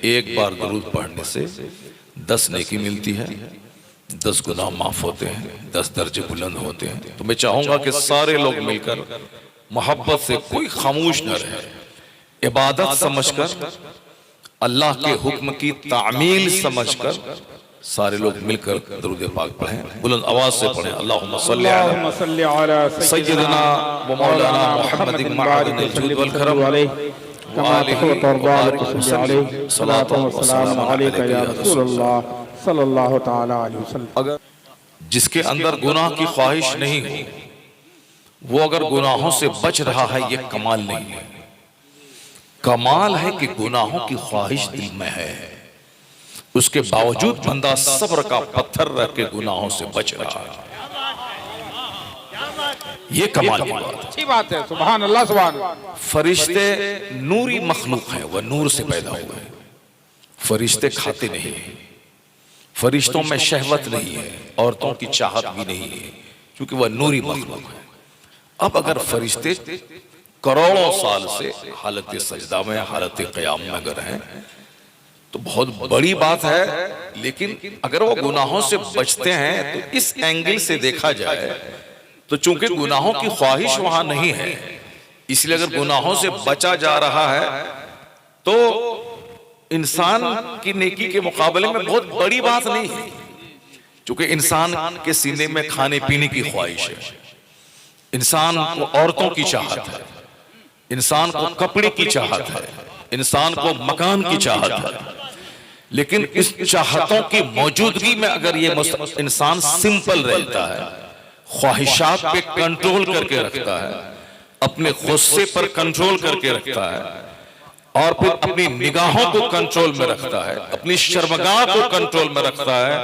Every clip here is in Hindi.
एक बार दुरूद पढ़ने से 10 नेकी मिलती है, 10 गुनाह माफ होते हैं, 10 दर्जे बुलंद होते हैं। तो मैं चाहूंगा कि सारे लोग मिलकर मोहब्बत से, कोई खामोश न रहे, इबादत समझकर, अल्लाह के हुक्म की तामील समझकर सारे लोग मिलकर दुरूद पाक पढ़ें, बुलंद आवाज से पढ़ें। अल्लाहुम्मा सल्ली अला सय्यिदना व मौलाना मुहम्मदिन मअदिनिल जूद वल करम व आलिहि व बारिक वसल्लम सलातो व सलाम अलैका या रसूलल्लाह सल्लल्लाहु तआला अलैहि वसल्लम। अगर जिसके अंदर गुनाह की ख्वाहिश नहीं हो, वो अगर गुनाहों से बच रहा है, ये कमाल नहीं है। कमाल है कि गुनाहों की ख्वाहिश दिल में है, उसके बावजूद बंदा सब्र का पत्थर रख के गुनाहों से बच रहा है। ये कमाल की बात, अच्छी बात है। सुभान अल्लाह, सुभान अल्लाह। फरिश्ते नूरी मखलूक हैं, वह नूर से पैदा हुए हैं। फरिश्ते खाते नहीं हैं, फरिश्तों में शहवत नहीं है, औरतों की चाहत भी नहीं है, क्योंकि वह नूरी मखलूक है। अब अगर फरिश्ते करोड़ों साल से हालत सजदा में, हालत क़याम में अगर हैं, तो बहुत बड़ी बात है। लेकिन अगर वो गुनाहों से बचते हैं तो इस एंगल से देखा जाए तो चूंकि गुनाहों की ख्वाहिश वहां नहीं है, इसलिए अगर गुनाहों से बचा जा रहा है तो इंसान की नेकी के मुकाबले में बहुत बड़ी बात नहीं है। चूंकि इंसान के सीने में खाने पीने की ख्वाहिश है, इंसान को औरतों की चाहत है, इंसान को कपड़े की चाहत है, इंसान को मकान की चाहत है। लेकिन इस चाहतों की मौजूदगी में अगर ये इंसान सिंपल रहता है, ख्वाहिशात पे कंट्रोल करके रखता है, अपने गुस्से पर कंट्रोल करके रखता है, और फिर अपनी निगाहों को कंट्रोल में रखता है, अपनी शर्मगाह को कंट्रोल में रखता है,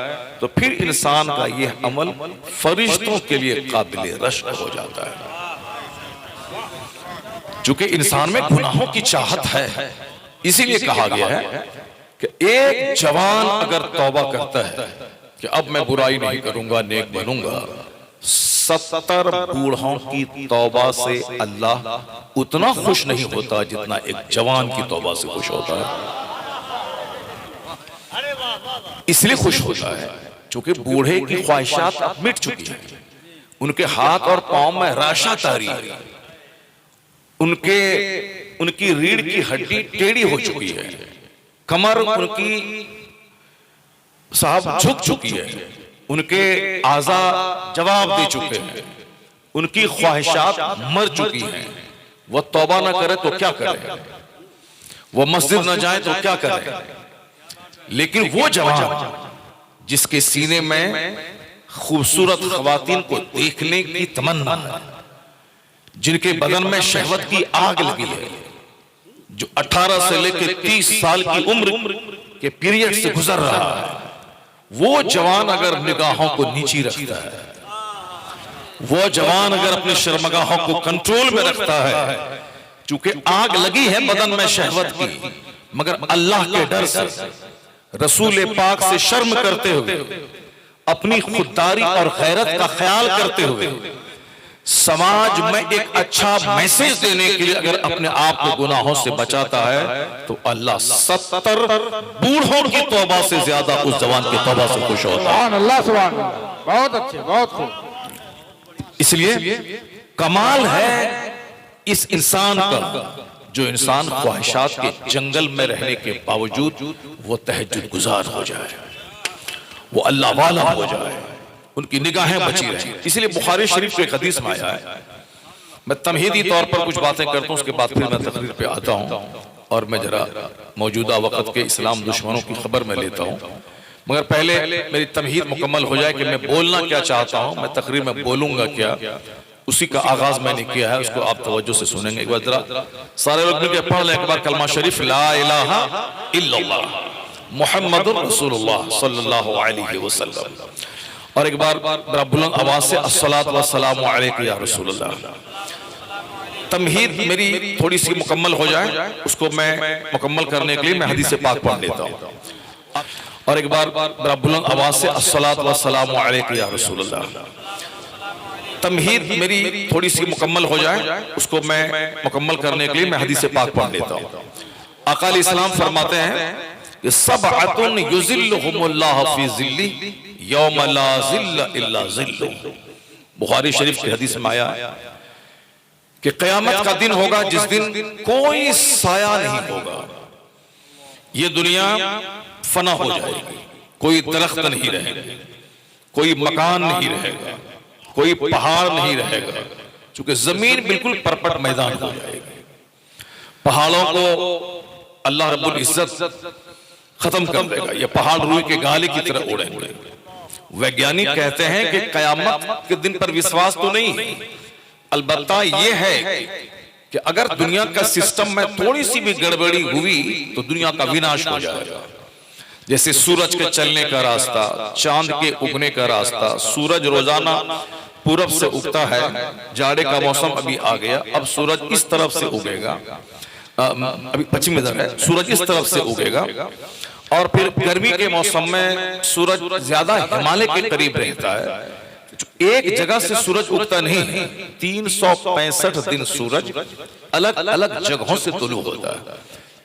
तो फिर इंसान का ये अमल फरिश्तों के लिए काबिल रश्क हो जाता है। चूंकि इंसान में गुनाहों की चाहत है, इसीलिए कहा गया है कि एक जवान अगर तौबा करता है कि अब मैं बुराई नहीं करूंगा, नेक बनूंगा, 70 बूढ़ों की तौबा से अल्लाह उतना खुश नहीं होता जितना एक जवान की तौबा से खुश होता है। इसलिए खुश होता है क्योंकि बूढ़े की ख्वाहिशात मिट चुकी है, उनके हाथ और पांव में राशा तारी है, उनकी रीढ़ की हड्डी टेढ़ी हो चुकी है, कमर उनकी साहब झुक चुकी है, उनके आज़ा जवाब दे चुके हैं, उनकी ख्वाहिशात मर चुकी हैं। वह तौबा ना करे तो क्या करे, वह मस्जिद न जाए तो क्या करे। लेकिन वो जवान जिसके सीने में खूबसूरत खवातीन को देखने की तमन्ना है, जिनके बदन में शहवत की आग लगी है, जो 18 से लेकर 30 साल की उम्र के पीरियड से गुजर रहा है, वो जवान अगर निगाहों को नीची रखता है, वो जवान अगर अपनी शर्मगाहों को कंट्रोल में रखता है, चूंकि आग लगी है बदन में शहवत की, मगर अल्लाह के डर से, रसूल पाक से शर्म करते हुए, अपनी खुददारी और गैरत का ख्याल करते हुए, समाज में एक अच्छा मैसेज देने के लिए अगर अपने आप को गुनाहों से बचाता है, तो अल्लाह 70 बूढ़ों की तौबा से ज्यादा उस जवान की तौबा से खुश होता है। अल्लाह सुभान अल्लाह, बहुत अच्छे, बहुत खूब। इसलिए कमाल है इस इंसान का, जो इंसान ख्वाहिशात के जंगल में रहने के बावजूद वो तहज्जुद गुजार हो जाए, वो अल्लाह वाला हो जाए, उनकी निगाहें बची रही। इसलिए बुखारी शरीफ के एक हदीस में आया है, मैं तमहीदी तौर पर कुछ बातें करता हूं, उसके बाद फिर मैं तकरीर पे आता हूं और मैं जरा मौजूदा वक्त के इस्लाम दुश्मनों की खबर में लेता हूं। मगर पहले मेरी तमहीद मुकम्मल हो जाए कि मैं बोलना क्या चाहता हूं, मैं तकरीर में बोलूंगा क्या, उसी का आगाज मैंने किया है, उसको आप तवज्जो से सुनेंगे। एक बार जरा सारे लोग मिलकर पढ़ लें एक बार कलमा शरीफ, ला इलाहा इल्लल्लाह मुहम्मदुर रसूलुल्लाह सल्लल्लाहु अलैहि वसल्लम, और एक बार बड़ा बुलंद आवाज से अस्सलातु वस्सलामु अलैका या रसूलल्लाह। तमहीद मेरी थोड़ी सी मुकम्मल हो जाए, उसको मैं मुकम्मल करने के लिए मैं हदीस पाक पढ़ लेता हूँ, और एक बार बड़ा बुलंद आवाज से अस्सलातु वस्सलामु अलैका या रसूलल्लाह। तमहीद मेरी थोड़ी सी मुकम्मल हो जाए, उसको मैं मुकम्मल करने के लिए मैं हदीस पाक पढ़ लेता हूँ। आका अलैहिस्सलाम फरमाते हैं कि सबअतुन युज़िल्लुहुमुल्लाहु फी ज़िल्ली यौम ला ज़िल्ला इल्ला ज़िल्लु। बुखारी शरीफ की हदीस में आया कि क़यामत का दिन होगा जिस दिन कोई साया नहीं होगा। ये दुनिया फना हो जाएगी, कोई दरख्त नहीं रहेगा, कोई मकान नहीं रहेगा, कोई पहाड़ नहीं रहेगा, क्योंकि जमीन बिल्कुल परपट मैदान हो जाएगी। पहाड़ों को अल्लाह रब्बुल इज्जत खत्म कर देगा, ये पहाड़ रूई के गाले की तरह उड़ेंगे। वैज्ञानिक कहते हैं कि कयामत के दिन पर विश्वास तो नहीं है, अलबत्ता ये है कि अगर दुनिया का सिस्टम में थोड़ी सी भी गड़बड़ी हुई तो दुनिया का विनाश हो जाएगा। जैसे सूरज के चलने का रास्ता, चांद के उगने का रास्ता, सूरज रोजाना पूरब से उगता है, जाड़े का मौसम अभी आ गया, अब सूरज इस तरफ से उगेगा, अभी पश्चिम इधर है, सूरज इस तरफ से उगेगा। और फिर गर्मी के मौसम में सूरज ज्यादा हिमालय के करीब रहता है, एक जगह से सूरज उगता नहीं है, 365 दिन सूरज अलग अलग जगहों से तुलू होता है।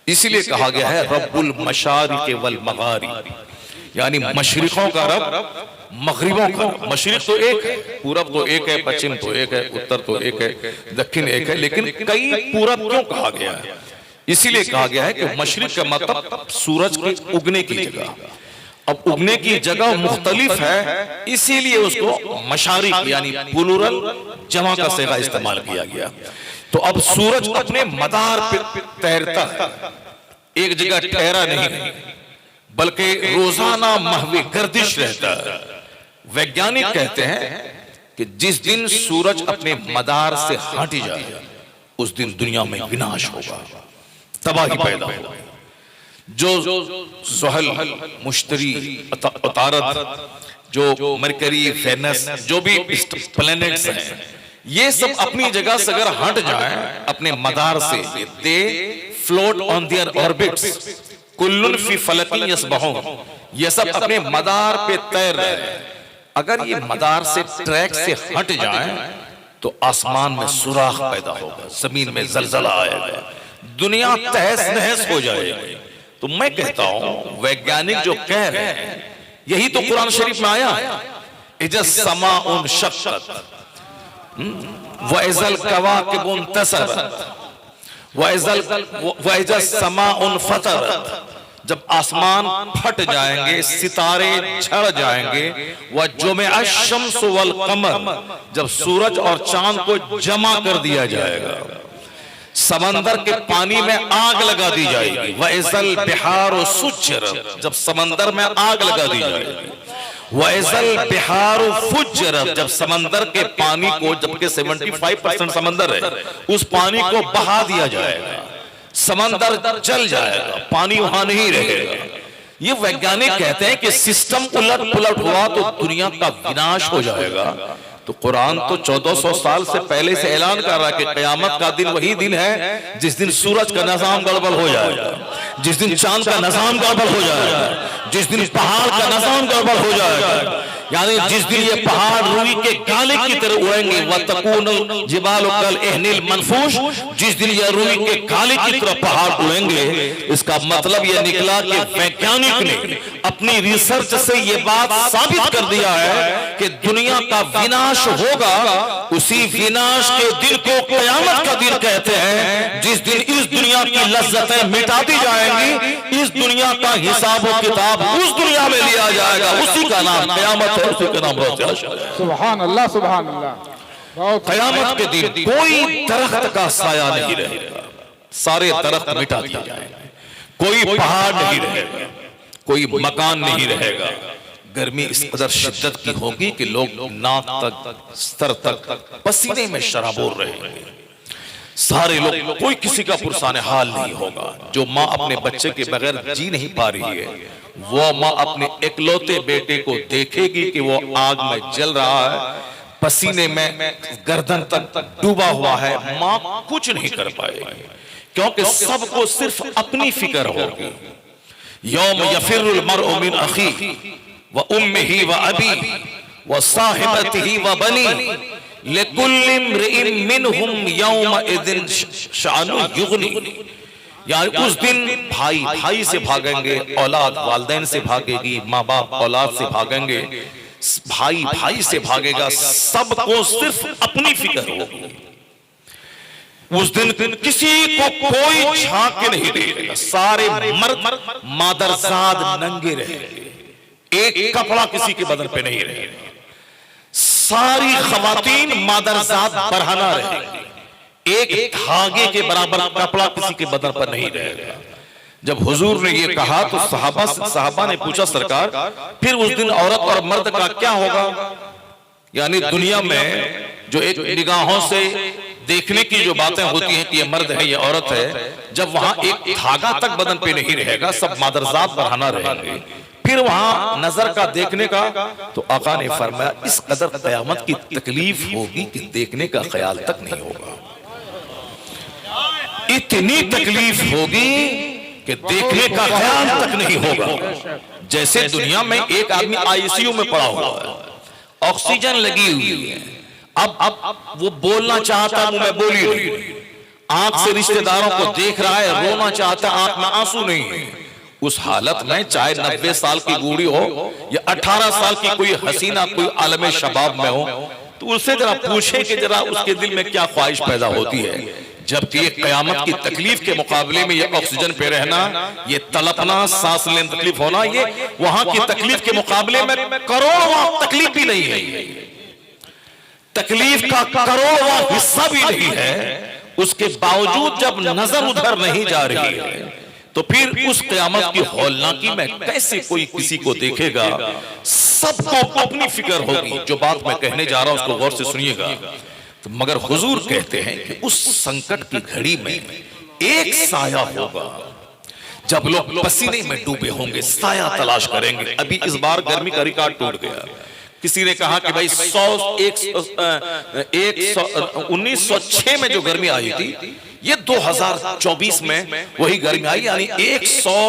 इसीलिए कहा गया है रब्बुल मशारिक़ वल मगारिब, यानी मशरिकों का रब, मगरिबों का रब। मशरिक तो एक है, पूरब तो एक है, पश्चिम तो एक है, उत्तर तो एक है, दक्षिण एक है, लेकिन कई पूरब क्यों कहा गया है? इसीलिए कहा गया है कि मशरिक का मतलब सूरज के उगने की जगह। अब उगने की जगह मुख्तलिफ है, इसीलिए उसको मशारिक यानी प्लूरल जमा का सेगा इस्तेमाल किया गया। तो अब सूरज अपने मदार पे तैरता है, एक जगह ठहरा नहीं, बल्कि रोजाना महवे गर्दिश रहता है। वैज्ञानिक कहते हैं कि जिस दिन सूरज अपने मदार से हट जाए उस दिन दुनिया में विनाश होगा, तबाही पैदा होगी। जो ज़ुहल, मुश्तरी, उतारद, जो मरकरी, वेनस, जो भी प्लैनेट्स हैं, ये सब अपनी जगह से अगर हट जाएं अपने मदार से, they float on their orbits, कुल्लुन फी फलकिन यसबहून, ये सब अपने मदार पे तैर रहे हैं। अगर ये मदार से, ट्रैक से हट जाएं तो आसमान में सुराख पैदा होगा, जमीन में जलजला आएगा, दुनिया तहस नहस हो जाएगी। तो मैं कहता हूं वैज्ञानिक जो कह रहे हैं यही तो कुरान शरीफ में आया है, इजस समाउन शक्कत व इजल कवाकिबुन तसरत व इजस समाउन फतरत। जब आसमान फट जाएंगे, सितारे झड़ जाएंगे, व जुमिअ शम्स वल कमर, जब सूरज और चांद को जमा कर दिया जाएगा, समंदर के पानी में आग लगा दी जाएगी, वइज़ल बिहार सुज्जरत, जब समंदर में आग लगा दी जाएगी, वइज़ल बिहार फुज्जरत, जब समंदर के पानी को, जबकि 75% समंदर है, उस पानी को बहा दिया जाएगा, समंदर जल जाएगा, पानी वहां नहीं रहेगा। ये वैज्ञानिक कहते हैं कि सिस्टम उलट पुलट हुआ तो दुनिया का विनाश हो जाएगा। तो कुरान तो 1400 साल से पहले से ऐलान कर रहा है कि क़यामत का दिन वही दिन है जिस दिन सूरज का निजाम गड़बड़ हो जाएगा, जिस दिन चांद का निजाम गड़बड़ हो जाएगा, जिस दिन पहाड़ का निजाम गड़बड़ हो जाएगा, यानी जिस दिन ये पहाड़ रूई के गाले की तरह उड़ेंगे, वतकूनुल जिबालु कल इहनिल मनफूश, जिस दिन ये रूई के गाले की तरह पहाड़ उड़ेंगे। इसका मतलब ये निकला कि वैज्ञानिक ने अपनी रिसर्च से ये बात साबित कर दिया है कि दुनिया का विनाश होगा। उसी विनाश के दिन को क़यामत का दिन कहते हैं, जिस दिन इस दुनिया की लज्जतें मिटा दी जाएंगी, इस दुनिया का हिसाब व किताब उस दुनिया में लिया जाएगा, उसी का नाम क़यामत है, उसी का नाम सुभान अल्लाह, सुभान अल्लाह। क़यामत के दिन कोई दरख्त का साया नहीं रहेगा, सारे दरख्त मिटा दिए जाएंगे, कोई पहाड़ नहीं रहेगा, कोई मकान नहीं रहेगा। गर्मी इस कदर शिद्दत की होगी कि लोग नाक तक, सर तक पसीने में शराबोर रहेंगे, सारे लोग, कोई किसी का पुरसाने हाल नहीं होगा। जो माँ अपने बच्चे के बगैर जी नहीं पा रही है, वो माँ अपने इकलौते बेटे को देखेगी कि वो आग में जल रहा है, पसीने में गर्दन तक डूबा हुआ है, माँ कुछ नहीं कर पाएगी, क्योंकि सबको सिर्फ अपनी फिक्र होगी। यौम यफिरुल मर्उ मिन अखीही व उम्मिही व अबीही व साहिबतिही व बनीही लिकुल्लि इम्रिइन मिनहुम यौमइदिन शानु युगनी। यानी उस दिन भाई भाई से भागेंगे, औलाद वालिदैन से भागेगी, माँ बाप औलाद से भागेंगे, भाई भाई से भागेगा, सबको सिर्फ अपनी फिक्र होगी। उस दिन किसी को कोई झांक के नहीं देगा, सारे मर्द मादरजाद नंगे रहेंगे, एक कपड़ा किसी के बदन पे नहीं रहेगा, सारी खवातीन मादरजाद बरहना रहेंगी, एक धागे के बराबर कपड़ा किसी के बदन पर नहीं रहेगा। जब हुजूर ने ये कहा तो साहबा ने पूछा, सरकार फिर उस दिन औरत और मर्द का क्या होगा? यानी दुनिया में जो एक निगाहों से देखने की जो बातें होती हैं कि ये मर्द है ये औरत है, जब वहां एक धागा तक बदन पे नहीं रहेगा, सब मादरजात बरहाना रहेंगे, फिर वहां नजर का देखने का, तो आका ने फरमाया इस कदर कयामत की तकलीफ होगी कि देखने का ख्याल तक नहीं होगा। इतनी तकलीफ होगी कि देखने का ख्याल तक नहीं होगा। जैसे दुनिया में एक आदमी आईसीयू में पड़ा हुआ है, ऑक्सीजन लगी हुई है, अब वो बोलना चाहता, मुंह में बोली नहीं, आंख से रिश्तेदारों को देख रहा है, रोना चाहता, आंख में आंसू नहीं है। उस हालत में चाहे 90 साल की बूढ़ी हो या 18 साल की कोई हसीना कोई आलम शबाब में हो, तो उससे जरा पूछे कि जरा उसके दिल में क्या ख्वाहिश पैदा होती है। जबकि ये कयामत की तकलीफ के मुकाबले में ये ऑक्सीजन पे रहना, ये तड़पना, सांस लेने तकलीफ होना, ये वहां की तकलीफ के मुकाबले में करोड़ों तकलीफ भी नहीं है, तकलीफ का करोड़वां हिस्सा भी नहीं है। उसके बावजूद जब नजर उधर नहीं जा रही है, तो फिर उस कयामत की हौलनाकी में कैसे कोई किसी को देखेगा? सबको अपनी फिक्र होगी। जो बात मैं कहने जा रहा हूं उसको गौर से सुनिएगा। तो मगर हुजूर कहते हैं कि उस संकट की घड़ी में एक साया होगा, जब लोग पसीने में डूबे होंगे, साया तलाश करेंगे। अभी इस बार गर्मी का रिकॉर्ड टूट गया। किसी ने कहा कि भाई 1906 में जो गर्मी आई थी, ये 2024 में वही गर्मी आई, यानी 100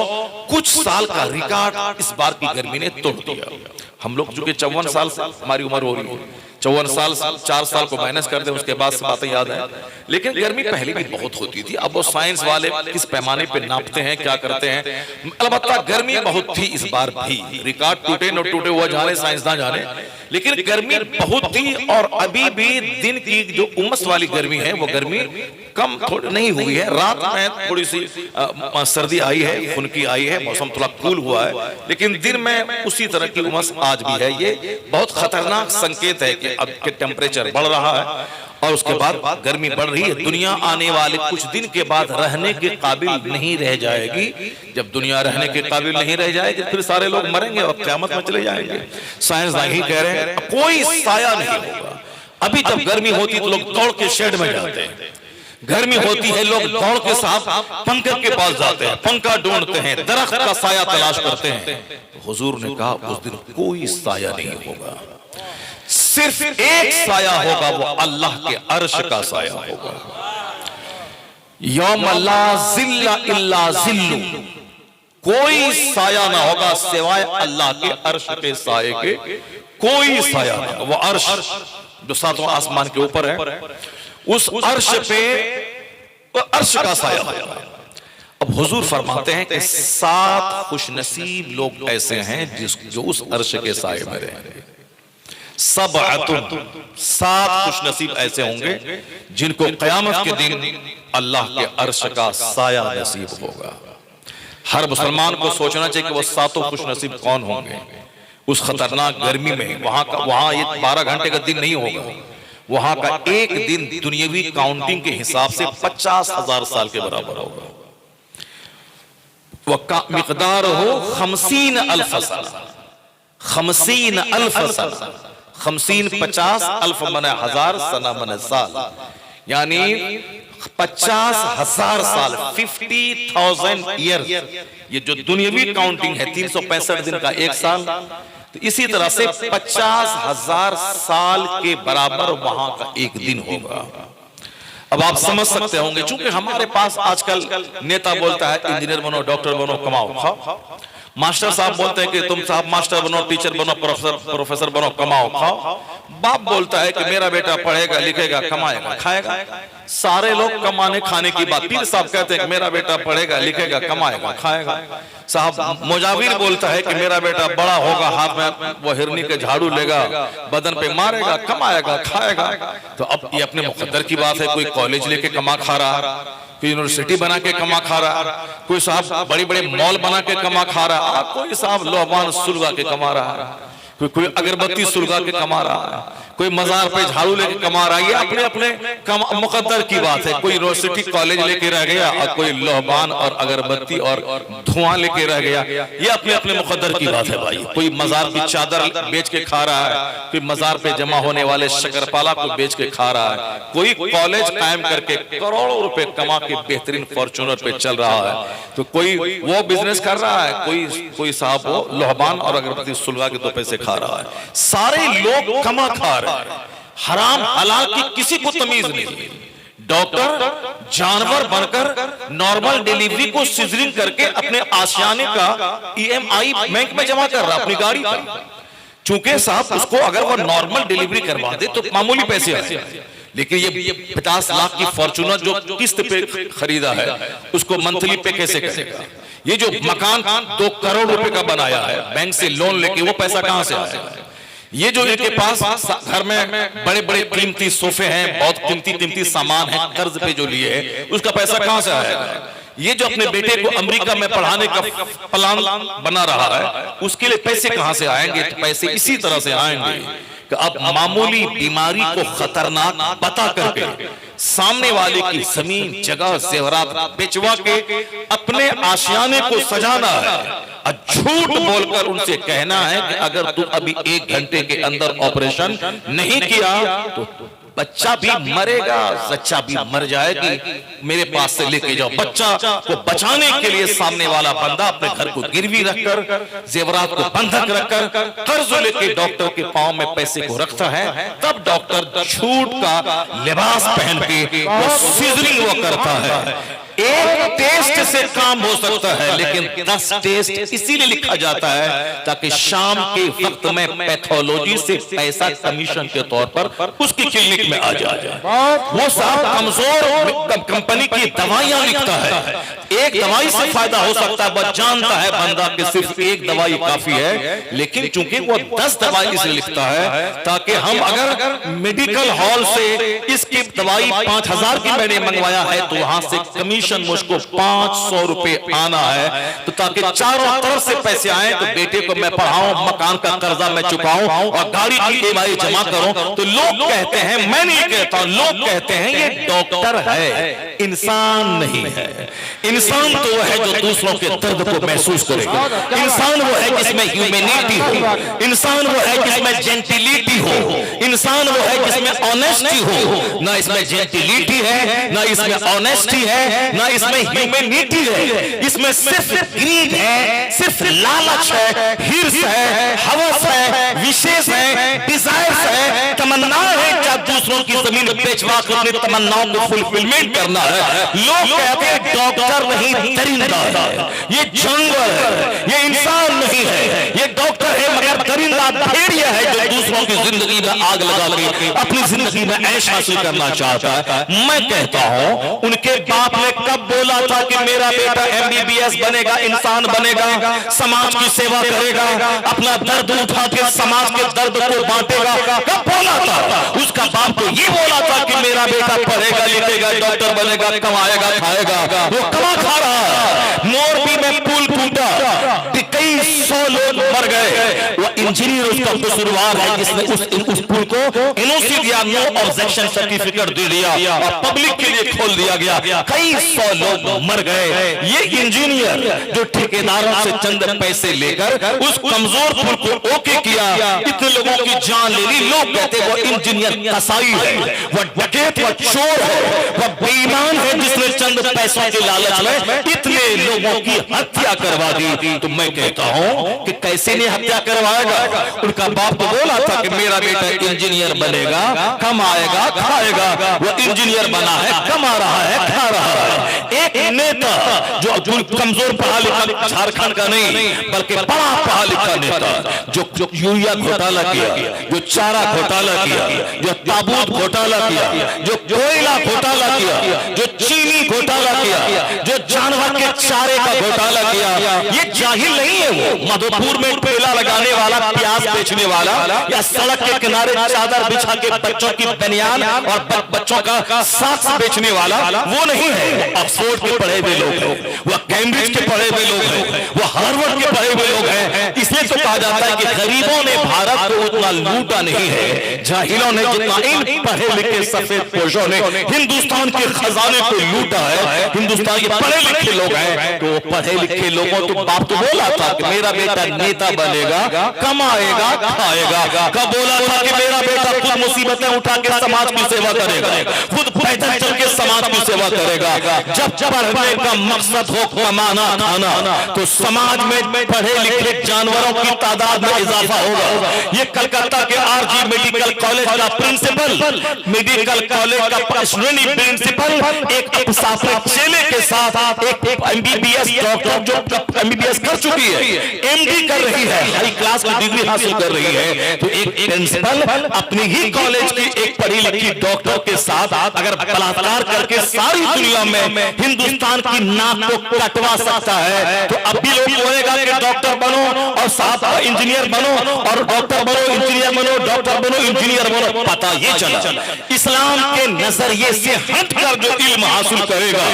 कुछ साल का रिकॉर्ड इस बार की गर्मी ने तोड़ दिया। हम लोग जो कि 54 साल से हमारी उम्र हो रही है, 54 साल 4 साल को माइनस कर दें, उसके बाद से बातें याद है। लेकिन गर्मी पहले भी बहुत होती थी। अब वो साइंस वाले किस पैमाने पे नापते हैं, क्या करते हैं, अलबत्ता गर्मी बहुत थी इस बार भी। रिकॉर्ड टूटे न टूटे हुआ जाने, साइंसदान जाने, लेकिन गर्मी बहुत थी। और अभी भी दिन की जो उमस वाली गर्मी है, वो गर्मी कम थोड़ी नहीं हुई है। रात में थोड़ी सी सर्दी आई है, खुनकी आई है, मौसम थोड़ा कूल हुआ है, लेकिन दिन में उसी तरह की उमस आज भी है। ये बहुत खतरनाक संकेत है कि अब के टेम्परेचर बढ़ रहा है और उसके बाद गर्मी बढ़ रही है। दुनिया आने वाले कुछ दिन के बाद रहने के काबिल नहीं रह जाएगी। जब दुनिया रहने के काबिल नहीं रह जाएगी, फिर सारे लोग मरेंगे और क़यामत में चले जाएंगे। साइंसदान ही कह रहे हैं कोई साया नहीं होगा। अभी जब गर्मी होती तो लोग दौड़ के शेड में जाते हैं, गर्मी होती है लोग दौड़ के साथ पंखे के पास जाते हैं, पंखा ढूंढते हैं, दरख्त का साया तलाश करते हैं। हुजूर ने कहा उस दिन कोई साया नहीं होगा, सिर्फ एक साया होगा, वो अल्लाह के अर्श का साया होगा। यौम ला ज़िल्ला इल्ला ज़िल्लु, कोई साया ना होगा सिवाय अल्लाह के अर्श के साये के, कोई साया ना। वो अर्श जो सातवां आसमान के ऊपर है, उस अर्श पे वो अर्श का साया होगा। अब हुजूर फरमाते हैं कि 7 खुशनसीब लोग ऐसे हैं जो उस अर्श के साये में रहेंगे। 7 खुशनसीब ऐसे होंगे जिनको क़यामत के दिन अल्लाह के अर्श का साया नसीब होगा। हर मुसलमान को सोचना चाहिए कि वो 7 खुशनसीब कौन होंगे। उस खतरनाक गर्मी में वहां ये 12 घंटे का दिन नहीं होगा, वहां का एक दिन दुनियावी काउंटिंग के हिसाब से 50,000 साल के बराबर होगा। वह मिकदार हो 50,000 साल, 50,000 साल, 50 50 अल्फ मन हजार, सना मन साल, यानी 50,000 साल, 50,000 ईयर। ये जो दुनियावी काउंटिंग है 365 दिन का एक साल, तो इसी तरह से 50,000 साल के बराबर वहां का एक दिन होगा। अब आप समझ सकते होंगे, चूंकि हमारे पास आजकल नेता बोलता है इंजीनियर बनो, डॉक्टर बनो, कमाओ खाओ, मास्टर साहब बोलते हैं कि तुम साहब मास्टर बनो, टीचर बनो, प्रोफेसर बनो, कमाओ खाओ। बाप बोलता है कि मेरा बेटा पढ़ेगा लिखेगा कमाएगा खाएगा। सारे लोग कमाने खाने की बात, पीर साहब कहते हैं कि मेरा बेटा पढ़ेगा लिखेगा कमाएगा खाएगा। साहब मुजाविर बोलता है कि मेरा बेटा बड़ा होगा, हाथ में वो हिरनी के झाड़ू लेगा, बदन पे मारेगा, कमाएगा खाएगा। तो अब ये अपने मुकद्दर की बात है। कोई कॉलेज लेके कमा खा रहा, कोई यूनिवर्सिटी बना के कमा खा रहा, कोई साहब बड़े बड़े मॉल बना के कमा खा रहा, कोई साहब लोहान सुलगा के कमा रहा, कोई अगरबत्ती सुलगा के कमा रहा, कोई मजार पे झाड़ू लेके कमा रहा है। ये अपने अपने मुकद्दर की बात है। कोई यूनिवर्सिटी कॉलेज लेके रह गया और कोई लोहबान और अगरबत्ती और धुआं लेके रह गया। ये अपने अपने मुकद्दर की बात है भाई। कोई मजार की चादर बेच के खा रहा है, कोई मजार पे जमा होने वाले शकरपाला को बेच के खा रहा है, कोई कॉलेज कायम करके करोड़ों रुपए कमा के बेहतरीन फॉर्च्यूनर पे चल रहा है, तो कोई वो बिजनेस कर रहा है, कोई साहब वो लोहबान और अगरबत्ती सुलगा के 2 पैसे खा रहा है। सारे लोग कमा खा रहे हैं। हराम हलाल की किसी को तमीज नहीं। डॉक्टर जानवर बनकर नॉर्मल डिलीवरी को सिजरिंग करके अपने आशियाने का EMI बैंक में जमा कर रहा अपनी गाड़ी पर। चूंकि साहब उसको अगर वो नॉर्मल डिलीवरी करवा दे तो मामूली पैसे आए, लेकिन ये 50 लाख की फॉर्च्यूनर जो किस्त पे खरीदा है उसको मंथली पे कैसे करेगा? ये जो मकान 2 करोड़ रुपए का बनाया है बैंक से लोन लेके, वो पैसा कहां से आया? ये जो इनके पास घर में बड़े बड़े कीमती सोफे हैं, बहुत कीमती सामान है कर्ज पे जो लिए है, उसका पैसा कहां से आएगा? ये जो अपने बेटे को अमेरिका में पढ़ाने का प्लान बना रहा है, उसके लिए पैसे कहां से आएंगे? तो पैसे इसी तरह से आएंगे कि अब मामूली बीमारी को खतरनाक बता करके सामने वाले की जमीन जगह जेवरात बेचवा के अपने आशियाने को सजाना है और झूठ बोलकर उनसे कहना है कि अगर तू अभी 1 घंटे के अंदर ऑपरेशन नहीं किया तो बच्चा भी मरेगा, सच्चा भी मर जाएगी, मेरे पास से लेके जाओ। बच्चा को बचाने के लिए सामने वाला बंदा अपने घर को गिरवी रखकर, जेवरात को बंधक रखकर, कर्ज लेके डॉक्टर के पांव में पैसे को रखता है। तब डॉक्टर झूठ का लिबास पहन के वो सिजरिंग वो करता है। एक टेस्ट से काम हो सकता है, लेकिन 10 टेस्ट इसीलिए लिखा जाता है ताकि शाम के वक्त में पैथोलॉजी से पैसा कमीशन के तौर पर उसकी क्लिनिक में आ जाए। वो साहब कमजोर कंपनी की दवाइयां लिखता है, एक दवाई से फायदा हो सकता है, वह जानता है बंदा कि सिर्फ एक दवाई काफी है, लेकिन चूंकि वो 10 दवाई इसलिए लिखता है ताकि हम अगर मेडिकल हॉल से इसकी दवाई 5000 की मैंने मंगवाया है तो वहां से कमीशन मुझको 500 रुपए आना है, तो ताकि चारों तरफ से पैसे आए, तो बेटे को मैं पढ़ाऊं, मकान का कर्जा मैं चुकाऊं और गाड़ी की EMI जमा करूं। तो लोग कहते हैं, मैं नहीं कहता, लोग कहते हैं ये डॉक्टर है, इंसान नहीं है। इंसान तो वह है जो दूसरों के दर्द को महसूस करेगा, इंसान वो है जिसमें ह्यूमैनिटी हो, इंसान वो है जिसमें जेंटिलिटी हो, इंसान वो है जिसमें ऑनेस्टी हो। ना इसमें जेंटिलिटी है, ना इसमें ऑनेस्टी है, ना इसमें ह्यूमैनिटी है, इसमें सिर्फ ग्रीड है, सिर्फ लालच है, हिर्स है, हवस है, विशेष है, डिजायर्स है, तमन्ना है, क्या दूसरों की जमीन बेचवा कर अपनी तमन्नाओं को फुलफिलमेंट करना है। लोग कहते हैं डॉक्टर नहीं दरिंदा है, ये जानवर है, ये इंसान नहीं है, ये डॉक्टर है मगर दरिंदा भेड़िया है जो दूसरों की जिंदगी में आग लगा के अपनी जिंदगी में ऐश हासिल करना चाहता है। मैं कहता हूं उनके बाप ने कब बोला था कि मेरा बेटा MBBS बनेगा, इंसान बनेगा, समाज की सेवा करेगा, अपना दर्द उठा के समाज के दर्द को बांटेगा? कब बोला था? उसका बाप तो ये बोला था कि मेरा बेटा पढ़ेगा लिखेगा, डॉक्टर बनेगा, कमाएगा खाएगा। वो कमा खा रहा है। मोरबी में पुल टूटा, कई 100 लोग मर गए, वो इंजीनियर उसका कसूरवार है जिसने उस पुल को NOC दिया, नो ऑब्जेक्शन सर्टिफिकेट दे दिया और पब्लिक के लिए खोल दिया गया। कई 100 लोग मर गए। ये इंजीनियर जो ठेकेदारों से चंद पैसे लेकर उस कमजोर पुल को ओके किया, इतने लोगों की जान ले ली। लोग कहते वो इंजीनियर कसाई है, वह डकैत, वह चोर है, वह बेईमान है जिसने चंद पैसों के लालच में इतने लोगों की हत्या करवा दी। तो मैं कहता हूं कि कैसे नहीं हत्या करवाएगा। उनका बाप तो बोला था कि मेरा बेटा इंजीनियर बनेगा, कमाएगा, खाएगा। वो इंजीनियर बना है, कमा रहा है, खा रहा है। एक नेता जो कमजोर पढ़ा लिखा, झारखंड का नहीं बल्कि बड़ा पढ़ा लिखा नेता, जो यूरिया घोटाला किया, जो चारा घोटाला किया, जो ताबूत घोटाला किया, जो कोयला घोटाला किया, जो चीनी घोटाला किया, जो जानवर के चारे का घोटाला किया, ये जाहिल नहीं है। वो मधुपुर में ठेला लगाने वाला, प्याज बेचने वाला, या सड़क के किनारे चादर बिछा के बच्चों की बनियान और बच्चों का साथ बेचने वाला वो नहीं है। ऑक्सफोर्ड के पढ़े हुए लोग हैं, वो कैम्ब्रिज के पढ़े हुए लोग हैं, वो हार्वर्ड के पढ़े हुए लोग हैं। इसलिए तो कहा जाता है कि गरीबों ने भारत को उतना लूटा नहीं है, जाहिलों ने जितना इन पढ़े लिखे सफेद पोशों ने हिंदुस्तान के खजाने को लूटा है। हिंदुस्तान के पढ़े लिखे लोग हैं, तो पढ़े लिखे लोगों तो बाप तो बोला था कि मेरा बेटा नेता बनेगा, कमाएगा, खाएगा। कब बोला था कि मेरा बेटा खुद मुसीबतें उठा के समाज की सेवा करेगा, खुद पैदल चल के समाज की सेवा करेगा। जब पढ़ने का मकसद हो कमाना खाना, तो समाज में पढ़े लिखे जानवरों की तादाद में इजाफा होगा। ये कलकत्ता के आरजी मेडिकल कॉलेज का प्रिंसिपल, मेडिकल कॉलेज का स्टूडेंट प्रिंसिपल एक अपने चेले के साथ एक एमबीबीएस डॉक्टर जो एमबीबीएस कर चुकी है, एमडी कर रही है, हाई क्लास की डिग्री हासिल कर रही है, तो एक प्रिंसिपल अपनी ही कॉलेज की एक पढ़ी लिखी डॉक्टर के साथ अगर बलात्कार करके सारी दुनिया में हिंदुस्तान की नाक को कटवा सकता है, तो अब भी लोग बोलेगा कि डॉक्टर बनो और साथ इंजीनियर बनो, और डॉक्टर बनो, इंजीनियर बनो, डॉक्टर बनो, इंजीनियर बनो। पता ये चला इस्लाम के नजरिए से हटकर जो इल्म हासिल करेगा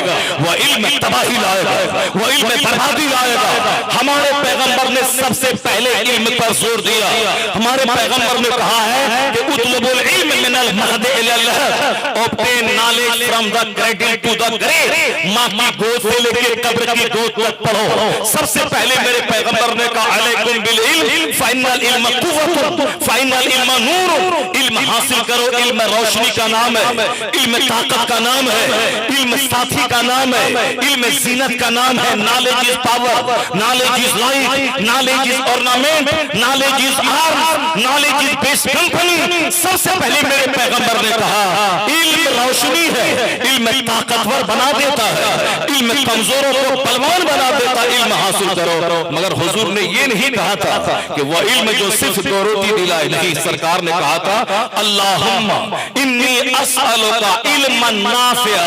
वह इल्म तबाही लाएगा, वह इल्म बर्बादी लाएगा। हमारे पैगंबर ने सबसे पहले इल्म पर जोर दिया। हमारे पैगंबर ने कहा है कि उतलबुल इल्म मिनल महद इलल लहद, obtain knowledge from the cradle to the grave. मां की गोद से लेकर कब्र की गोद तक पढ़ो। सबसे पहले मेरे पैगंबर ने कहा अलैकुम बिल इल्म फाइनल इल्म कुव्वतुन फाइनल इल्म नूर। इल्म हासिल करो, इल्म रोशनी का नाम है, इल्म ताकत का नाम है, इल्म साथी का नाम है, इल्म जीनत का नाम है। Knowledge is power, knowledge is light, knowledge is ornament, knowledge is arm, knowledge is best company. सबसे पहले मेरे पैगंबर ने कहा इल्म रोशनी है, इल्म ताकतवर बना देता है, इल्म कमजोरों को बलवान बना देता है। इल्म हासिल करो। मगर हुजूर ने ये नहीं कहा था कि वह इल्म जो सिर्फ दो रोटी दिलाए, नहीं, सरकार ने कहा था अल्लाहुम्मा इन्नी अस्अलुका इल्मन नाफिआ।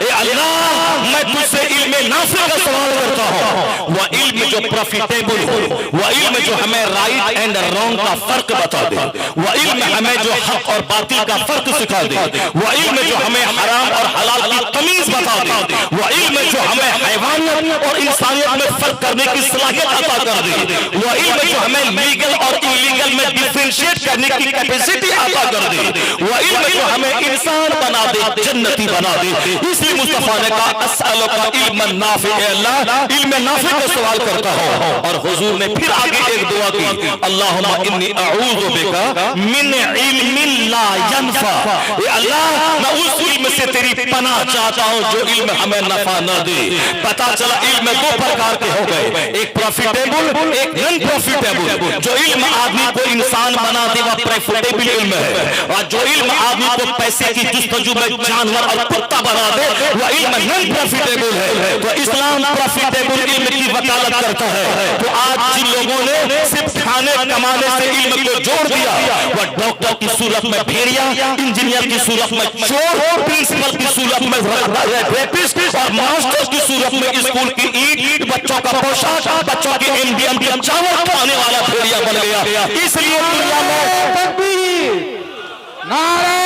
ए अल्लाह, मैं तुझसे इल्म नाफिआ का सवाल करता हूं, वह इल्म जो प्रॉफिटेबल हो, वह इल्म जो हमें राइट एंड रॉन्ग का फर्क बता दे, वह इल्म हमें जो हक और बातिल का फर्क सिखा दे, वह इल्म जो हमें हराम और हलाल की तमीज बता दे, वह इल्म जो हमें हैवानियत और इंसानियत में फर्क करने की सलाहियत अता कर दे, वह इल्म जो हमें लीगल और इलीगल में डिफरेंशिएट करने की कैपेसिटी अता कर दे, वह इल्म जो हमें इंसान बना दे, जन्नती बना दे। इसलिए मुस्तफा ने कहा अस्अलुका इल्मन नाफिअ, अल्लाह इल्म नाफिअ का सवाल करता हूं। और हुजूर ने फिर आगे एक दुआ की अल्लाहुम्मा इन्नी अऊज़ु बिका मिन इल्मिन ला यनफा। ए अल्लाह, मैं उस इल्म से तेरी पनाह चाहता हूं जो इल्म हमें नफा न दे। पता चला इल्म दो प्रकार के हो गए, एक प्रॉफिटेबल, एक नॉन प्रॉफिटेबल। जो इल्म आदमी को इंसान बना दे वह प्रॉफिटेबल इल्म है, और जो इल्म आदमी को पैसे की जुस्तजू में जानवर और कुत्ता बना दे वह इल्म नॉन प्रॉफिटेबल है। तो इस्लाम प्रॉफिटेबल इल्म की वकालत करता है। तो आज जिन लोगों ने सिर्फ खाने कमाने से इल्म को जोड़ दिया, वह डॉक्टर की सूरत में भेड़िया, इंजीनियर की सूरत में चोर, प्रिंसिपल की सूरत में रेपिस्ट, और मास्टर की सूरत में स्कूल की ईंट, बच्चों का पोशाक, बच्चों के एमडीएम के चावल खाने वाला भेड़िया बन गया। इसलिए दुनिया में तकबीर, नारे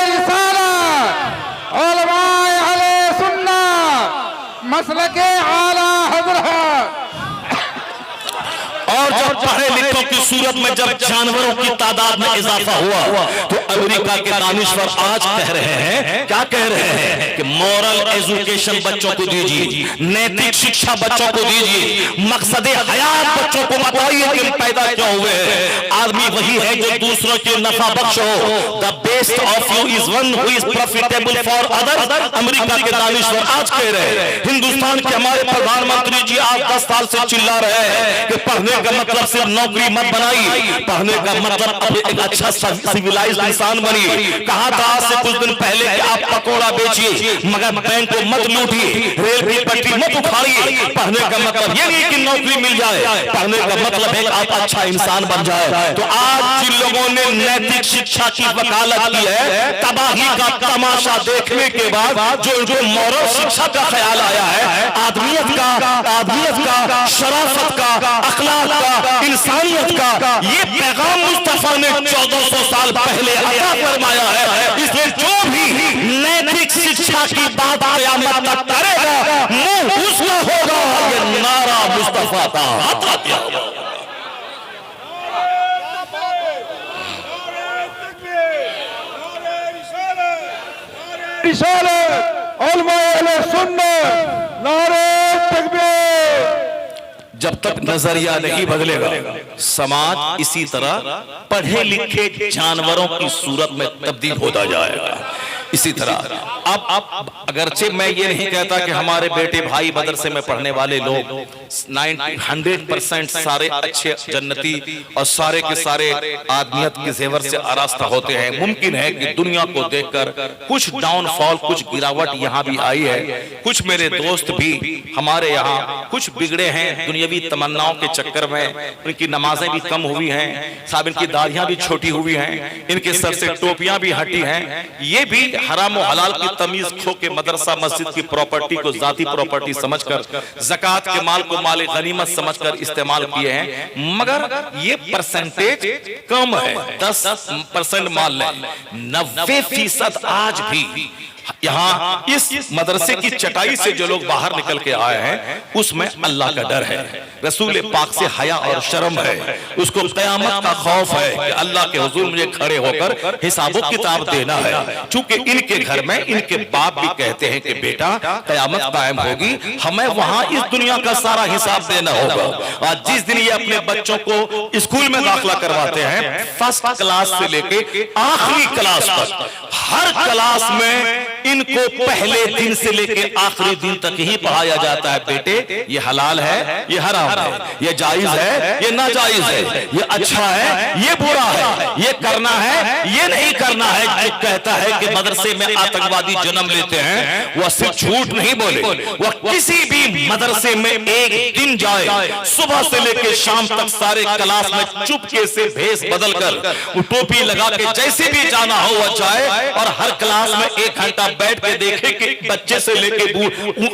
रिसालत, उलमाए अहले सुन्नत, मसलके आला हज़रत। और जब पढ़े लिखों की सूरत में जब जानवरों की तादाद में इजाफा हुआ, तो अमेरिका के दानिश्वर आज कह रहे हैं, क्या कह रहे हैं कि मॉरल एजुकेशन बच्चों को दीजिए, नैतिक शिक्षा बच्चों को दीजिए, मकसद हयात बच्चों को बताइए कि हम पैदा क्यों हुए हैं। आदमी वही है जो दूसरों के नफा बख्श हो। The best of you is one who is profitable for others. America के दानिश्वर आज कह रहे हैं। हिंदुस्तान के हमारे प्रधानमंत्री जी आज 10 साल से चिल्ला रहे हैं कि पढ़ने का का मतलब सिर्फ नौकरी मत बनाइए, पढ़ने का मतलब अब एक अच्छा सिविलाइज्ड इंसान बनिए। कहा था आज से कुछ दिन पहले कि आप पकौड़ा बेचिए मगर बैंक को मत लूटिए, रेल की पटरी मत उखाड़िए। पढ़ने का मतलब ये नहीं कि नौकरी मिल जाए, पढ़ने का मतलब है कि आप अच्छा इंसान बन जाए। तो आज जिन लोगों ने नैतिक शिक्षा की वकालत की है, तबाही का तमाशा देखने के बाद जो इनको मॉरल शिक्षा का ख्याल आया है, आदमियत का, शराफत का, अखलाक का, इंसानियत का, ये पैगाम मुस्तफा ने 1400 साल पहले अता फरमाया है। इसलिए जो भी नैतिक शिक्षा की बात क़यामत तक करेगा मुंह उसका होगा ये नारा मुस्तफा का आता क्या होगा। जब तक नजरिया नहीं बदलेगा समाज इसी तरह पढ़े लिखे जानवरों की सूरत में तब्दील होता जाएगा। इसी तरह अब अगरचे मैं ये नहीं कहता कि हमारे बेटे भाई मदरसे में पढ़ने वाले लोग 100% सारे अच्छे जन्नती और सारे के सारे आदमियत के जेवर से आरास्ता होते हैं। मुमकिन है कि दुनिया को देखकर कुछ डाउनफॉल, कुछ गिरावट यहाँ भी आई है। कुछ मेरे दोस्त भी हमारे यहाँ कुछ बिगड़े हैं दुनियावी तमन्नाओं के चक्कर में, उनकी नमाजें भी कम हुई हैं, साहब इनकी दाढ़ियां भी छोटी हुई हैं, इनके सर से टोपियां भी हटी हैं। ये भी हराम और हलाल की तमीज खो के मदरसा मस्जिद की प्रॉपर्टी को जाती प्रॉपर्टी समझकर, ज़कात के माल को माल गनीमत समझकर इस्तेमाल किए हैं। मगर ये परसेंटेज कम है, 10% मान लें। 90% आज भी यहाँ इस मदरसे की चटाई से जो लोग बाहर निकल के आए हैं उसमें अल्लाह का डर है, रसूल पाक से हया और शर्म है, उसको क़यामत का खौफ है कि अल्लाह के हुजूर मुझे खड़े होकर हिसाब किताब देना है। चूंकि इनके घर में इनके बाप भी कहते हैं कि बेटा क़यामत कायम होगी, हमें वहां इस दुनिया का सारा हिसाब देना होगा। और जिस दिन ये अपने बच्चों को स्कूल में दाखिला करवाते हैं, फर्स्ट क्लास से लेके आखिरी क्लास तक, हर क्लास में इनको पहले दिन से लेके आखिरी दिन तक ही पढ़ाया जाता है, बेटे ये हलाल है, ये हराम है, ये जायज है, ये नाजायज है, ये अच्छा है, ये बुरा है, ये करना है, ये नहीं करना है। जो कहता है कि मदरसे में आतंकवादी जन्म लेते हैं, वह सिर्फ झूठ नहीं बोले, वह किसी भी मदरसे में एक दिन जाए, सुबह से लेके शाम तक सारे क्लास में चुपके से भेष बदल कर टोपी लगा के जैसे भी जाना हो वह जाए और हर क्लास में 1 घंटा बैठ के देखे कि बच्चे से लेके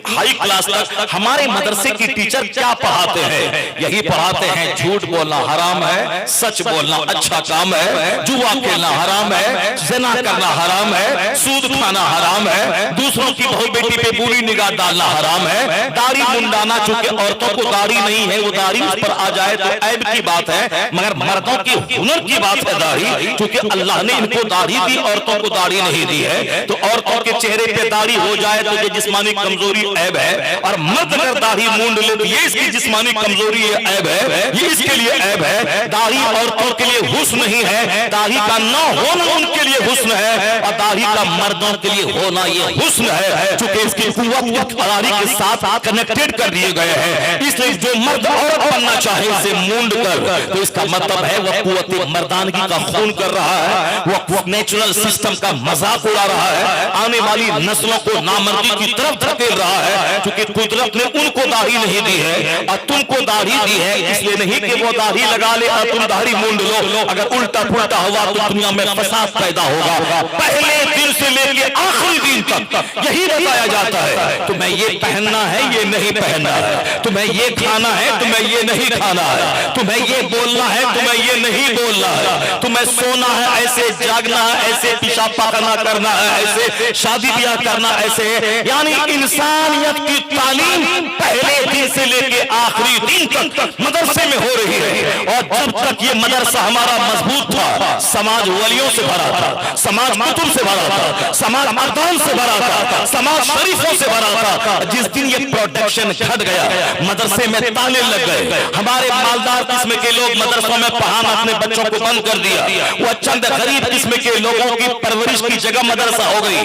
हाई क्लास तक हमारे मदरसे की टीचर क्या पढ़ाते हैं। यही पढ़ाते हैं झूठ बोलना हराम है, सच बोलना अच्छा काम है, जुआ खेलना हराम है, ज़िना करना हराम है, सूद खाना हराम है, दूसरों की बहू बेटी पे बुरी निगाह डालना हराम है, दाढ़ी मुंडाना, चूंकि औरतों को दाढ़ी नहीं है, वो दाढ़ी उस पर आ जाए तो ऐब की बात है, मगर मर्दों की हुनर की बात है दाढ़ी, क्योंकि अल्लाह ने इनको दाढ़ी दी, औरतों को दाढ़ी नहीं दी है। तो औरतों के चेहरे पे दाढ़ी हो जाए तो ये जिस्मानी कमजोरी ऐब है, और मर्द अगर दाढ़ी मूंड ले तो ये इसकी जिस्मानी कमजोरी ऐब है, ये इसके लिए ऐब है। दाढ़ी औरतों के लिए हुस्न नहीं है, दाढ़ी का ना होना उनके लिए हुस्न है, और दाढ़ी का मर्दों के लिए होना ये हुस्न है, चूंकि इसकी कुव्वत दाढ़ी के साथ कनेक्टेड कर दिए गए हैं। इसलिए जो मर्द औरत बनना चाहे इसे मूंड कर, तो इसका मतलब है वह कुव्वत मर्दानगी का खून कर रहा है, वह नेचुरल सिस्टम का मजाक उड़ा रहा है, आने वाली नस्लों को नामर्दी की तरफ धकेल रहा है, क्योंकि कुदरत ने उनको दाढ़ी नहीं दी है और तुमको दाढ़ी दी है। इसलिए नहीं कि वो दाढ़ी लगा ले और तुम दाढ़ी मूंड लो, अगर उल्टा पुल्टा हुआ तो दुनिया में फसाद पैदा होगा। पहले दिन से लेकर आखिरी दिन तक यही बताया जाता है, तुम्हें ये पहनना है, ये नहीं पहनना है, तुम्हें ये खाना है, तुम्हें ये नहीं खाना है, तुम्हें ये बोलना है, तुम्हें ये नहीं बोलना है, तुम्हें सोना है ऐसे, जागना है ऐसे, पेशाब पाखना करना है ऐसे, शादी ब्याह करना ऐसे। यानी इंसानियत की तालीम पहले दिन से लेके आखिरी दिन तक मदरसे में हो रही है, और जब जब तक ये मदरसा हमारा मजबूत था, समाज वलियों से भरा था, समाज कुतुब से भरा था, समाज मर्दान से भरा था, समाज शरीफों से भरा था। जिस दिन ये प्रोटेक्शन घट गया, मदरसे में ताले लग गए, हमारे मालदार किस्म के लोग मदरसों में पढ़ाना अपने बच्चों को बंद कर दिया, वो चंद गरीब किस्म के लोगों की परवरिश की जगह मदरसा हो गई।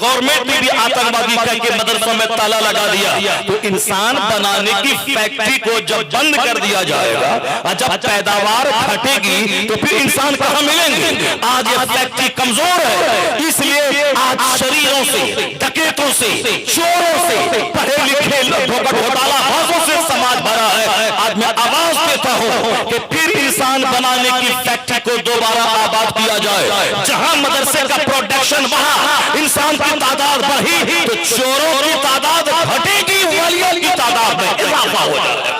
गवर्नमेंट ने भी आतंकवादी करके मदरसों में ताला लगा दिया। तो इंसान बनाने की फैक्ट्री को जब बंद कर दिया जाएगा और जब पैदावार घटेगी तो फिर इंसान कहां मिलेंगे? आज ये फैक्ट्री कमजोर है, इसलिए आज शरीरों से, डकैतों से, चोरों से, पढ़े लिखे घोटालाबाजों से समाज भरा है। आज मैं आवाज देता हूं कि फिर इंसान बनाने की फैक्ट्री को दोबारा आबाद किया जाए। जहां मदरसे का प्रोटेक्शन, वहां इंसान की तादाद बढ़ी तो चोरों की तादाद घटेगी, वलियों की तादाद में इजाफा हो जाएगा।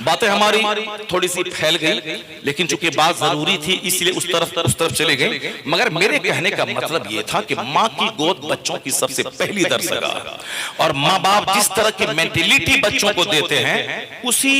बातें हमारी थोड़ी सी फैल गई, लेकिन चूंकि बात जरूरी थी इसलिए उस तरफ चले गए। मगर मेरे कहने का मतलब यह था कि माँ की गोद बच्चों की सबसे पहली दरसगाह, और माँ बाप जिस तरह की मेंटेलिटी बच्चों को देते हैं उसी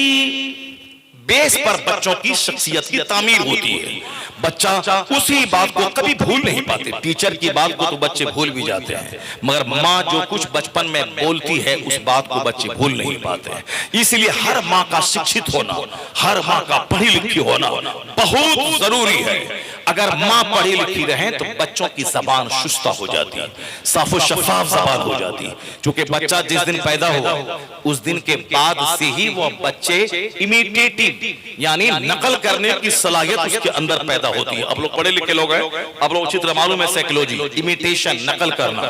बेस पर बच्चों की शख्सियत की तामीर होती है। बच्चा उसी बात को कभी भूल नहीं पाते। टीचर की बात को तो बच्चे भूल भी जाते हैं, मगर माँ जो कुछ बचपन में बोलती है उस बात को बच्चे भूल नहीं पाते हैं। इसलिए हर माँ का शिक्षित होना, हर माँ का पढ़ी लिखी होना बहुत जरूरी है। अगर माँ पढ़ी लिखी रहे तो बच्चों की जबान शुस्ता हो जाती है, साफो शफाफ जबान हो जाती है। क्योंकि बच्चा जिस दिन पैदा हो उस दिन के बाद से ही वो बच्चे इमिटेटिव यानी नकल करने की सलाहियत उसके अंदर पैदा होती है। अब लोग पढ़े लिखे लोग हैं, अब लोग चित्र मालूम है साइकोलॉजी, इमिटेशन, नकल करना।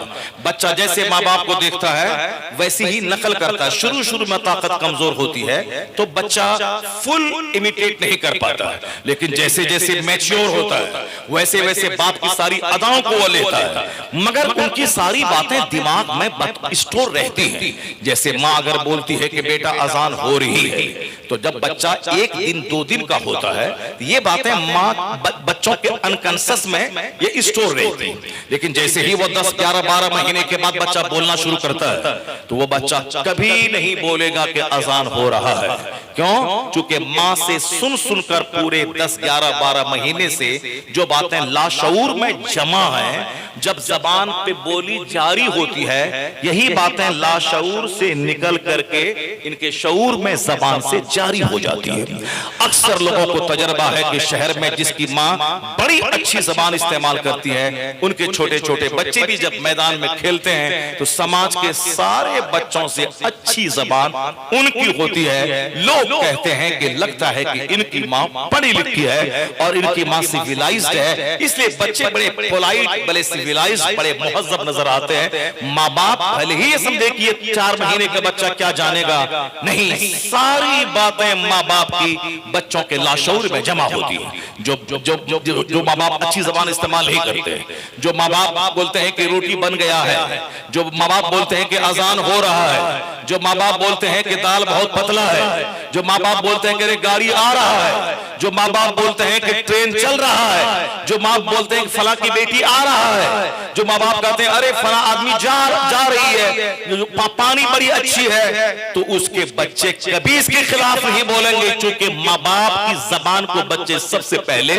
बच्चा जैसे माँ बाप को देखता है वैसे ही नकल करता है। शुरू में ताकत कमजोर होती है तो बच्चा फुल इमिटेट नहीं कर पाता है, लेकिन जैसे जैसे मैच्योर होता है वैसे वैसे बाप की सारी अदाओं को वो लेता है। मगर उनकी सारी बातें दिमाग में स्टोर रहती हैं। जैसे माँ अगर बोलती है कि बेटा अजान हो रही है, तो जब बच्चा 1 दिन 2 दिन का होता है ये बातें माँ बच्चों के अनकॉन्शियस में ये स्टोर रहती है। लेकिन जैसे ही वो 10, 11, 12 महीने के बाद बच्चा बोलना शुरू करता है तो वो बच्चा कभी नहीं बोलेगा कि अजान हो रहा है। क्यों? चूंकि माँ से सुन सुनकर पूरे 10, 11, 12 महीने से जो बातें लाशऊर में जमा हैं, जब जबान पे बोली जारी होती है यही बातें लाशऊर से निकल करके इनके शऊर में जबान से जारी हो जाती है। अक्सर लोगों को तजर्बा है कि शहर में जिसकी माँ बड़ी अच्छी जबान इस्तेमाल करती है उनके छोटे छोटे बच्चे भी जब मैदान में खेलते हैं तो समाज के सारे बच्चों से अच्छी जबान उनकी होती है। लोग कहते हैं कि लगता है कि इनकी माँ पढ़ी लिखी है और इनकी माँ सिविलाइज्ड है, इसलिए बच्चे बड़े पोलाइट, बड़े सिविलाइज्ड, बड़े मुहज्जब नजर आते हैं। माँ बाप भले ही ये समझे कि ये 4 महीने का बच्चा क्या जानेगा, नहीं, सारी बातें माँ बाप की बच्चों के लाशऊर में जमा होती है। जो माँ बाप अच्छी जबान इस्तेमाल नहीं करते, जो माँ बाप बोलते हैं कि रोटी बन गया है, जो माँ बाप बोलते हैं कि अजान हो रहा है, जो माँ बाप बोलते हैं कि दाल बहुत पतला है, जो माँ बाप बोलते हैं कि गाड़ी आ रहा है, जो माँ बाप बोलते हैं कि ट्रेन चल रहा है, जो माँ बाप बोलते हैं कि फला की बेटी आ रहा है, जो माँ बाप कहते हैं अरे फला आदमी जा रही है, जो पानी बड़ी अच्छी है, तो उसके बच्चे कभी इसके खिलाफ नहीं बोलेंगे। क्योंकि माँ बाप की जबान को बच्चे सबसे पहले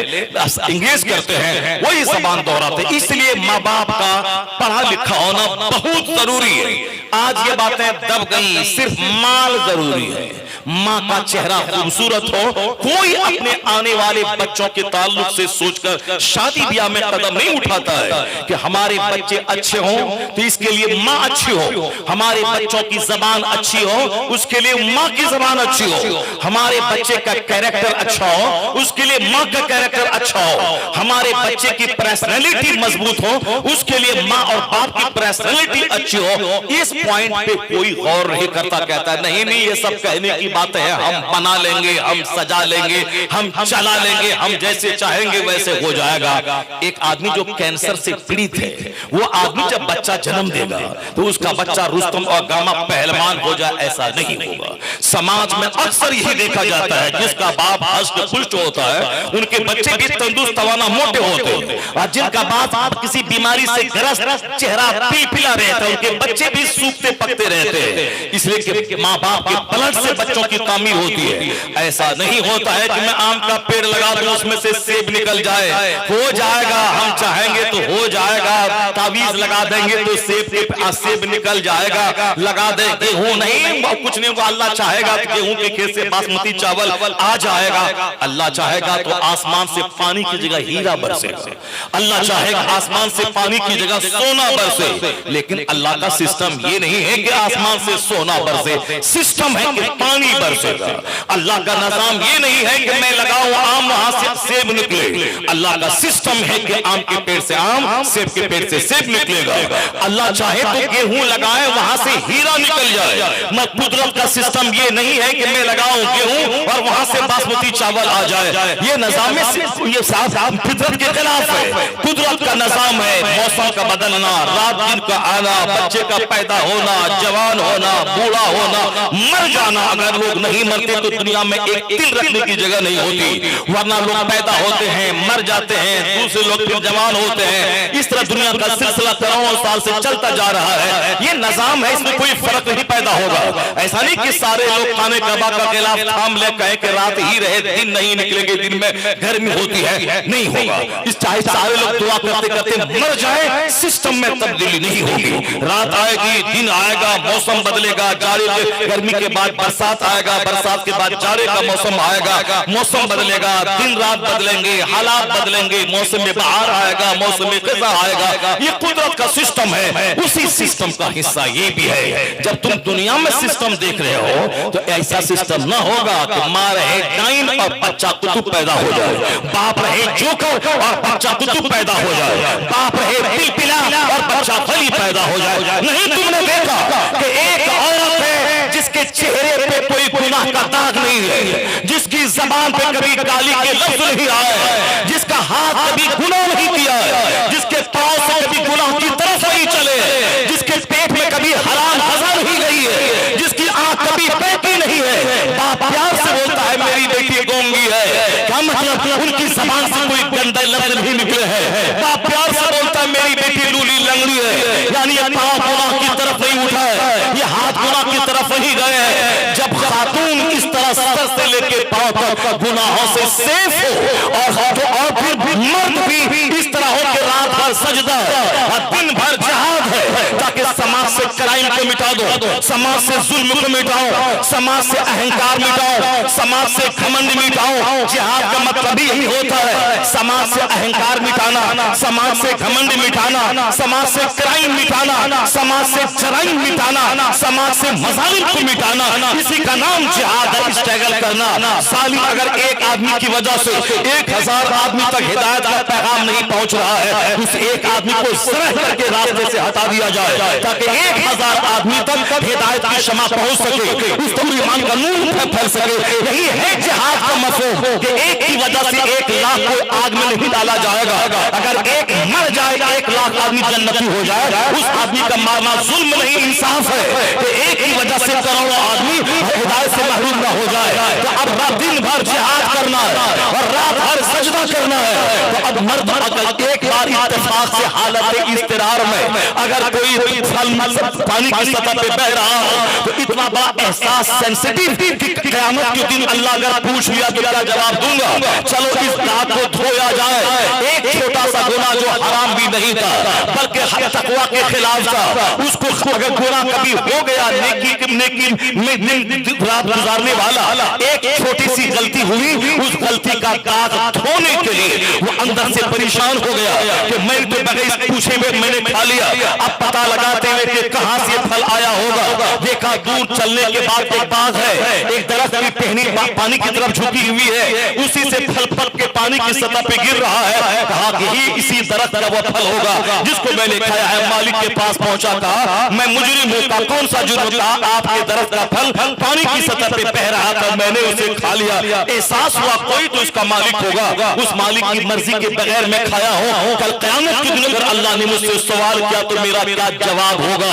इंगेज करते हैं, वही जबान दोहराते हैं। इसलिए माँ बाप का पढ़ा लिखा होना बहुत जरूरी है। आज ये बातें दब गई, सिर्फ माल जरूरी है, माँ का चेहरा खूबसूरत हो। कोई अपने आने वाले बच्चों के ताल्लुक से सोचकर शादी ब्याह में कदम नहीं उठाता है कि हमारे बच्चे अच्छे हों तो इसके लिए माँ अच्छी हो, हमारे बच्चों की जबान अच्छी हो उसके लिए माँ की जबान अच्छी हो, हमारे बच्चे का कैरेक्टर अच्छा हो उसके लिए माँ का कैरेक्टर अच्छा हो, हमारे बच्चे की पर्सनैलिटी मजबूत हो उसके लिए माँ और बाप की पर्सनैलिटी अच्छी हो। इस पॉइंट पे कोई गौर नहीं करता, कहता है नहीं नहीं ये सब कहने की बातें हैं, हम बना लेंगे, हम सजा लेंगे, हम चला लेंगे, हम जैसे चाहेंगे वैसे हो जाएगा। एक आदमी जो कैंसर से पीड़ित है, वो आदमी जब बच्चा जन्म देगा तो उसका बच्चा रुस्तम और गामा पहलवान हो जाए, ऐसा नहीं होगा। समाज में अक्सर यही देखा जाता है, जिसका बाप हष्ट पुष्ट होता है उनके बच्चे भी तंदुरुस्त तवाना मोटे होते हैं, और जिनका बाप किसी बीमारी से ग्रस्त चेहरा पिलपिला रहता है उनके बच्चे भी सूखते पकते रहते हैं। इसलिए कि माँ बाप के ब्लड से बच्चों की तामीर होती है। ऐसा नहीं होता है कि मैं आम का पेड़ लगा दूं उसमें से सेब निकल जाए, हो जाएगा, हम चाहेंगे तो हो जाएगा, तावीज लगा देंगे तो सेब निकल जाएगा, लगा दे गेहूं नहीं कुछ नहीं होगा, अल्लाह चाहेगा तो गेहूं के खेत से बासमती चावल आ जाएगा, अल्लाह चाहेगा तो आसमान से पानी की जगह हीरा बरसेगा, अल्लाह चाहेगा आसमान से पानी की जगह सोना बरसे। लेकिन अल्लाह का सिस्टम ये नहीं है कि आसमान से सोना बरसे, सिस्टम है कि पानी बरसेगा। अल्लाह का निजाम ये नहीं है कि मैं लगाऊं आम वहां से सेब निकले, अल्लाह का सिस्टम है कि आम के पेड़ से आम, सेब के पेड़ से सेब निकलेगा। अल्लाह चाहे तो गेहूं लगाए वहां से हीरा निकल जाए, मगर कुदरत का सिस्टम ये नहीं है कि मैं लगाऊं गेहूं और वहां से बासमती चावल आ जाए। ये निजाम ये फितरत के खिलाफ है। कुदरत का निजाम है मौसम का बदलना, रात दिन का आना, बच्चे का पैदा होना, जवान होना, बूढ़ा होना, मर जाना। अगर लोग नहीं मरते तो दुनिया में एक तिल रखने की जगह नहीं होती, वरना लोग पैदा होते हैं, मर जाते हैं, दूसरे लोग फिर जवान होते हैं। इस तरह दुनिया का सिलसिला करोड़ों साल से चलता जा रहा है। ये निजाम है, इसमें कोई फर्क नहीं पैदा होगा। ऐसा नहीं कि सारे लोग खाने कबा का खिलाफ थाम ले कहे कि रात ही रहे, दिन नहीं निकलेंगे, दिन में गर्मी होती है, नहीं होगा। इस चाहे सारे लोग दुआ करते करते मर जाए, सिस्टम में तब्दीली नहीं होगी। रात आएगी, दिन आएगा, मौसम बदलेगा, जाड़े गर्मी के बाद बरसात आएगा, बरसात के बाद जाड़े का मौसम आएगा, मौसम बदलेगा, दिन रात बदलेंगे, हालात बदलेंगे, मौसम में बहार आएगा, मौसम में खिज़ा आएगा। ये कुदरत का सिस्टम है। उसी सिस्टम का हिस्सा ये भी है। जब तुम दुनिया में सिस्टम देख रहे हो तो ऐसा सिस्टम ना होगा कि माँ रहे डाइन और बच्चा कुतुब पैदा हो जाए, बाप रहे जोकर और बच्चा कुतुब पैदा हो जाए, बाप रहे पिलपिला और बच्चा फली पैदा हो जाए। नहीं, तुमने देखा कि एक औरत है जिसके चेहरे पे कोई गुनाह का दाग नहीं है, जिसकी जबान पे कभी गाली के लफ्ज नहीं आए, जिसका हाथ कभी गुनाह नहीं किया है, जिसके पांव से कभी गुनाह की तरफ नहीं चले, जिसके पेट में कभी हराम हजा नहीं गई है, जिसकी आंख कभी बहती नहीं है। बाप प्यार से बोलता है मेरी बेटी गूंगी है, क्या मतलब उनकी जबान से कोई गंदे लफ्ज नहीं निकले हैं। बाप प्यार से बोलता है मेरी बेटी लूली लंगड़ी है, यानी ये पांव गुनाह की तरफ नहीं उठा है, ये हाथ गुनाह की तरफ नहीं गए हैं। जब खातून इस तरह सर से लेके पांव तक गुनाहों से सेफ हो और फिर मर्द भी इस तरह हो के रात भर सजदा और दिन भर जिहाद है ताकि समाज से क्राइम को मिटा दो, समाज से जुल्म को मिटाओ, समाज से अहंकार मिटाओ, समाज से घमंड मिटाओ। जिहाद का मतलब ही यही होता है, समाज से अहंकार मिटाना, समाज से घमंड मिटाना, समाज से क्राइम मिटाना, समाज से जराइम मिटाना, समाज से मजालिम को मिटाना। इसी का नाम जिहाद है, स्ट्रगल करना। साली अगर एक आदमी की वजह से 1000 आदमी तक हिदायत का पैगाम नहीं पहुंच रहा है, उस एक आदमी को सरह करके रास्ते से हटा दिया जाए ताकि 1000 आदमी तक हिदायत की शमा पहुंच सके, उस पर ईमान का नूर फैल सके। यही है जिहाद का मफहूम कि एक की वजह से 1 लाख को आग में नहीं डाला जाएगा। अगर एक मर जाएगा 1 लाख आदमी जन्नती हो जाए, उस आदमी का मारना जुल्म नहीं इंसाफ है कि एक की वजह से करोड़ों आदमी हिदायत से महरूम न हो जाए। तो अब दिन भर जिहाद करना है और रात भर सजदा करना है। तो अब मर्द अगर एक बार इत्तेफाक से हालत इज़्तिरार में अगर कोई पानी की सतह पे बह रहा हो तो इतना बड़ा एहसास सेंसिटिव कि क़यामत के दिन अल्लाह अगर पूछ लिया तो क्या जवाब दूंगा? चलो इस दाग को धोया जाए। एक छोटा सा गुनाह जो हराम भी नहीं था बल्कि तकवा के खिलाफ था, उसको अगर गुनाह कभी हो गया, नेकी में रात गुजारने वाला, एक छोटी सी गलती हुई, उस गलती का दाग धोने के लिए वो अंदर से परेशान हो गया कि मैं तो बगैर पूछे में मैंने खा लिया। अब पता लगाते हुए कि कहां से फल आया होगा, देखा दूर चलने के बाद एक बाग है, एक दरख्त की टहनी पानी की तरफ झुकी हुई है, उसी से फल पक के पानी की सतह पे गिर रहा है। कहा कि इसी दरख्त का वो फल होगा जिसको मैं मैंने खाया है। मालिक के पास पहुंचा, कहा मैं मुजरिम हूं। का कौन सा जुर्म? कहा आपके दरख्त का फल पानी की सतह पे बह रहा था, मैंने उसे खा लिया। एहसास हुआ कोई तो इसका मालिक होगा, उस मालिक की मर्जी के बगैर मैं खाया हूं। कल क़यामत के दिन अगर अल्लाह ने मुझसे सवाल किया तो मेरा क्या जवाब होगा?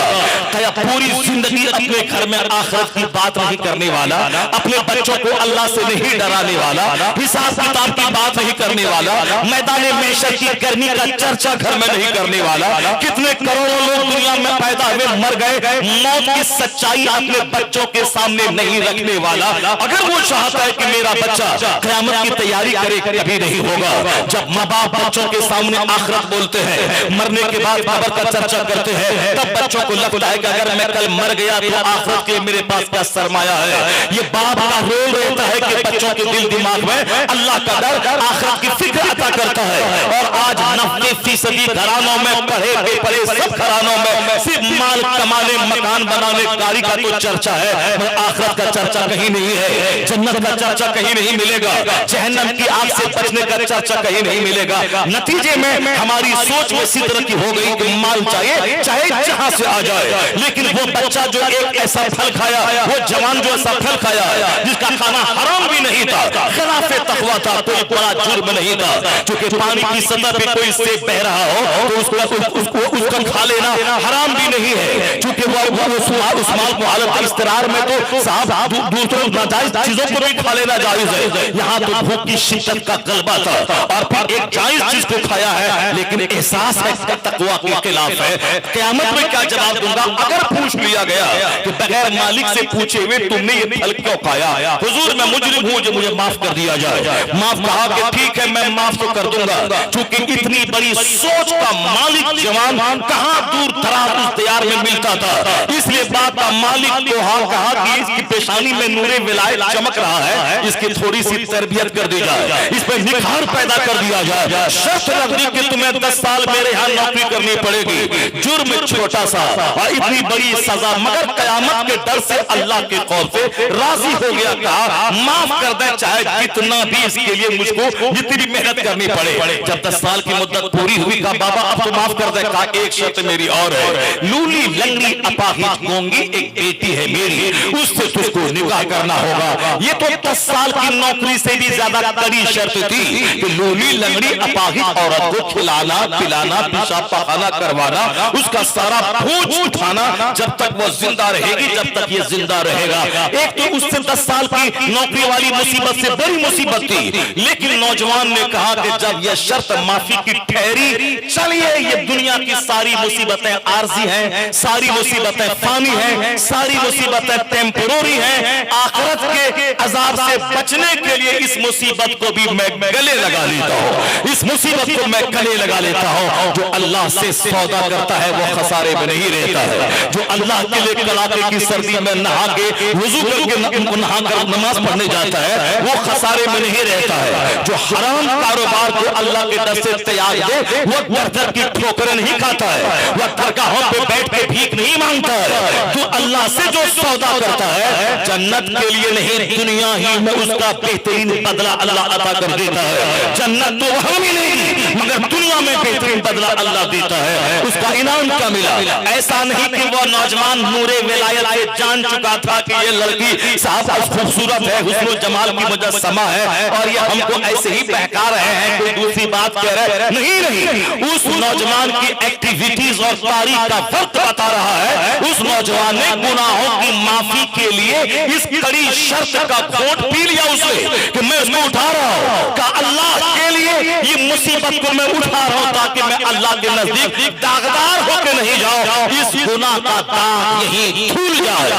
क्या पूरी जिंदगी अपने घर में आखिरत की बात नहीं करने वाला, अपने बच्चों को अल्लाह से नहीं डराने वाला, हिसाब किताब की बात नहीं करने वाला, मैदान महशर की गर्मी का चर्चा घर में नहीं करने वाला। कितने करोड़ों लोग दुनिया में पैदा हुए मर गए, मौत की सच्चाई अपने बच्चों के सामने नहीं रखने वाला। अगर वो चाहता है कि मेरा बच्चा क़यामत की तैयारी करे, कभी नहीं होगा। जब माँ बाप बच्चों के सामने आखिरत बोलते हैं, मरने के बाद खबर का चर्चा करते हैं, तब बच्चों को लगता है कि अगर मैं कल मर गया तो आखिरत के मेरे पास क्या सरमाया है। ये बाप का रोल रहता है कि बच्चों के दिल दिमाग में अल्लाह का डर, आखिरत की फिक्र अता करता है। और आज 90% घरानों में, पढ़े बेपढ़े सब घरानों में सिर्फ माल कमाने, मकान बनाने, गाड़ी का तो चर्चा है, आखिरत का चर्चा कहीं नहीं है। जन्नत का चर्चा कहीं नहीं मिलेगा, जहन्नम की आग से बचने का चर्चा कहीं नहीं मिलेगा। नतीजे में हमारी सोच में इसी तरह की हो गई कि माल चाहिए चाहे जहां से आ जाए। लेकिन वो बच्चा जो एक ऐसा फल खाया, वो जवान जो ऐसा फल खाया जिसका खाना हराम भी नहीं था, खिलाफे तकवा था, कोई बड़ा जुर्म नहीं था, क्योंकि पानी की सतह पे कोई सेब बह रहा हो तो उसका खा लेना हराम भी नहीं है, क्योंकि उस माल को हालत इस्तरार में तो साहब दूसरों नाजायज चीजों को भी खा लेना जायज है। यहाँ तो भूख की शिद्दत का गलबा था और फिर एक जायज चीज को खाया है, लेकिन एहसास है तकवा के खिलाफ है। क़यामत में क्या जवाब दूंगा अगर पूछ लिया गया कि बगैर मालिक से पूछे हुए तुमने ये फल क्यों खाया? हुजूर मैं मुजरिम हूं, मुझे माफ कर दिया जाए। माफ कहा कि ठीक है मैं माफ तो कर दूंगा, क्योंकि इतनी बड़ी सोच का मालिक जवान कहां दूर दराज उस दयार में मिलता था। इसलिए बात का मालिक को हाल कहा कि इसकी पेशानी में नूरे विलायत चमक रहा है, इसकी थोड़ी सी तरबियत कर दी जाए, इस पर निखार पैदा कर दिया जाए। शर्त रख दी कि तुम्हें 10 साल मेरे यहाँ नौकरी करनी पड़ेगी, जुर्म छोटा सा और इतनी बड़ी सजा, मगर क़यामत के डर से अल्लाह के खौफ से राजी हो गया, कहा माफ कर दे चाहे जितना भी इसके लिए मुझको जितनी मेहनत करनी पड़े। जब 10 साल की मुद्दत पूरी हुई, कहा बाबा अब तो माफ कर दे। कहा एक शर्त मेरी और है, लूली लंगड़ी अपाहिज गूंगी एक बेटी है मेरी, उससे तुझको निकाह करना होगा। ये तो 10 साल की नौकरी से भी ज्यादा कड़ी शर्त थी कि लूली लंगड़ी अपाहिज औरत को खिलाना पिलाना पेशाब पखाना करवाना, उसका सारा बोझ उठाना जब तक वो जिंदा रहेगी, जब तक ये जिंदा रहेगा। एक तो उससे 10 साल की नौकरी वाली मुसीबत से बड़ी मुसीबत थी, लेकिन नौजवान ने कहा कि जब यह शर्त माफी की ठहरी, चलिए ये दुनिया की सारी मुसीबतें आर्जी हैं, सारी मुसीबतें फानी हैं, सारी मुसीबतें टेम्पोररी हैं, आखिरत के अजाब से बचने के लिए इस मुसीबत को भी मैं गले लगा लेता हूँ, इस मुसीबत को मैं गले लगा लेता हूँ। जो अल्लाह से सौदा करता है वो खसारे में नहीं रहता है, जो अल्लाह के लिए कड़ाके की सर्दी में नहा के वुजू करके नहाकर नमाज पढ़ने जाता है वो खसारे में नहीं रहता है। जो हराम कारोबार को अल्लाह के डर से त्याग दे वो दर की ठोकरें नहीं खाता है, वह दरगाहों पे बैठ के भीख नहीं मांगता है। जो अल्लाह से जो सौदा करता है जन्नत के लिए नहीं दुनिया ही में उसका बेहतरीन बदला अल्लाह अता कर देता है। जन्नत तो वहां मिलेगी मगर दुनिया में बेहतरीन बदला अल्लाह देता है, उसका इनाम क्या मिला? ऐसा नहीं कि वो नौजवान नूरे विलायत जान चुका था कि ये लड़की साहब खूबसूरत है, हुस्न जमाल की मुजस्समा है और ये हमको ऐसे ही बहका रहे हैं, कोई दूसरी बात कह रहे हैं। नहीं, उस नौजवान की एक्टिविटीज और तारीख का फर्क बता रहा है। उस नौजवान ने गुनाहों की माफी के लिए इस कड़ी शर्त का घोंट पी लिया उसने कि मैं उसको उठा रहा हूं, का अल्लाह के लिए ये मुसीबत को मैं उठा रहा हूं ताकि मैं अल्लाह के नजदीक दागदार होकर नहीं जाऊं। इस गुनाह का दाग यहीं धुल जाए,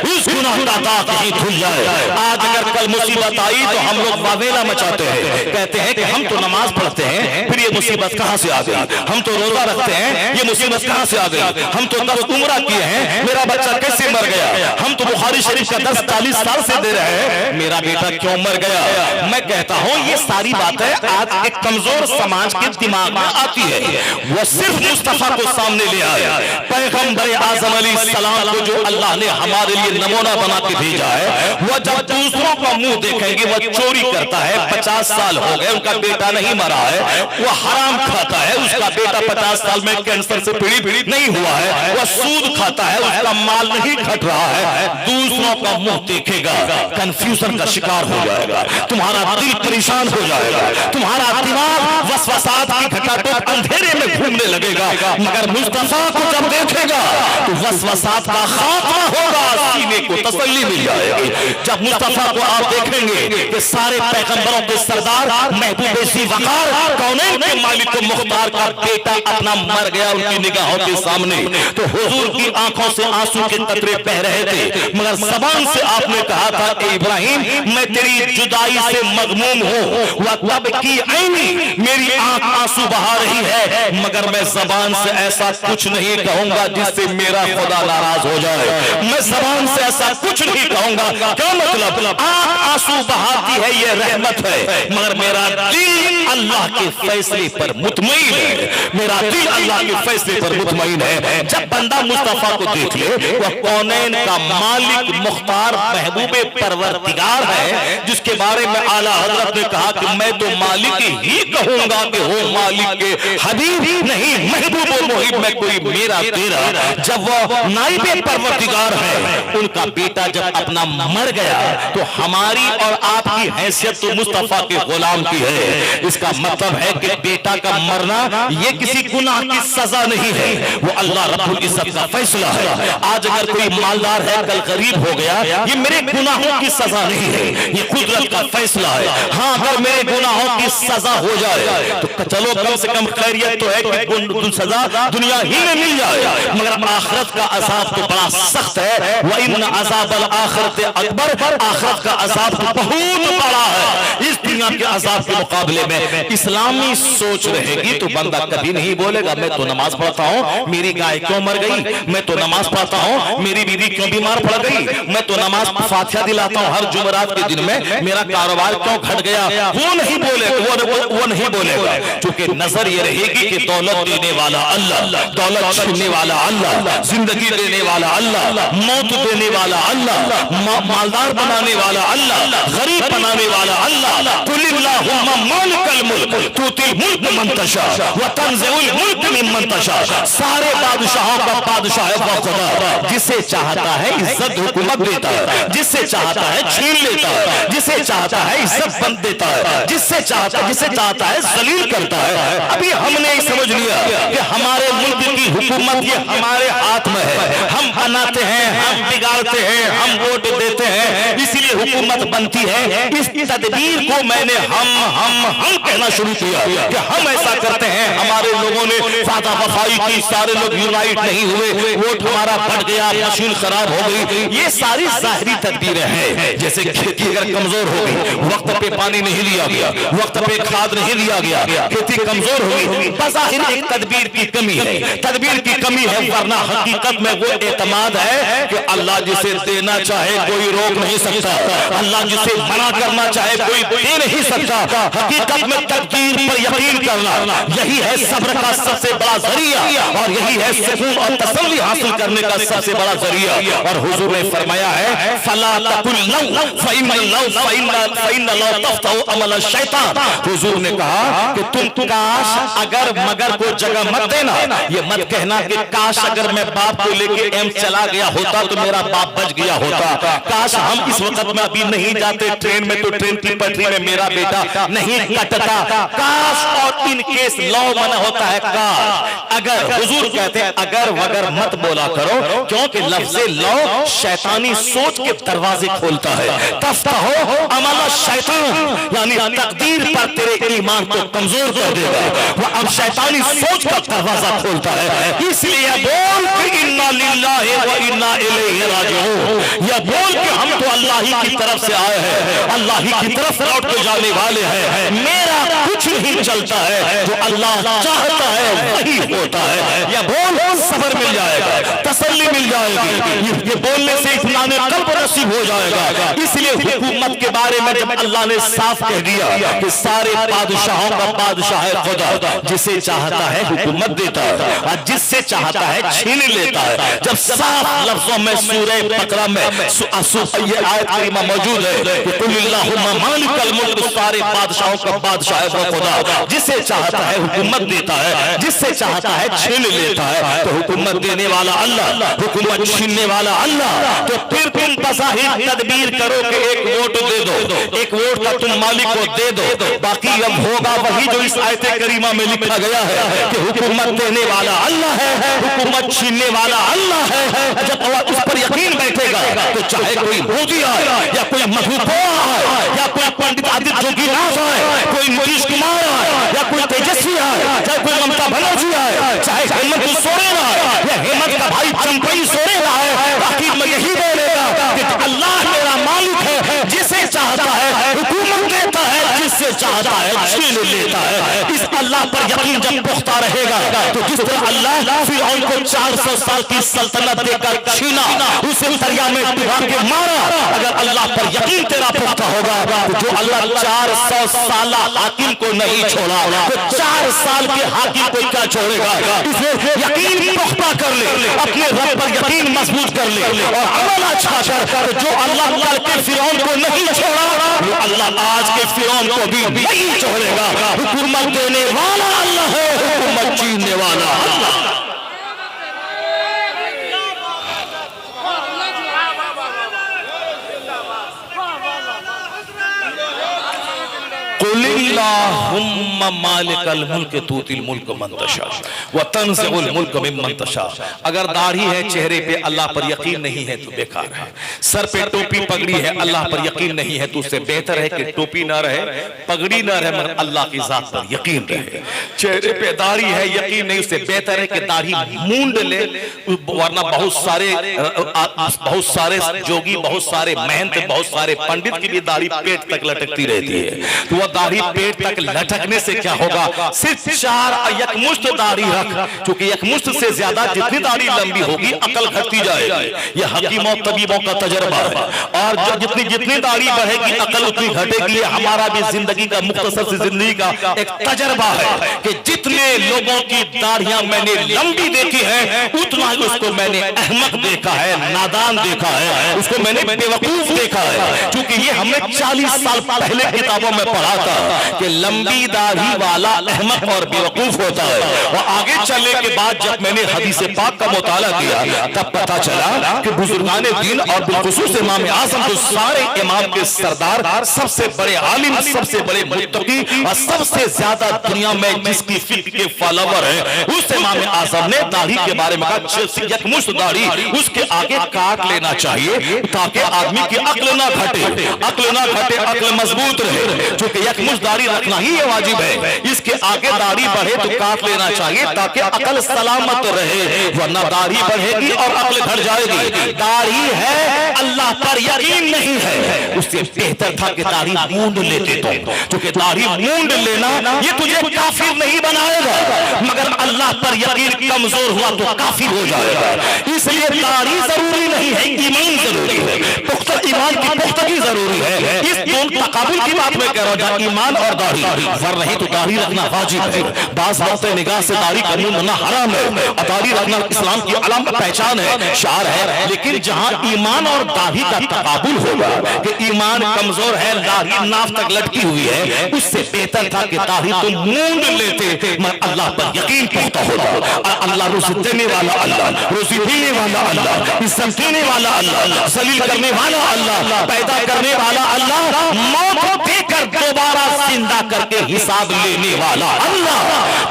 इस गुनाह का दाग यहीं धुल जाए। आज अगर कल मुसीबत आई तो हम लोग वावेला मचाते हैं, कहते हैं कि हम तो नमाज पढ़ते हैं फिर ये मुसीबत कहां से आ गई, हम तो रोजा रखते हैं ये मुसीबत कहां से आ गई, हम तो 10 उम्रा किए हैं मेरा बच्चा कैसे मर गया, हम तो बुखारी शरीफ का 10-40 साल से दे रहे हैं मेरा बेटा क्यों मर गया। मैं कहता हूं ये सारी बातें आज एक कमजोर समाज के दिमाग में आती है। वो सिर्फ मुस्तफा को सामने ले आया, पैगंबर आज़म अलैहिस्सलाम को जो अल्लाह ने हमारे लिए नमूना बना के भेजा है, वह जब दूसरों का मुंह देखेंगे वह चोरी करता है, 50 साल हो गए उनका बेटा नहीं मरा है, वह हराम खाता है, उसका बेटा 50 साल में कैंसर से पीड़ित नहीं हुआ है, वह सूद खाता है, उसका माल नहीं घट रहा है, दूसरों का मुंह देखेगा, कंफ्यूजन का शिकार हो जाएगा, तुम्हारा दिल परेशान हो जाएगा, तुम्हारा दिमाग वसवसात की घटाटोप अंधेरे में घूमने लगेगा। मगर मुस्तफा को जब देखेगा तो वसवसात का खात्मा होगा, सीने को तसल्ली मिल जाएगी। जब मुस्तफा को आप देखेंगे कि सारे पैगंबरों के सरदार महबूब सी वकार कौनैन के मालिक मुख्तार का बेटा अपना मर गया उनकी निगाहों के सामने, तो हुजूर की आंखों से आंसू के कतरे बह रहे थे, मगर ज़बान से आपने कहा था ए इब्राहिम मैं तेरी जुदाई से मगमूम हूँ, वह तब की ऐनी मेरी आंख आंसू बहा रही है, मगर मैं ज़बान से ऐसा कुछ नहीं कहूंगा जिससे मेरा खुदा नाराज हो जाए, मैं ज़बान से ऐसा कुछ नहीं कहूंगा। क्या मतलब? आंख आंसू बहाती है ये रहमत है, मगर मेरा दिल अल्लाह के फैसले पर मुतमईन है, मेरा दिल अल्लाह के फैसले पर मुतमईन है। जब बंदा मुस्तफा को देख ले, वह कौनैन का मालिक मुख्तार महबूबे परवरदिगार है, जिसके बारे में आला हजरत ने कहा कि मैं तो मालिक ही कहूंगा कि हो मालिक के हबीब नहीं महबूब मुहिब में कोई मेरा तेरा। जब वो नाइबे परवरदिगार है, उनका बेटा जब अपना मर गया तो हमारी और आपकी हैसियत तो मुस्तफा के गुलाम की है। इसका मतलब है कि बेटा का मरना ये किसी गुनाह की सजा नहीं है, वो अल्लाह रब्बुल इज्जत का फैसला है। आज अगर कोई मालदार है कल गरीब हो गया, ये मेरे गुनाहों की सजा नहीं है, ये कुदरत का फैसला है। हाँ अगर मेरे गुनाहों की सजा हो जाए तो चलो कम से कम खैरियत तो है कि सजा दुनिया ही में मिल जाए, मगर आखिरत का अजाब तो बड़ा सख्त है। व इन अज़ाबल आखिरत अकबर, आखिरत का अजाब तो बहुत बड़ा है इस दुनिया के अजाब के मुकाबले में। इस्लामी सोच रहेगी तो बंदा कभी नहीं बोलेगा मैं तो नमाज पढ़ता हूँ, मेरी गाय क्यों मर गई, मैं तो नमाज पढ़ता हूँ, मेरी बीवी क्यों बीमार पड़ गई, मैं तो नमाज फातिहा दिलाता हूँ हर जुमेरात के दिन में, मेरा कारोबार क्यों घट गया, वो नहीं बोलेगा, वो नहीं बोलेगा। क्योंकि नजर ये रहेगी कि दौलत देने वाला अल्लाह, दौलत छीनने वाला अल्लाह, जिंदगी देने वाला अल्लाह, मौत देने वाला अल्लाह, मालदार बनाने वाला अल्लाह, गरीब बनाने वाला अल्लाह। कुलिल्लाहुम्मा मालिकल मुल्क तुतिल मुल्क मन तशा व तंज़िउल मुल्क मिम्मन तशा। सारे बादशाहों का बादशाह है वो खुदा, जिसे चाहता है इज्जत हुकूमत देता है, जिससे चाहता है छीन लेता है, जिसे चाहता है इज्जत बंद देता है, जिसे चाहता है जलील करता है। अभी हमने समझ लिया कि हमारे मुल्क की हुकूमत ये हमारे हाथ में है, हम बनाते हैं, हम बिगाड़ते हैं, हम वोट देते हैं, इसलिए हुकूमत बनती है। इस तदबीर को मैंने हम कहना शुरू किया कि हम ऐसा करते हैं, हमारे लोगों ने फादा वफाई की, सारे लोग यूनाइट नहीं हुए, वोट हमारा बढ़ गया, मशीन खराब हो गई, ये सारी जाहिरी तदबीरें हैं। जैसे खेती अगर कमजोर हो गई, वक्त पे पानी नहीं दिया गया, वक्त पे खाद नहीं दिया गया, खेती कमजोर हो गई, बज़ाहिर एक तदबीर की कमी है, तदबीर की कमी है, वरना हकीकत में वो एतमाद है कि अल्लाह जिसे देना चाहे कोई रोक नहीं सकता, अल्लाह जिसे मना करना चाहे कोई दे नहीं सकता। हकीकत में तकदीर पर यकीन करना यही है सब्र का सबसे बड़ा जरिया, और यही है सुकून और तसल्ली हासिल करने का सबसे बड़ा जरिया। और हुजूर ने फरमाया है फला तकुल लौ फइन्न लौ तफ्तहु अमल शैतान। हुजूर ने कहा कि तुम काश अगर मगर को जगह मत देना, ये मत कहना कि काश अगर मैं बाप को लेके एम्स चला गया होता तो मेरा बाप बच गया होता, काश हम इस वक्त में अभी नहीं जाते ट्रेन में तो ट्रेन की पटरी में मेरा बेटा नहीं कटता, काश और इन केस लौ मना होता है काश। अगर हुजूर कहते हैं अगर वगर मत बोला करो, क्योंकि लफ्ज़े लौ शैतानी सोच के दरवाजे खोलता है। तफ्तहु अमल शैतान यानी तकदीर पर तेरे ईमान को कमजोर कर देगा, वह अब शैतानी सोच का दरवाजा खोलता है। इसलिए बोल कि इन्ना लिल्लाहि व इन्ना इलैहि राजिऊन, यह बोल कि हम तो अल्लाह ही की तरफ से आए हैं, अल्लाह ही की तरफ लौट के जाने वाले हैं, मेरा कुछ नहीं चलता है, जो अल्लाह चाहता है वही होता है। यह बोल सबर मिल जाएगा, तसल्ली मिल जाएगी। ये बोलने से इत्मीनान क़ल्ब नसीब हो जाएगा। इसलिए हुकूमत के बारे में जब अल्लाह ने साफ कह दिया कि सारे बादशाहों का बादशाह है खुदा, जिसे चाहता है हुकूमत देता है और जिससे चाहता है छीन लेता है। जब साफ लफ्जों में सूरह बकरा में ये आयत करीमा मौजूद है कि कुल्लिल्लाहुम्मा मालिकल मुल्क, सारे बादशाहों का बादशाह है वो खुदा, जिसे चाहता है हुकूमत देता है, जिससे चाहता है छीन लेता है। तो हुकूमत देने वाला अल्लाह, हुकूमत छीनने वाला अल्लाह। तो फिर तुम बज़ाहिर तदबीर करो कि एक वोट दे दो, एक वोट का तुम मालिक को दे दो, बाकी अब होगा वही जो इस आयत करीमा में लिखा गया है कि हुकूमत देने वाला अल्लाह है, हुकूमत छीनने वाला अल्लाह है। जब उस पर यकीन बैठेगा तो चाहे कोई मोदी आए या कोई मधुपुर आए या कोई पंडित आदित्य जोगीनाथ आए, कोई नीतीश कुमार आए या कोई तेजस्वी आए, चाहे कोई ममता बनर्जी आए, चाहे हेमंत सोरेन आए या हेमंत का भाई चंपई सोरेन आए, आखिर में यही बोलेगा कि अल्लाह मेरा मालिक है, जिसे चाहता है हुकूमत देता है, जिससे चाहता है छीन लेता है। इस अल्लाह पर यकीन जब पुख्ता रहेगा तो जिस तरह अल्लाह फिरौन को 400 साल की सल्तनत देकर छीना, उसे दरिया में डुबा के मारा, अगर अल्लाह पर यकीन तेरा पुख्ता होगा तो जो अल्लाह 400 साल हाकिम को नहीं छोड़ा तो 4 साल के हाकिम को क्या छोड़ेगा। इसलिए यकीन पुख्ता कर ले, अपने रब पर यकीन मजबूत कर ले और अमल अच्छा कर। जो अल्लाह कल के फिरौन को नहीं छोड़ा वो अल्लाह आज के फिरौन को भी नहीं छोड़ेगा। हुकूमत देने वाला अल्लाह है, हुकूमत छीनने वाला अल्लाह। कुल्लिल्लाहुम्मा मालिकल मुल्क तूतिल मुल्क मन तशा व तंज़िउल मुल्क मिम्मन तशा। अगर दाढ़ी है चेहरे पे, अल्लाह पर यकीन नहीं है तो बेकार है। सर पे टोपी पगड़ी है, अल्लाह पर यकीन नहीं है तो उससे बेहतर है कि टोपी ना रहे, पगड़ी ना रहे, मगर अल्लाह की जात पर यकीन रहे। चेहरे पे दाढ़ी है, यकीन नहीं, उससे बेहतर है कि दाढ़ी मूंड ले, वरना बहुत सारे जोगी, बहुत सारे महंत, बहुत सारे पंडित की भी दाढ़ी पेट तक लटकती रहती है। तो वह दाढ़ी पेट तक लटकने से क्या होगा, सिर्फ 4 यकमुश्त दाढ़ी रख, क्योंकि यकमुश्त से ज्यादा जितनी दाढ़ी लंबी होगी अकल घटती जाएगी। यह हकीमों तबीबों का तजर्बा है। और जो जितनी दाढ़ी बढ़ेगी अकल उतनी घटेगी। हमारा भी जिंदगी का, मुख्तसर सी जिंदगी का एक तजर्बा है कि जितने लोगों की दाढ़ियां मैंने लंबी देखी है उतना ही उसको मैंने अहमक देखा है, नादान देखा है, उसको मैंने बेवकूफ देखा है। क्योंकि ये हमने 40 साल पहले किताबों में पढ़ा था कि लंबी दाढ़ी वाला अहमक और बेवकूफ होता है। और आगे चलने के बाद जब मैंने हदीस पाक का मुताला किया तब पता चला कि बुजुर्गान दीन और बिलखुसूस इमाम आज़म, जो सारे इमाम के सरदार, सबसे बड़े आलिम, सबसे बड़े मुत्तकी और सबसे ज्यादा दुनिया में जिसकी फिक्र के फॉलोवर है, उस इमाम आज़म ने दाढ़ी के बारे में कहा यकमुश्त दाढ़ी उसके आगे काट लेना चाहिए ताकि आदमी की अक्ल ना घटे, अक्ल ना घटे, अक्ल मजबूत रहे। क्योंकि यकमुश्त दाढ़ी रखना ही ये वाजिब है। इसके आगे दाढ़ी बढ़े तो काट लेना चाहिए ताकि अकल सलामत रहे, वरना दाढ़ी बढ़ेगी और अकल घट जाएगी। दाढ़ी है, अल्लाह पर यकीन नहीं है, उससे बेहतर था कि दाढ़ी मूंड लेते तो, क्योंकि दाढ़ी मूंड लेना ये तुझे काफिर नहीं बनाएगा, मगर अल्लाह पर यकीन कमजोर हुआ तो काफिर हो जाएगा। इसलिए दाढ़ी जरूरी नहीं है, ईमान जरूरी है, पुख्ता ईमान की पुख्तगी जरूरी है। इस दोनों तकाबुल की बात मैं कह रहा हूं, ईमान और दाढ़ी, वर नहीं तो दाढ़ी रखना वाजिब है। बाज़ बात निगाह से दाढ़ी करनी मना हराम है, दाढ़ी रखना इस्लाम की अलम पहचान है, शार है। लेकिन जहां ईमान और दाढ़ी का तकाबुल होगा कि ईमान कमजोर है, दाढ़ी नाफ तक लटकी हुई है, उससे बेहतर था कि दाढ़ी तुम मूंड लेते, मैं अल्लाह पर यकीन करता होगा। और अल्लाह रोज़ी देने वाला अल्लाह, रोज़ी देने वाला अल्लाह, इज्जत देने वाला अल्लाह, जलील करने वाला अल्लाह, पैदा करने वाला अल्लाह, मौत देकर दोबारा जिंदा करके हिसाब लेने वाला अल्लाह।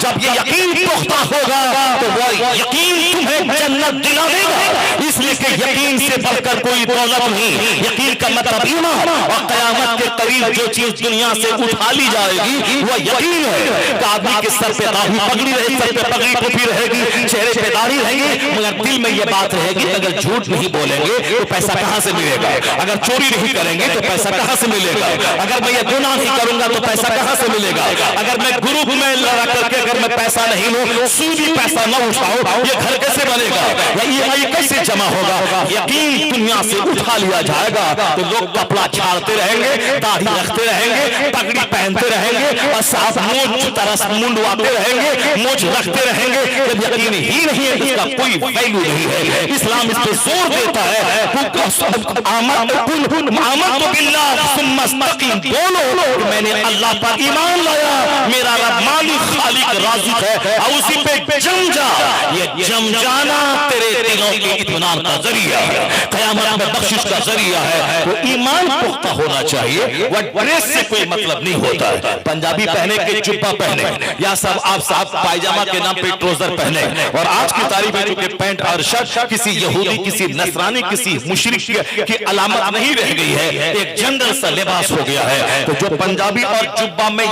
जब ये यकीन पुख्ता होगा तो वो यकीन तुम्हें जन्नत दिला देगा। इसलिए कि यकीन से बढ़कर कोई दौलत नहीं। यकीन का मतलब ईमान, और क़यामत के करीब जो चीज दुनिया से उठा ली जाएगी वो यकीन है कि आदमी के सर पे दाढ़ी पगड़ी रहेगी, सर पे पगड़ी टोपी रहेगी, चेहरे पे दाढ़ी रहेगी, मगर दिल में ये बात रहेगी अगर झूठ नहीं बोलेंगे तो पैसा कहां से मिलेगा, अगर चोरी नहीं करेंगे तो पैसा कहां से मिलेगा, अगर मैं ये गुनाह नहीं करूंगा तो पैसा कहां से मिलेगा, अगर मैं ग्रुप में लड़ा करके अगर मैं पैसा नहीं लूं, सूदी पैसा न उठाऊं, ये घर कैसे बनेगा, ये कैसे जमा होगा। यकीन दुनिया से उठा लिया जाएगा तो लोग कपड़ा छाड़ते रहेंगे, दाढ़ी रखते रहेंगे, पगड़ी पहनते रहेंगे और साफ मूंछ तरस मुंडवाते रहेंगे, मूंछ रखते रहेंगे। जब यकीन ही नहीं है उसका कोई वैल्यू नहीं है। इस्लाम इस पे जोर देता है बोलो कि मैंने अल्लाह पर ईमान लाया, मेरा रब मालिक खालिक राज़िक है, और उसी पे जम जा। ये जम जाना तेरे दिलों के इत्मीनान का जरिया है, क़यामत में बख्शिश का जरिया है। तो ईमान पुख्ता होना चाहिए, वह ड्रेस से कोई मतलब नहीं होता है। पंजाबी पहने के जुब्बा पहने या सब आप साहब पायजामा के नाम पे ट्राउजर पहने, और आज की तारीख में चूंकि पैंट और शर्ट किसी यहूदी, किसी नसरानी, किसी मुशरिक की अलामत नहीं रह गई है, एक जनरल सा लिबास हो गया है। तो जो पंजाबी और जुब्बा में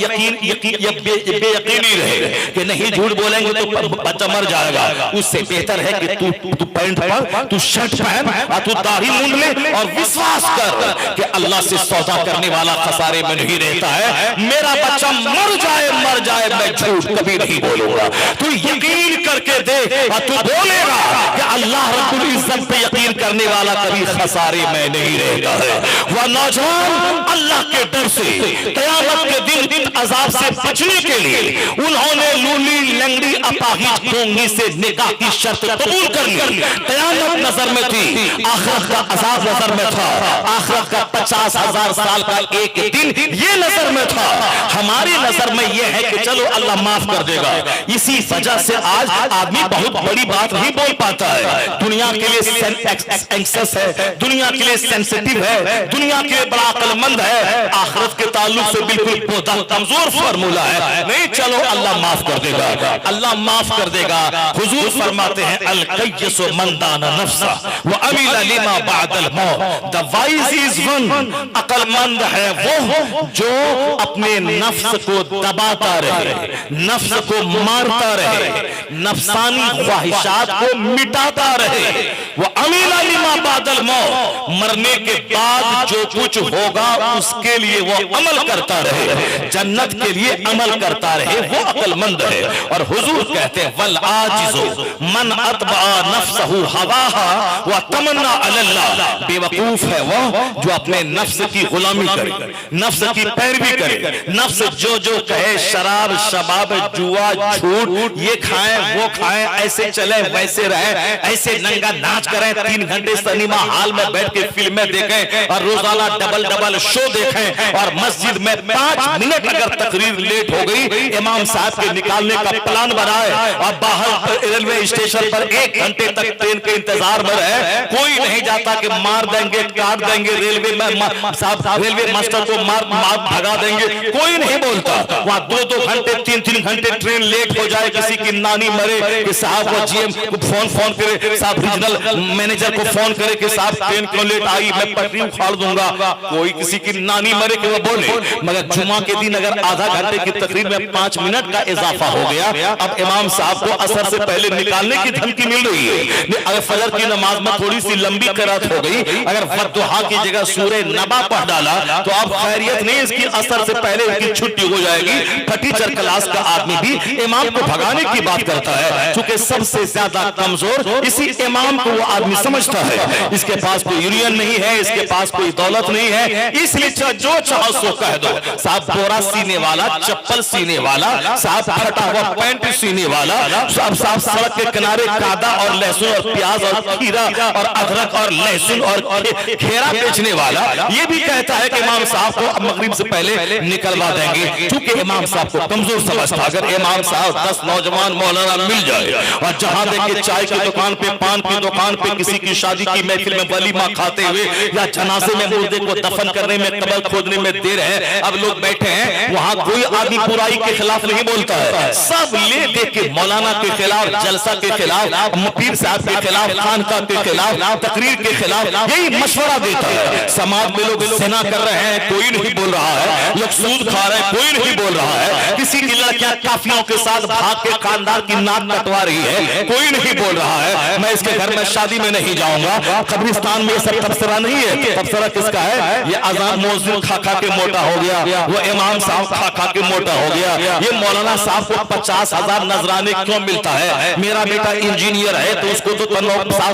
बेयकीनी रहे कि नहीं झूठ बोलेंगे तो बच्चा मर जाएगा, उससे बेहतर है कि तू पैंट पहन, तू शर्ट पहन और तू दाढ़ी मूंड ले और विश्वास कर कि अल्लाह से सौदा करने वाला खसारे में नहीं रहता है। मेरा बच्चा मर जाए मैं झूठ कभी नहीं बोलूंगा। तू यकीन करके देख और तू बोलेगा कि अल्लाह रब्बुल इज्जत पे यकीन करने वाला कभी खसारे में नहीं रहता है। वह नौजवान अल्लाह के डर से क़यामत के दिन अजाब से बचने के लिए उन्होंने लूली लंगड़ी अपाहिज गूंगी से निकाह की शर्त कबूल कर ली। क़यामत नजर में थी, आखिरत का अजाब नजर में था, आखिरत का 50,000 साल का एक दिन ये नजर में था। हमारी नजर में ये है कि चलो अल्लाह माफ कर देगा। इसी वजह से आज आदमी बहुत बड़ी बात नहीं बोल पाता है। दुनिया के लिए एंक्शस है, दुनिया के लिए सेंसिटिव है, दुनिया के लिए बड़ा अक्लमंद है, आखिरत के ताल्लुक से बिल्कुल कमजोर फार्मूला है। नहीं, चलो अल्लाह माफ कर देगा, अल्लाह माफ कर देगा। हुजूर फरमाते हैं अल कय्यसु मन दाना नफ्सा व अमिल लिमा बअदल मौत। द वाइज इज वन, अक्लमंद है वो जो अपने नफ्स को दबाता रहे, नफ्स को मारता रहे, नफसानी ख्वाहिशात को मिटाता रहे। वो अमील लिमा बादल मौत, मरने के बाद जो कुछ होगा उसके लिए वो अमल करता रहे, जन्नत के लिए अमल करता रहे, वो अक्लमंद है। और हुजूर कहते हैं वल आजिज़ु मन अतबा नफ्सहु हवाहा व तमन्ना अलल्लाह। बेवकूफ है वो जो अपने नफ्स की गुलामी करे, नफ्स की पैरवी करे, नफ्स जो जो कहे शराब शबाब जुआ झूठ ये खाएं वो खाएं, ऐसे चले वैसे रहे, ऐसे नंगा नाच करें, 3 घंटे सिनेमा हॉल में बैठ के फिल्में देखें और रोजाना डबल शो देखें, और मस्जिद में 5 मिनट अगर तकरीर लेट हो गई इमाम साहब के निकालने का प्लान बनाए, और बाहर रेलवे स्टेशन पर 1 घंटे तक ट्रेन के इंतजार में रहे, कोई नहीं जाता कि मार देंगे काट देंगे, रेलवे मास्टर को मार भगा देंगे, कोई नहीं बोलता। वहां 2-2 घंटे 3-3 घंटे ट्रेन लेट हो जाए, किसी की नानी मरे कि साहब वो जीएम को फोन करे, साहब रीजनल मैनेजर को फोन करे कि साहब ट्रेन क्यों लेट आई, मैं पटरी उखाड़ दूंगा, कोई किसी की नानी मरे कि वो बोले। मगर जुमा के दिन अगर आधा घंटे की तकरीर में 5 मिनट का इजाफा हो गया, अब इमाम साहब को असर से पहले निकालने की धमकी मिल रही है। अगर फजर की नमाज में थोड़ी सी लंबी करात हो गई, अगर वद्दुहा की जगह सूरह नबा पढ़ डाला तो अब खैरियत नहीं, इसकी असर से पहले इसकी छुट्टी हो जाएगी। फटीचर क्लास का आदमी भी इमाम को भगाने की बात करता है, क्योंकि सबसे ज्यादा कमजोर इसी इमाम को वो आदमी समझता है। इसके पास कोई यूनियन नहीं है, इसके पास कोई दौलत नहीं है, इसलिए जो चाहो सो कह दो। साहब बोरा सीने वाला, चप्पल सीने वाला, साहब फटा हुआ पैंट सीने वाला, साहब सड़क के किनारे कादा और लहसुन और प्याज और खीरा और अदरक और लहसुन और घेरा बेचने वाला, ये भी कहता है कि इमाम साहब को मगरिब से पहले निकलवा देंगे, क्योंकि इमाम साहब को कमजोर समझता। अगर इमाम साहब 10 नौजवान मौलाना मिल जाए और जहां देंगे चाय की दुकान पे, पान की दुकान मकान पे किसी की शादी की महफिल में वलीमा खाते हुए या जनाजे में मुर्दे को दफन करने में, कब्र खोदने में देर है, अब लोग बैठे हैं, वहां कोई आदमी बुराई के खिलाफ नहीं बोलता है, सब ले दे के मौलाना के खिलाफ, जलसा के खिलाफ, पीर साहब के खिलाफ, खानका के खिलाफ, तकरीर के खिलाफ यही मशवरा देता है। समाज में लोग ज़िना कर रहे हैं, कोई नहीं बोल रहा है, लोग सूद खा रहे हैं, कोई नहीं बोल रहा है, किसी की लड़कियां काफियों के साथ भाग के खानदार की नाक कटवा रही है, कोई नहीं बोल रहा है। मैं इसके घर में शादी में नहीं जाऊंगा, कब्रिस्तान में ये सब तबसरा नहीं है। तबसरा किसका है? ये अजान मौजूद खा खा के मोटा हो गया, वो इमाम साहब खा खा के मोटा हो गया, ये मौलाना साहब को 50,000 नजराने क्यों मिलता है? मेरा बेटा इंजीनियर है तो उसको तो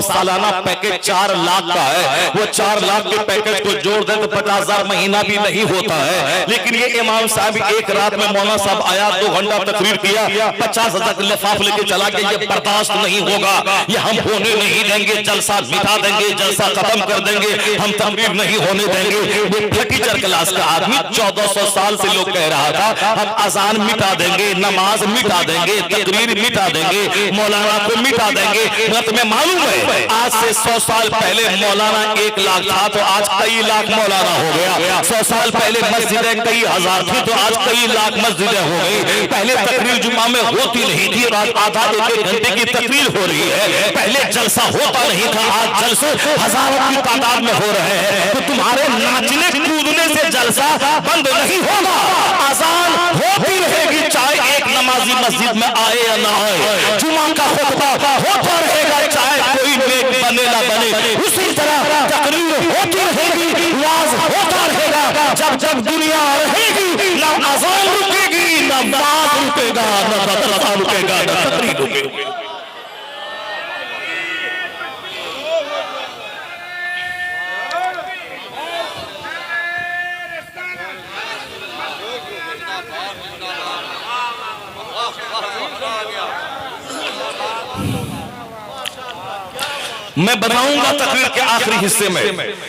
सालाना पैकेज 4 लाख का है, वो 4 लाख के पैकेज को जोड़ दे तो 50,000 महीना भी नहीं होता है। लेकिन ये इमाम साहब एक रात में मौलाना साहब आया, 2 घंटा तकरीर किया, 50,000 लिफाफ लेके चला गया। ये बर्दाश्त नहीं होगा, ये हम होने नहीं देंगे, जलसा मिटा देंगे, जलसा खत्म कर देंगे, हम तकरीर नहीं होने देंगे। ये फटीचर क्लास का आदमी 1400 साल से लोग कह रहा था हम अजान मिटा देंगे, नमाज मिटा देंगे, तकरीर मिटा देंगे, मौलाना को मिटा देंगे। तुम्हें मालूम है आज से 100 साल पहले मौलाना 1 लाख था तो आज कई लाख मौलाना हो गया। 100 साल पहले मस्जिदें कई हजार थी तो आज कई लाख मस्जिदें हो गई। पहले तकरीर जुम्मा में होती नहीं थी और आज आधा 1-1 घंटे की तकरीर हो रही है। पहले जलसा होता नहीं था, आज जलसे हजारों की तादाद में हो रहे हैं। तो तुम्हारे नाचने कूदने से जलसा बंद नहीं होगा, अजान होती रहेगी, चाहे एक नमाजी मस्जिद में आए या ना आए, जुम्मा का खुतबा होता रहेगा, चाहे कोई नेक बने ना बने। उसी तरह तकरीर होती रहेगी, वाज होता रहेगा, जब जब दुनिया रहेगी ना अजान रुकेगी, ना वाज रुकेगा, ना बदला रुकेगा, ना तकरीर रुकेगी। मैं बताऊंगा तकरीर के आखिरी हिस्से में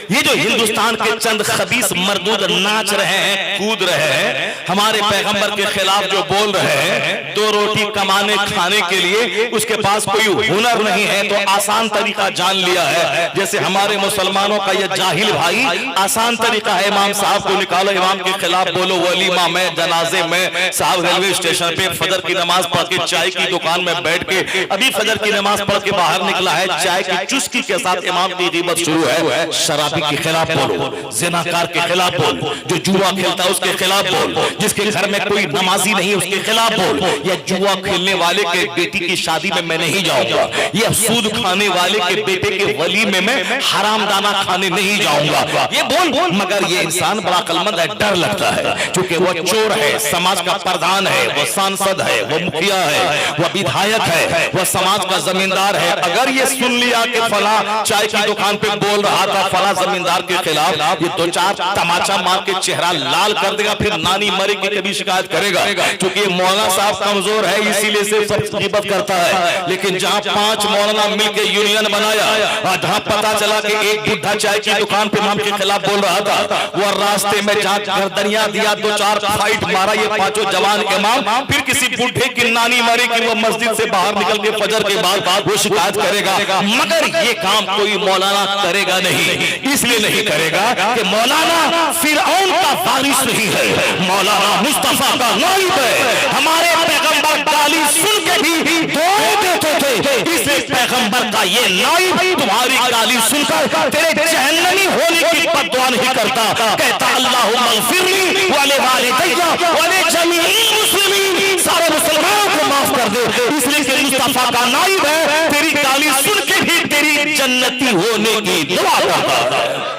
ये जो हिंदुस्तान के चंद खबीस मरदूद नाच रहे हैं, कूद रहे हैं, हमारे पैगंबर के खिलाफ जो बोल रहे हैं, 2 रोटी कमाने खाने के लिए उसके पास कोई हुनर नहीं है तो आसान तरीका जान लिया है। जैसे हमारे मुसलमानों का ये जाहिल भाई आसान तरीका है, इमाम साहब को निकालो, इमाम के खिलाफ बोलो, वलीमा में, जनाजे में, साहब रेलवे स्टेशन पे फजर की नमाज पढ़ के चाय की दुकान में बैठ के, अभी फजर की नमाज पढ़ के बाहर निकला है, चाय की चुस्की के साथ इमाम की ग़ीबत शुरू है। शराबी के खिलाफ बोलो, ज़िनाकार के खिलाफ बोलो, जो जुआ खेलता है उसके खिलाफ बोलो, जिसके घर में कोई नमाजी नहीं उसके खिलाफ बोलो, या जुआ खेलने वाले के बेटी की शादी में मैं नहीं जाऊंगा, या सूद खाने वाले के बेटे के वलीमे में हराम दाना खाने नहीं जाऊंगा, ये बोल। मगर ये इंसान बड़ा अक्लमंद है, डर लगता है, क्योंकि वो चोर है, समाज का प्रधान है, वो सांसद है, वो मुखिया है, वो विधायक है, वो समाज का जमींदार है। अगर ये सुन लिया कि फला चाय की दुकान पे बोल रहा था फला जमींदार के खिलाफ, ये 2-4 तमाचा मार के चेहरा लाल कर देगा, फिर नानी मरेगी कभी शिकायत करेगा, क्योंकि मौलाना साहब कमजोर है इसीलिए से सब ग़ीबत करता है। लेकिन जहां 5 मौलाना मिलकर यूनियन बनाया और जहां पता चला कि एक बुढ़ा चाय की दुकान पे इमाम के खिलाफ बोल रहा था, वो रास्ते में जहां गर्दनियां दिया, 2-4 फाइट मारा ये 5 जवान इमाम, फिर किसी बुढ़े की नानी मरेगी, वो मस्जिद से बाहर निकल के फजर के बाद वो शिकायत करेगा। मगर ये काम कोई मौलाना करेगा नहीं, इसलिए नहीं करेगा कि मौलाना फिरऔन का वारिस नहीं है, मौलाना मुस्तफा का नाइब है। हमारे पैगंबर गाली सुन के भी दुआएं देते थे, इसलिए पैगंबर का ये नाइब तुम्हारी गाली सुनकर तेरे जहन्नमी होने की बद्दुआ नहीं करता, कहता अल्लाहुम्मा अग़फिरली वले वालिदैया वले जमीइल मुस्लिमीन, सारे मुसलमानों को माफ कर दे, इसलिए कि मुस्तफा का नाइब है, तेरी गाली सुन के भी तेरी जन्नती होने की दुआ करता है।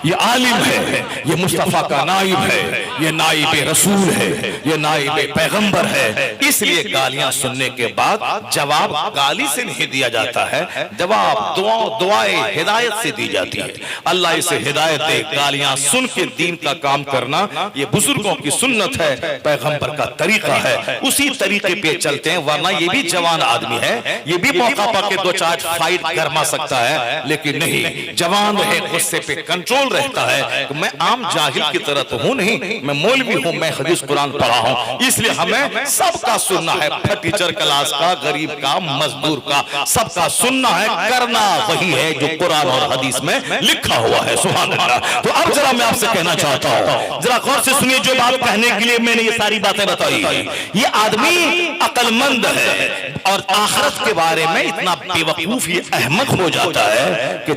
ये आलिम है, ये मुस्तफा का नाइब है, ये नाइब रसूल है, ये नाइब पैगंबर है। इसलिए गालियां सुनने के बाद जवाब गाली से नहीं दिया जाता है, जवाब दुआएं हिदायत से दी जाती है। अल्लाह इसे हिदायत दे। गालियां सुन के दीन का काम करना ये बुजुर्गों की सुन्नत है, पैगंबर का तरीका है, उसी तरीके पे चलते हैं। वरना ये भी जवान आदमी है, ये भी मौका पाके 2-4 फाइट गरमा सकता है, लेकिन नहीं, जवान रहे, गुस्से पे कंट्रोल रहता है कि मैं आम जाहिल की तरह तो हूं नहीं, मैं मौलवी हूं, मैं हदीस कुरान पढ़ा हूं, इसलिए हमें सबका सुनना है, टीचर क्लास का, गरीब का, मजदूर का, सबका सुनना है, करना वही है जो कुरान और हदीस में लिखा हुआ है। सुभान अल्लाह। तो अब जरा मैं आपसे कहना चाहता हूं, जरा गौर से सुनिए, जो बात कहने के लिए मैंने ये सारी बातें बताई, ये आदमी अक्लमंद है और आखिरत के बारे में इतना बेवकूफ, ये अहमक हो जाता है कि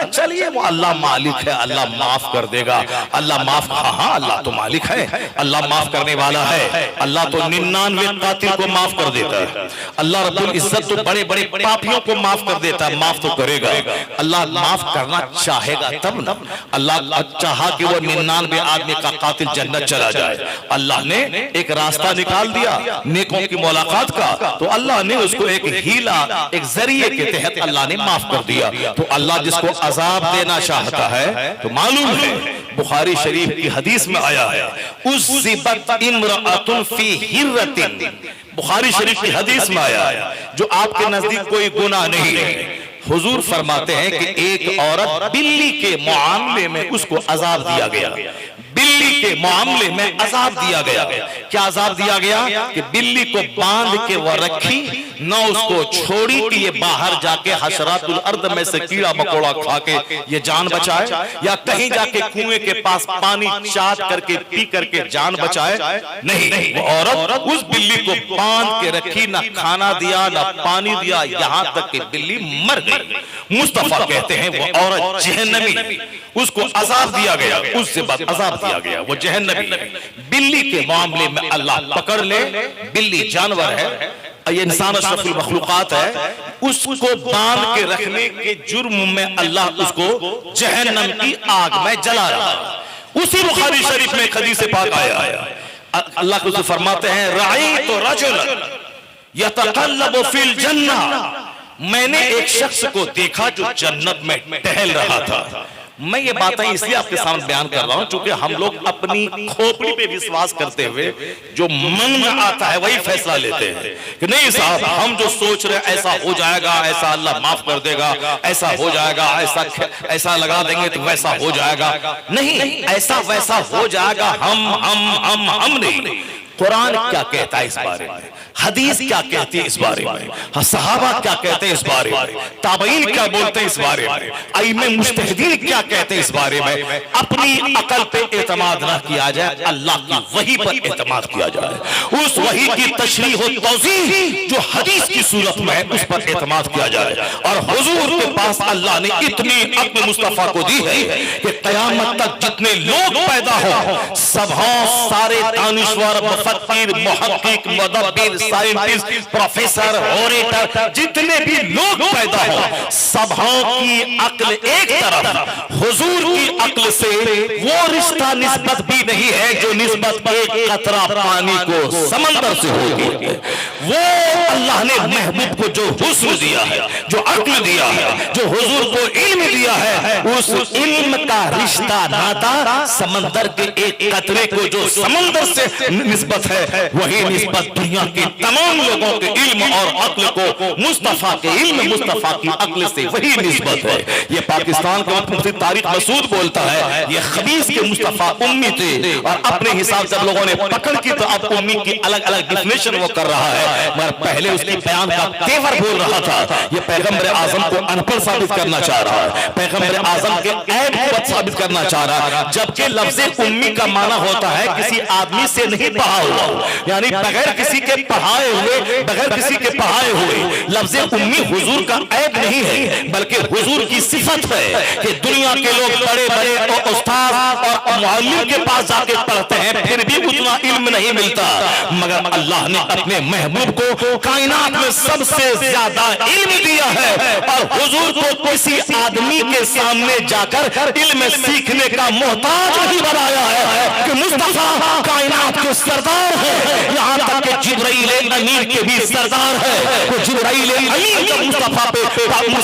चलिए वो अल्लाह मालिक है, अल्लाह माफ कर देगा, अल्लाह माफ, हाँ अल्लाह तो मालिक है, अल्लाह माफ करने वाला है, अल्लाह तो 99 कातिल को माफ कर देता है, अल्लाह रब्बुल इज्जत तो बड़े बड़े पापियों को माफ कर देता है, माफ तो करेगा, अल्लाह माफ करना चाहेगा तब ना, अल्लाह चाहा कि वो 99 आदमी का कातिल जन्नत चला जाए, अल्लाह ने एक रास्ता निकाल दिया नेकों की मुलाकात का, तो अल्लाह ने उसको एक हीला, एक जरिए के तहत अल्लाह ने माफ कर दिया। तो अल्लाह जिसको अजाब देना चाहता है, तो मालूम है बुखारी शरीफ की हदीस में आया है, उज़्ज़िबत इम्रअतुन फी हिर्रतिन, बुखारी शरीफ की हदीस में आया है, जो आपके नजदीक कोई गुनाह नहीं है, हुजूर फरमाते हैं कि एक औरत बिल्ली के मामले में उसको अजाब दिया गया, बिल्ली के मामले में अजाब दिया गया। क्या अजाब दिया गया कि बिल्ली को बांध के वो रखी, न उसको छोड़ी कि ये बाहर जाके हशरातुल अर्द में से कीड़ा मकोड़ा खा के ये जान बचाए, या कहीं जाके कुएं के पास पानी चाट करके पी करके जान बचाए, नहीं, वो औरत उस बिल्ली को बांध के रखी, ना खाना दिया ना पानी दिया, यहां तक कि बिल्ली मर गई। मुस्तफा कहते हैं वो औरत जहन्नमी, उसको अजाब दिया गया, उससे बाद अजाब दिया गया, वो जहन्नमी। बिल्ली के मामले में अल्लाह पकड़ ले, बिल्ली जानवर है, ये इंसान अशरफुल मखलूकात है, उसको बांध के रखने के जुर्म में अल्लाह उसको जहन्नम की आग में जला रहा है। उसी बुखारी शरीफ में हदीस पाक आया है, अल्लाह को फरमाते हैं, राईतु रजुलन यतक़ल्लबु फिल जन्नह, मैंने एक शख्स को देखा जो जन्नत में टहल रहा था। मैं ये बातें इसलिए आपके सामने बयान कर रहा हूं क्योंकि हम लोग अपनी खोपड़ी पे विश्वास करते हुए जो मन में आता है वही फैसला लेते हैं कि नहीं साहब, हम जो सोच रहे हैं ऐसा हो जाएगा, ऐसा अल्लाह माफ कर देगा, ऐसा हो जाएगा, ऐसा लगा देंगे तो वैसा हो जाएगा, नहीं, ऐसा वैसा हो जाएगा, हम नहीं। कुरान क्या कहता है इस बारे में, हदीस क्या कहती है इस बारे में, सहाबा क्या कहते हैं इस बारे में, ताबईन क्या बोलते हैं इस बारे में, आइम्मे मुज्तहिदीन क्या कहते हैं इस बारे में। अपनी अकल पे एतमाद ना किया जाए, अल्लाह की वही पर एतमाद किया जाए, उस वही की तशरीह और तौज़ीह जो हदीस की सूरत में है उस पर एतमाद किया जाए। और हुजूर के पास अल्लाह ने इतनी अक्ल मुस्तफा को दी है कि क़यामत तक जितने लोग पैदा हो, सब सारे दानिश्वर, मुफक्किर, मुहक्किक, मुदब्बिर, साइंटिस्ट, प्रोफेसर, ऑरेटर, जितने भी लोग पैदा हो, सबों की अक्ल एक तरफ, हुजूर की अक्ल से वो रिश्ता निस्बत भी नहीं है जो निस्बत एक कतरा पानी को समंदर से होती है। वो अल्लाह ने महबूब को जो हुस्न दिया है, जो अक्ल दिया है, जो हुजूर को इल्म दिया है, उस इल्म का रिश्ता नाता समंदर के एक कतरे को जो समंदर से निस्बत है, वही निस्बत दुनिया के तमाम लोगों के इल्म और अक्ल को मुस्तफा के इल्म, मुस्तफा की अक्ल से वही निस्बत है। ये पाकिस्तान का मुफ्ती तारिक मसूद बोलता है, ये खबीस के मुस्तफा उम्मी थे और अपने हिसाब से लोगों ने पकड़ की तो अब उम्मी की अलग अलग डिफिनेशन वो कर रहा है, मगर पहले उसके बयान का तेवर बोल रहा था। ये पैगंबर आजम को अनपढ़ साबित करना चाह रहा है, पैगंबर आजम के ऐब को साबित करना चाह रहा है, जबकि लफ्ज़े उम्मी का माना होता है किसी आदमी से नहीं पढ़ा हुआ, यानी बगैर किसी के पढ़ाए हुए, बगैर किसी के पढ़ाए हुए। लफ्ज़े उम्मी हुजूर का ऐब नहीं है, बल्कि हुजूर की सिफत है कि दुनिया के लोग बड़े बड़े उस्ताद और मुअल्लिम के पास जाके पढ़ते हैं, फिर भी उतना इल्म नहीं मिलता, मगर अल्लाह ने अपने महबूब को कायनात में सबसे ज्यादा इल्म दिया है और हुजूर को किसी आदमी के सामने जाकर इल्म सीखने का मोहताज नहीं बनाया है कि मुस्तफा कायनात के सरदार है। यहाँ तक कि जिब्राइल अमीन के भी सरदार है। वो जिब्राइल अमीन जब मुस्तफा पे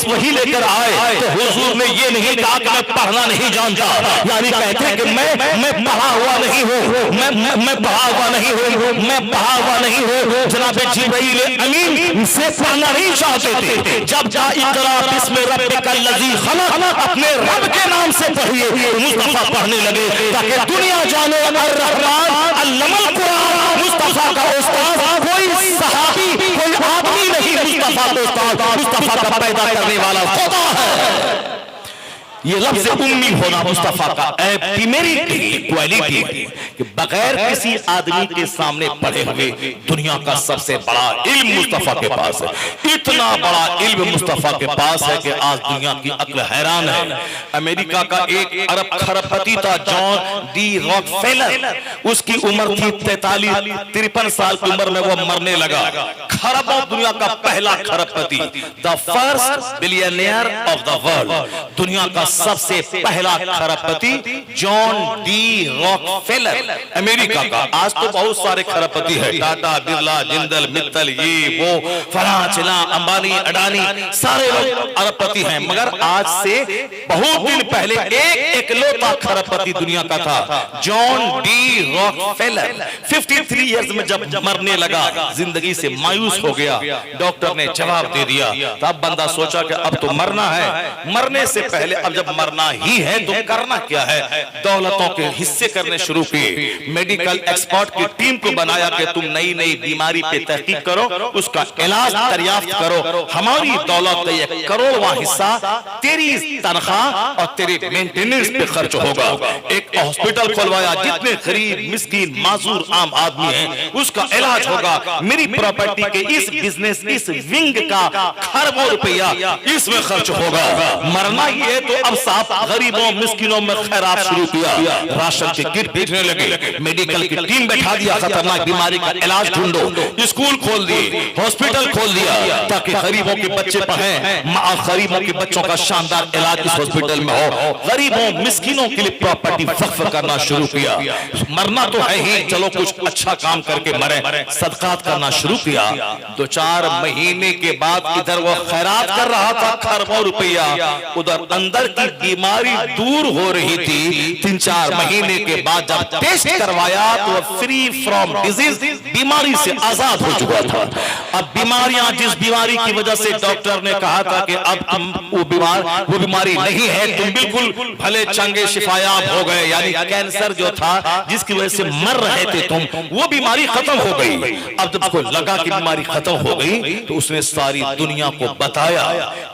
वही लेकर आए तो हुजूर ने ये नहीं कहा कि मैं पढ़ना नहीं जानता, यानी कहते कि मैं पढ़ा हुआ नहीं हूँ, मैं पढ़ा हुआ नहीं हूँ, मैं पढ़ा हुआ नहीं हूँ। जनाब जिब्राइल अमीन से पढ़ना नहीं चाहते थे। जब जा इक़रा बिस्मि रब्बिकल लज़ी खलक़, अपने रब के नाम से पढ़िए, मुस्तफा पढ़ने लगे ताकि दुनिया जाने अर्रहमान अल्लमल कुरान। मुस्तफा का उस्ताद कोई सहाबी कोई आदमी नहीं, मुस्तफा का उस्ताद मुस्तफा का पैदा करने वाला खुदा है। ये लफ्ज़ उम्मी होना मुस्तफा का क्वालिटी है कि बगैर किसी आदमी के सामने पढ़े हुए दुनिया का सबसे बड़ा इल्म मुस्तफा के पास है। इतना बड़ा इल्म मुस्तफा के पास है कि आज दुनिया की अक्ल हैरान है। अमेरिका का एक अरब खरबपति था जॉन डी रॉकफेलर, उसकी उम्र थी 53 साल की उम्र में वो मरने लगा। खरबों दुनिया का पहला खरबपति, the first billionaire of the world, दुनिया का सबसे पहला खरबपति जॉन डी रॉकफेलर अमेरिका का। आज तो बहुत सारे खरबपति है, टाटा, बिरला, जिंदल, मित्तल, ये वो फलां चिलां, अंबानी, अडानी, सारे लोग अरबपति हैं। मगर आज से बहुत दिन पहले एक इकलौता खरबपति दुनिया का था, जॉन डी रॉकफेलर। 53 इयर्स में जब मरने लगा, जिंदगी से मायूस हो गया, डॉक्टर ने जवाब दे दिया। तब बंदा सोचा कि अब तो मरना है, मरने से पहले अब जब मरना ही है तो करना क्या है। दौलतों के हिस्से करने शुरू किए, मेडिकल एक्सपर्ट की टीम को बनाया कि तुम नई नई बीमारी पे तहकीक करो, उसका इलाज दरियाफ्त करो, हमारी दौलत का 1 करोड़वां हिस्सा तेरी तनख्वाह और तेरे मेंटेनेंस पे खर्च होगा। एक हॉस्पिटल खुलवाया, जितने गरीब मिस्कीन माजूर आम आदमी हैं उसका इलाज होगा। मेरी प्रॉपर्टी के इस बिजनेस, इस विंग का खरबों रुपया इसमें खर्च होगा। मरना ही है तो अब साहब गरीबों मिस्किनों में खैरात शुरू किया, राशन के किट भेजने लगे, मेडिकल की टीम बैठा दिया, खतरनाक बीमारी का इलाज ढूंढो, स्कूल खोल दिए, हॉस्पिटल खोल दिया ताकि गरीबों के बच्चे पढ़ें, गरीबों के बच्चों का शानदार इलाज इस हॉस्पिटल में हो। गरीबों मिस्किनों के लिए प्रॉपर्टी वक्फ करना शुरू किया। मरना तो है ही, चलो कुछ अच्छा काम करके मरे, सदकात करना शुरू किया। 2-4 महीने के बाद इधर वो खैरात कर रहा था खरबों रुपया, उधर अंदर की बीमारी दूर हो रही थी। 3-4 महीने के बाद जब टेस्ट करवाया तो फ्री फ्रॉम डिजीज, बीमारी से आजाद हो चुका था। अब बीमारियां, जिस बीमारी की वजह से डॉक्टर ने कहा था कि अब तुम वो बीमारी नहीं है, तुम बिल्कुल भले चंगे शिफायाब हो गए, यानी कैंसर जो था जिसकी वजह से मर रहे थे तुम, वो बीमारी खत्म हो गई। अब जब उसको लगा कि बीमारी खत्म हो गई तो उसने सारी दुनिया को बताया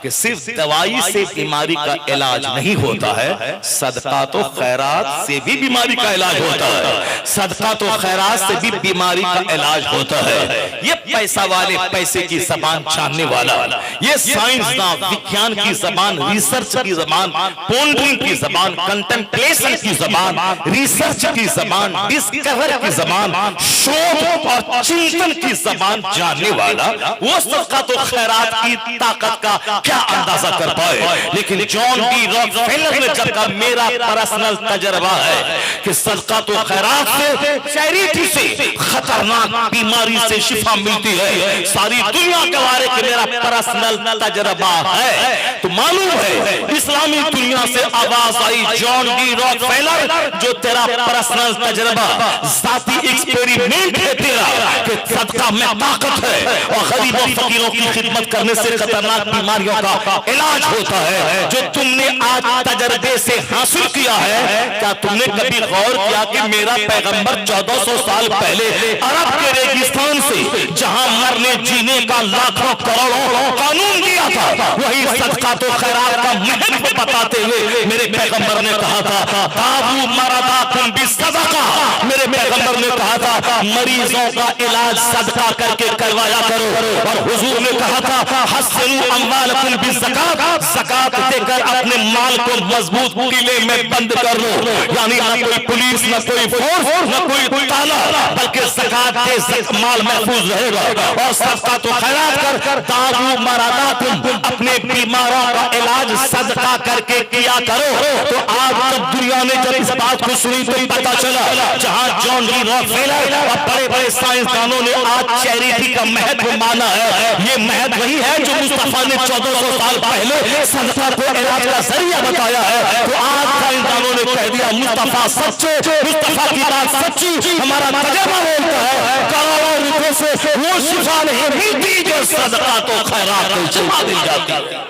कि सिर्फ दवाई से बीमारी का इलाज नहीं होता है, सदका तो खैरात से भी बीमारी का इलाज होता है, सदका तो खैरात से भी बीमारी का इलाज होता है। ये पैसा वाले पैसे की जबान जानने वाला, ये साइंसदान विज्ञान की जबान, रिसर्च की जबान, पॉन्डरिंग की जबान, कंटेम्पलेशन की जबान, रिसर्च की जबान, डिस्कवर की जबान, शोध और चिंतन की जबान जानने वाला, वो सदका तो खैरात की ताकत का क्या अंदाजा कर पाए। लेकिन जॉन डी रॉकफेलर ने जब कहा मेरा पर्सनल तजर्बा है कि सदका तो खैरात से, चैरिटी से खतरनाक बीमारी से शिफा मिलती है, सारी दुनिया गवारे कि मेरा पर्सनल तजर्बा है, तो मालूम है इस्लामी दुनिया से आवाज आई, जॉन डी रॉकफेलर जो तेरा पर्सनल तजर्बा, जाती एक्सपेरिमेंट है तेरा कि सदका में ताकत है और गरीबों फकीरों की खिदमत करने से खतरनाक बीमारियों का इलाज होता है, जो तुमने आज तजर्बे से हासिल किया है। क्या तुमने कभी गौर किया कि मेरा पैगंबर 1400 साल पहले अरब के रेगिस्तान से जहां मरने जीने का लाखों करोड़ों कानून दिया था, वही सदका तो खैरात का महत्व बताते हुए मेरे पैगंबर ने कहा था बाबू मरदाकुम बिसदका, मेरे पैगंबर ने कहा था मरीजों का इलाज सदका करके करवाया करो, और हुजूर ने कहा था हस्सनु अम्वालकुम बिज़कात, ज़कात देकर अपने माल को मजबूत किले में बंद कर लो, यानी ना कोई पुलिस, न कोई फोर्स, न कोई ताला, बल्कि ज़कात दे माल महफूज रहेगा। और सदका तो खैरात कर, दारू मरादातुम, अपने बीमारों का इलाज सदका करके किया करो। तो आज जब दुनिया ने जब इस बात को सुनी तो पता चला, जहां जॉन डी रॉकफेलर और बड़े बड़े साइंसदानों ने आज चैरिटी का महत्व माना है, ये महत्व वही है जो मुस्तफा ने 1400 साल पहले सदका को इलाज का जरिया बताया है। तो आज साइंसदानों ने कह दिया मुस्तफा सच्चे, मुस्तफा की बात सच्ची, हमारा तजुर्बा बोलता है करोड़ों रुपए से वो शिफा नहीं मिलती जो सदका तो खैरात में जमा दी जाती है।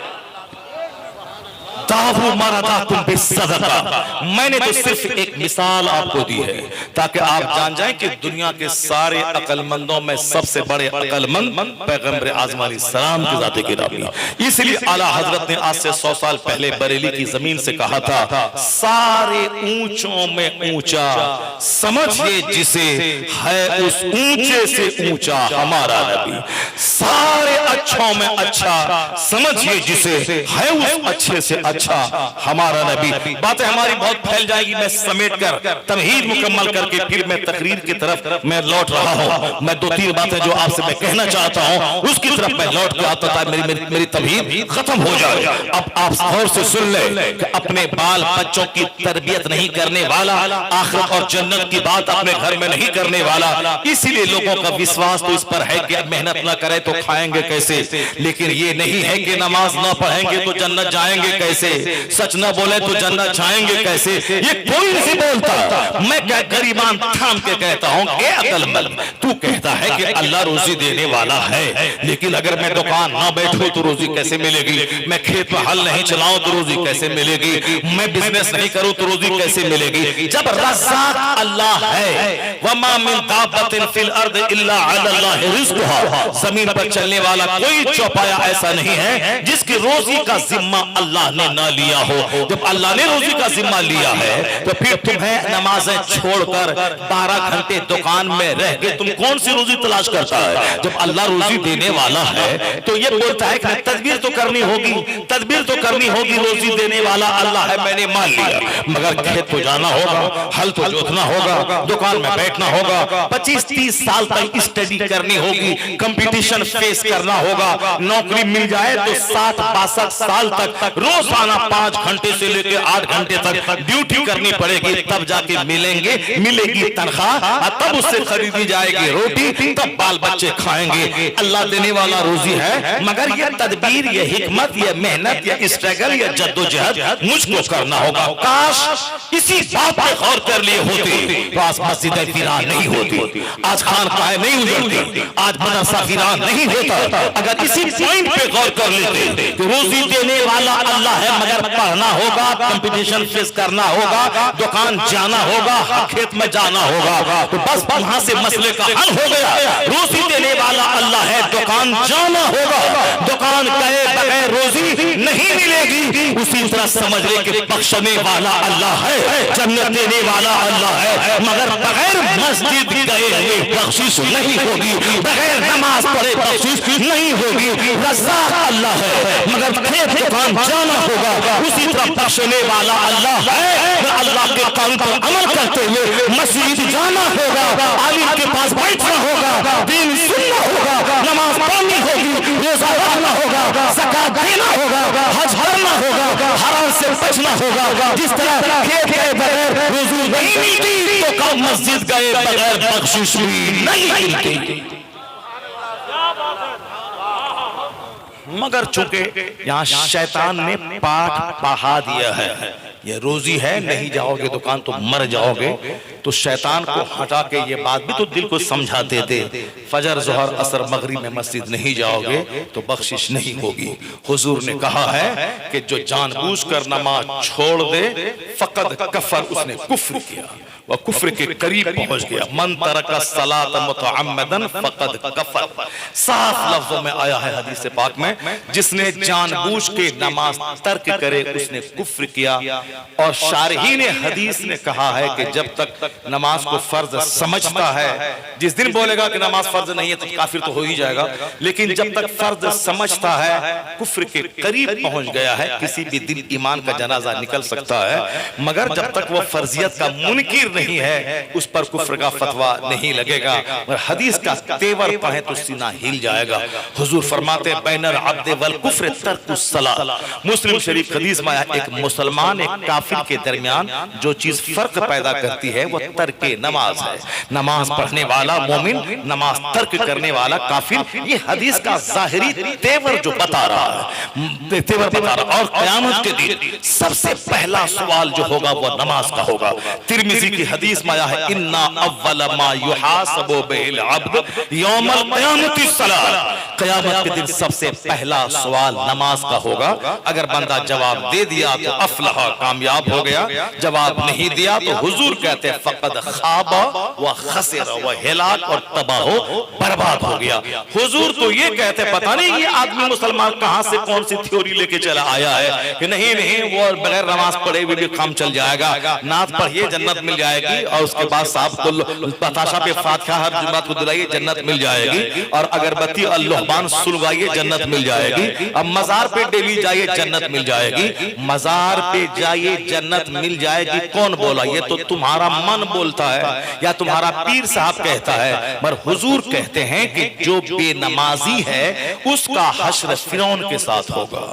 दावू मरादातुम बिस्सदका, मैंने तो सिर्फ एक मिसाल आपको दी है ताकि आप जान जाएं कि दुनिया के सारे अकलमंदों में सबसे बड़े अकलमंद पैगंबर आज़म अलैहिस्सलाम की ज़ात गिरामी। इसलिए आला हजरत ने आज से 100 साल पहले बरेली की जमीन से कहा था, सारे ऊंचों में ऊंचा समझिए जिसे है उस ऊंचे से ऊंचा हमारा नबी। सारे अच्छों में अच्छा समझिए जिसे है उस अच्छे से अच्छा हमारा नबी। बातें हमारी बहुत फैल जाएगी, मैं समेट कर तमहीद मुकम्मल करके फिर मैं तकरीर की तरफ मैं लौट रहा हूं। मैं 2-3 बातें जो आपसे मैं कहना चाहता हूं उसकी तरफ मैं लौट के आता था, मेरी तमहीद खत्म हो जाए। अब आप गौर से सुन ले कि अपने बाल बच्चों की तरबियत नहीं करने वाला, आखिरत और जन्नत की बात अपने घर में नहीं करने वाला, इसीलिए लोगों का विश्वास तो इस पर है कि मेहनत ना करें तो खाएंगे कैसे, लेकिन ये नहीं है कि नमाज ना पढ़ेंगे तो जन्नत जाएंगे कैसे, सच न बोले तो जन्नत जाएंगे कैसे, ये कोई नहीं बोलता। मैं क्या गरीबान थाम के कहता हूं, ए अकलमंद, तू कहता है कि अल्लाह रोजी देने वाला है, लेकिन अगर मैं दुकान ना बैठूं तो रोजी कैसे मिलेगी, मैं खेत में हल नहीं चलाऊं तो रोजी कैसे मिलेगी, मैं बिजनेस नहीं करूं तो रोजी कैसे मिलेगी। जब रज़्ज़ाक़ अल्लाह है, वमा मिन दाब्बतिन फिल अर्द इल्ला अलल्लाहि रिज़्क़ुहा, जमीन पर चलने वाला कोई चौपाया ऐसा नहीं है जिसकी रोजी का जिम्मा अल्लाह ने ना लिया हो। जब अल्लाह ने रोजी का जिम्मा लिया है तो फिर तुम्हें नमाजें छोड़कर 12 घंटे दुकान में रह के तुम कौन सी रोजी तलाश करता है। जब अल्लाह रोजी देने वाला है तो ये बोलता है कि तदबीर तो करनी होगी, तदबीर तो करनी होगी, रोजी देने वाला अल्लाह है, मैंने मान लिया, मगर खेत तो जाना होगा, हल तो जोतना होगा, दुकान में बैठना होगा, 25-30 साल तक स्टडी करनी होगी, कंपटीशन फेस करना होगा, नौकरी मिल जाए तो 60-62 साल तक रोजाना 5 घंटे से लेकर 8 घंटे तक ड्यूटी करनी पड़ेगी, तब जाके मिलेगी तनख्वाह, तब उससे खरीदी जाएगी रोटी, तब बाल बच्चे खाएंगे। अल्लाह देने वाला रोजी है, मगर ये तदबीर, ये हिकमत, ये मेहनत, ये स्ट्रगल, ये जद्दोजहद मुझको करना होगा। काश इसी बात पे गौर कर लिए होते तो आज मस्जिद वीरान नहीं होती, आज खानकाहें नहीं उजड़ती, आज मदरसा वीरान नहीं होता। अगर इसी पॉइंट पे गौर कर लेते कि रोजी देने वाला अल्लाह है, मगर पढ़ना होगा, कंपटीशन फेस करना होगा, दुकान जाना होगा, खेत में जाना होगा, तो बस वहां से मसले का हल हो गया। रोजी देने वाला अल्लाह है, दुकान जाना होगा, दुकान गए बगैर रोजी नहीं मिलेगी। उसी तरह समझ ले कि बख्शने वाला अल्लाह है, जन्नत देने वाला अल्लाह है, मगर बगैर मस्जिद गए हुए बख्शिश नहीं होगी, बगैर नमाज पढ़े बख्शिश नहीं होगी। रज़्ज़ाक़ अल्लाह है, मगर खेत दुकान जाना होगा। उसी तरह बख्शने वाला अल्लाह है, अल्लाह के कानून पर अमल करते हुए मस्जिद जाना होगा, आलिम के पास बैठना होगा, दीन सुनना होगा, नमाज पढ़नी होगी, रोजा रखना होगा, ज़कात देना होगा, हज करना होगा, हराम से बचना होगा। जिस तरह खेत गए बगैर रोजी नहीं मिलती तो कब मस्जिद गए बगैर बख्शिश भी नहीं मिलती। मगर चूंकि यहाँ शैतान ने पाठ पढ़ा दिया है, ये रोजी है, नहीं जाओगे दुकान तो मर जाओगे, तो शैतान को हटा के ये बात भी तो दिल को समझाते थे, फजर जोहर असर मगरिब में मस्जिद नहीं जाओगे तो बख्शिश नहीं होगी। हुजूर ने कहा है कि जो जानबूझकर नमाज छोड़ दे फकद कफर, उसने कुफ्र किया। वह कुफ्र के करीब पहुंच गया। मन तरका सलात मुतअम्मदन फक़द कफर, साफ लफ्जों में आया है हदीस पाक में, जिसने जानबूझ के नमाज तर्क करे उसने कुफ्र किया। और शारहीन हदीस ने कहा है कि जब तक नमाज को फर्ज समझता है, जिस दिन बोलेगा कि नमाज फर्ज नहीं है तो काफिर तो हो ही जाएगा, लेकिन जब तक फर्ज समझता है कुफ्र के करीब पहुंच गया है। किसी भी दिन ईमान का जनाजा निकल सकता है, मगर जब तक वह फर्जियत का मुनकिर नहीं है उस पर कुफ्र का फतवा नहीं लगेगा। और हदीस का तेवर पढ़े तो सीना हिल जाएगा। हुजूर फरमाते बैनर अब्द वल कुफ्र तर्कुस सलात। मुस्लिम शरीफ हदीस में एक मुसलमान एक काफिर के दरमियान जो चीज फर्क पैदा करती है वो तर्क नमाज है। नमाज पढ़ने वाला मोमिन, नमाज तर्क करने वाला काफिर, ये हदीस का जाहिरी तेवर जो बता रहा है, तेवर बता रहा। और क़यामत के दिन सबसे पहला सवाल जो होगा वो नमाज का होगा। तिर्मिज़ी की हदीस में आया है इन्ना अव्वल मा युहासबु बिल अब्द यौमल क़यामति सलात। क़यामत के दिन सबसे पहला सवाल नमाज का होगा। अगर बंदा जवाब दे दिया तो अफलह, कामयाब हो गया। जवाब नहीं दिया तो हुजूर कहते हैं फक़द खाबा व खसिर, व हिलाक और तबाह हो, बर्बाद हो गया। हुजूर तो ये कहते पता नहीं ये आदमी मुसलमान कहां से कौन सी थ्योरी लेके चला आया है कि नहीं वो बगैर नमाज पढ़े हुए भी काम चल जाएगा, नात पढ़िए जन्नत मिल जाएगी, और उसके बाद साहब को बताशा पे फातिहा हर जुम्मत को दिलाइए जन्नत मिल जाएगी, और अगरबत्ती और लुहबान सुलगाइए जन्नत मिल जाएगी। अब मजार पे डेली जाइए जन्नत मिल जाएगी। मजार पे जाइए जन्नत मिल जाएगी कौन बोला? ये तो तुम्हारा मन बोलता है या तुम्हारा पीर साहब कहता है। पर हुजूर कहते हैं कि जो बेनमाजी है उसका हश्र फिरौन के साथ होगा।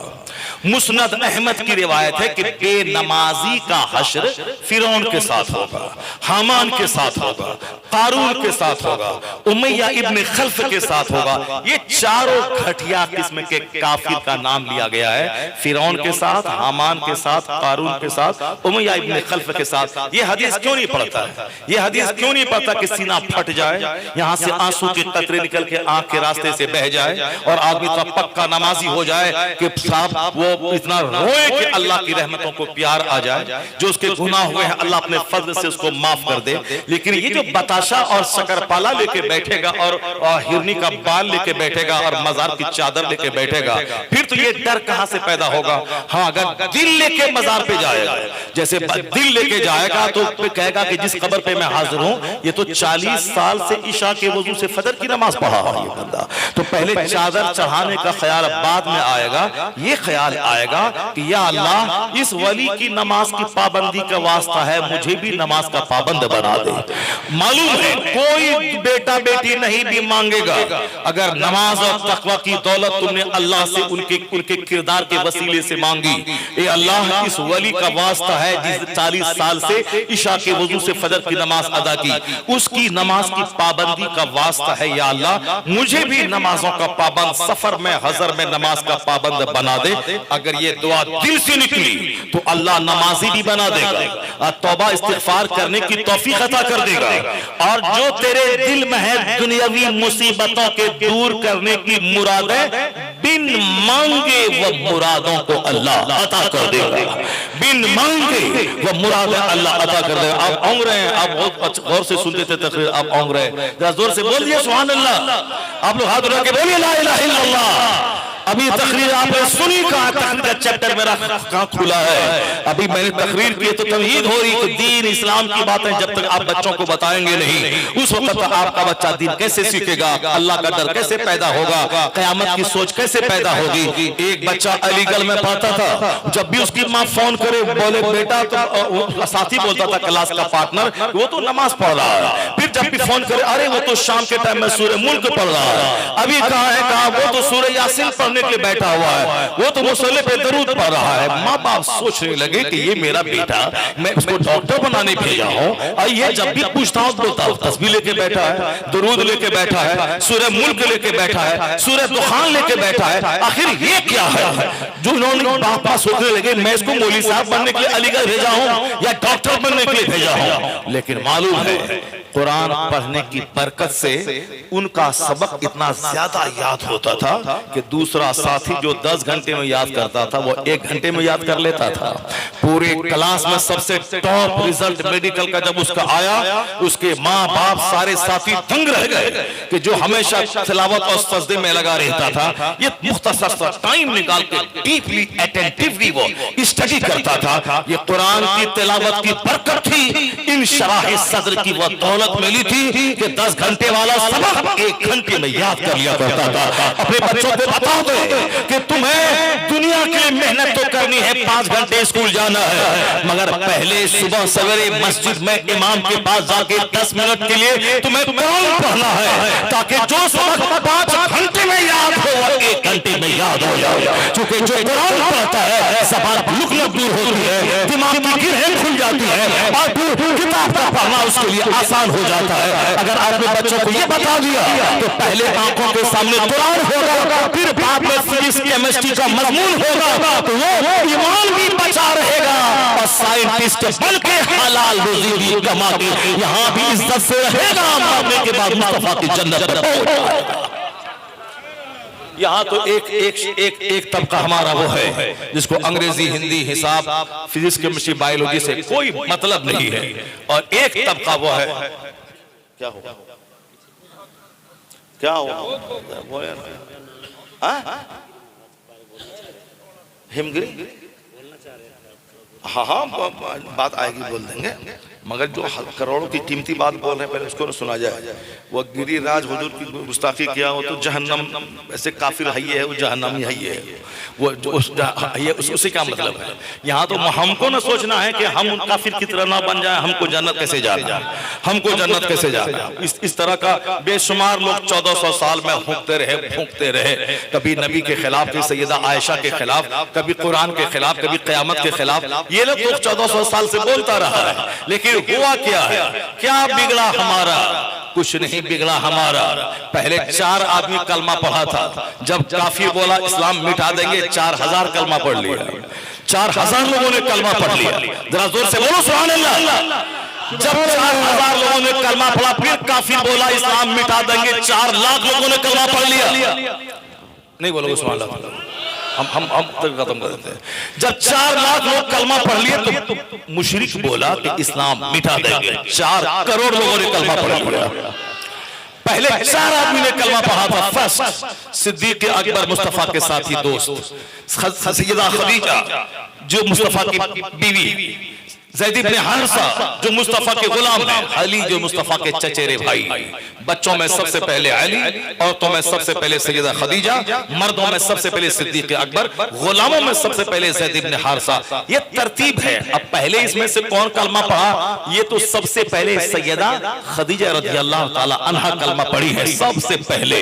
मुस्नद अहमद की रिवायत है कि बेनमाजी का हश्र फिरौन के साथ होगा, हामान के साथ होगा, कारून के साथ होगा, उमैया इब्न खल्फ के साथ होगा। ये चारों घटिया किस्म के काफिर का नाम लिया गया है। फिरौन के साथ, हामान के साथ, कारून के साथ, उमैया इब्न खल्फ के साथ। ये हदीस क्यों नहीं पढ़ता है? ये हदीस क्यों नहीं पढ़ता कि सीना फट जाए, यहां से आंसू के कतरे निकल के आंख के रास्ते से बह जाए और आदमी तो पक्का नमाजी हो जाए कि साहब वो इतना रोए कि अल्लाह की रहमतों को प्यार आ जाए। जो उसके गुनाह हुए हैं अल्लाह अपने फजल से उसको माफ कर दे। लेकिन ये जो बताशा और शकरपाला लेके बैठेगा और हिरनी का बाल लेके बैठेगा और मजार की चादर लेके बैठेगा, फिर तो ये डर कहां से पैदा होगा? हाँ, अगर दिल लेके मजार पे जाएगा, जैसे दिल लेके जाएगा तो कहेगा कि जिस कब्र पे मैं हाजिर हूं ये तो 40 साल से इशा के वजू से फजर की नमाज पढ़ा है ये बंदा। तो पहले चादर चढ़ाने का ख्याल बाद में आएगा। ये ख्याल आएगा कि या अल्लाह इस वली की नमाज की पाबंदी का वास्ता है, मुझे भी नमाज का पाबंद बना दे। मालूम है कोई बेटा बेटी नहीं भी मांगेगा अगर नमाज और तकवा की दौलत तुमने अल्लाह से उनके किरदार के वसीले से मांगी। ए अल्लाह इस वली का वास्ता है जिस 40 साल से इशा के वजू से फजर की नमाज अदा की, उसकी नमाज की पाबंदी का वास्ता है। या अल्लाह मुझे भी नमाजों का पाबंद, सफर में हजर में नमाज का पाबंद बना दे। अगर ये दुआ दिल से निकली तो अल्लाह नमाजी भी बना देगा, तौबा इस्तिगफार करने की तौफीक अता कर देगा। और जो तेरे दिल में है दुनियावी मुसीबतों के दूर करने की मुरादें, बिन मांगे वो मुरादों को अल्लाह अता कर देगा। बिन मांगे वो मुरादें अल्लाह अता कर देगा। आप औंग रहे हैं, आप बहुत गौर से सुनते थे तकरीर, आप औंग रहे हैं, जरा जोर से बोल दिए सुभान अल्लाह। आप लोग हाथ उठा के बोलिए ला इलाहा इल्लल्लाह। अभी तकरीर आपने सुनी, कहा तकरीर का चैप्टर मेरा कहाँ खुला है? अभी मैंने तकरीर की तो तमहीद हो रही कि दीन इस्लाम की बातें जब तक आप बच्चों को बताएंगे नहीं, उस वक्त तक आपका बच्चा दीन कैसे सीखेगा, अल्लाह का डर कैसे पैदा होगा, कयामत की सोच कैसे पैदा होगी। एक बच्चा अलीगढ़ में पढ़ता था, जब भी उसकी माँ फोन करे बोले बेटा, तो साथी बोलता था क्लास का पार्टनर, वो तो नमाज पढ़ रहा है। फिर जब भी फोन करे अरे वो तो शाम के टाइम में सूरह मुल्क पढ़ रहा है। अभी कहा है कहा वो तो सूरह यासीन पढ़ने के लिए बैठा हुआ है, वो तो मुसल्ले पे दरूद पढ़ रहा है। माँ बाप सोचने लगे कि ये मेरा बेटा, मैं उसको डॉक्टर बनाने भेजा हूँ और ये जब भी पूछता हूँ बोलता हूँ तस्बीह लेके बैठा है, दरूद लेके बैठा है, सूरह मुल्क लेके बैठा है, सूरह दुखान लेके बैठा है। आखिर ये क्या है? जो उन्होंने बाप सोचने लगे मैं इसको मौलवी साहब बनने के लिए अलीगढ़ भेजा हूँ या डॉक्टर बनने के लिए भेजा हूँ। लेकिन मालूम है कुरान पढ़ने की बरकत से उनका सबक इतना ज्यादा याद होता था कि दूसरा दूसरा साथी जो 10 घंटे में याद करता था वो 1 घंटे में याद कर लेता था। पूरे क्लास में सबसे टॉप रिजल्ट मेडिकल का जब उसका आया, उसके माँ बाप सारे साथी दंग रह गए कि जो हमेशा तिलावत और सजदे में लगा रहता था, ये मुख्तसर सा टाइम निकाल के डीपली अटेंटिवली वो स्टडी करता था। ये कुरान की तिलावत की बरकत थी, इन शराह सद्र की वो दौलत मिली थी कि 10 घंटे वाला सबक 1 घंटे में याद कर लिया करता था। अपने बच्चों को बता दो कि तुम्हें दुनिया के लिए मेहनत तो करनी है, 5 घंटे स्कूल जाना है, मगर पहले सुबह सवेरे मस्जिद में इमाम के पास जाके 10 मिनट के लिए तुम्हें कुरान पढ़ना है, ताकि जो सबक 5 घंटे में याद हो वो 1 घंटे में याद हो जाए। क्योंकि जो कुरान पढ़ता है ज़बान लुक दूर होती है, दिमाग की गिरहें खुल जाती है और किताब का पढ़ना उसके लिए आसान हो जाता है। अगर आपने बच्चों को ये बता दिया तो पहले आंखों के सामने कुरान होगा, फिर बाद में फिजिक्स केमिस्ट्री का मजमून होगा, तो वो ईमान भी बचा रहेगा और साइंटिस्ट बन के हलाल रोजी भी कमा के यहाँ भी इज्जत से रहेगा, मरने के बाद मुस्तफा की जन्नत में पहुंच जाएगा। यहाँ तो एक तबका हमारा वो है जिसको अंग्रेजी, हिंदी, हिसाब, फिजिक्स, केमिस्ट्री, बायोलॉजी से कोई मतलब नहीं है, और एक तबका वो है क्या होगा क्या होगा हिमगिरी। हाँ हाँ बात आएगी, बोल देंगे, मगर जो करोड़ों की कीमती बात बोल रहे हैं पहले उसको सुना जाए। वो गिरिराज हुजूर की गुस्ताखी किया हो तो जहन्नम, ऐसे काफिर है वो जहन्नमी है, वो उसी का मतलब है। यहाँ तो हमको न सोचना है कि हम उन काफिर की तरह ना बन जाए, हमको जन्नत कैसे जाना, हमको जन्नत कैसे जाना। इस तरह का बेशुमार लोग 1400 साल में फूंकते रहे, कभी नबी के खिलाफ, कभी सैयदा आयशा के खिलाफ, कभी कुरान के खिलाफ, कभी क़यामत के खिलाफ। ये लोग 1400 साल से बोलता रहा है, लेकिन हुआ क्या है, क्या बिगड़ा हमारा? कुछ नहीं बिगड़ा हमारा। पहले 4 आदमी कलमा पढ़ा था, जब काफिर बोला इस्लाम मिटा देंगे 4000 कलमा पढ़ लिया, 4000 लोगों ने कलमा पढ़ लिया। जरा जोर से बोलो सुभान अल्लाह। जब 4000 लोगों ने कलमा पढ़ा, फिर काफिर बोला इस्लाम मिटा देंगे, 4 लाख लोगों ने कलमा पढ़ लिया। नहीं बोलोगे सुभान अल्लाह? हम तक खत्म कर देते हैं। जब 4 लाख लोग कलमा पढ़ लिए तो मुशरिक बोला कि इस्लाम मिटा देंगे, 4 करोड़ लोगों ने कलमा पढ़ लिया। पहले 4 आदमी ने कलमा पढ़ा था। फर्स्ट सिद्दीक अकबर, मुस्तफा के साथी दोस्त, सैयदा खदीजा जो मुस्तफा की बीवी, ज़ैद इब्न हारिसा जो मुस्तफा के गुलाम हैं, अली जो मुस्तफा के चचेरे भाई। बच्चों में सबसे पहले अली, औरतों में सबसे पहले सैयदा खदीजा, मर्दों में सबसे पहले सिद्दीक अकबर, गुलामों में सबसे पहले ज़ैद इब्न हारिसा। ये तरतीब है। अब पहले इसमें से कौन कलमा पढ़ा? ये तो सबसे पहले सैयदा खदीजा रज़ियल्लाहु ताला अन्हा कलमा पढ़ी है सबसे पहले,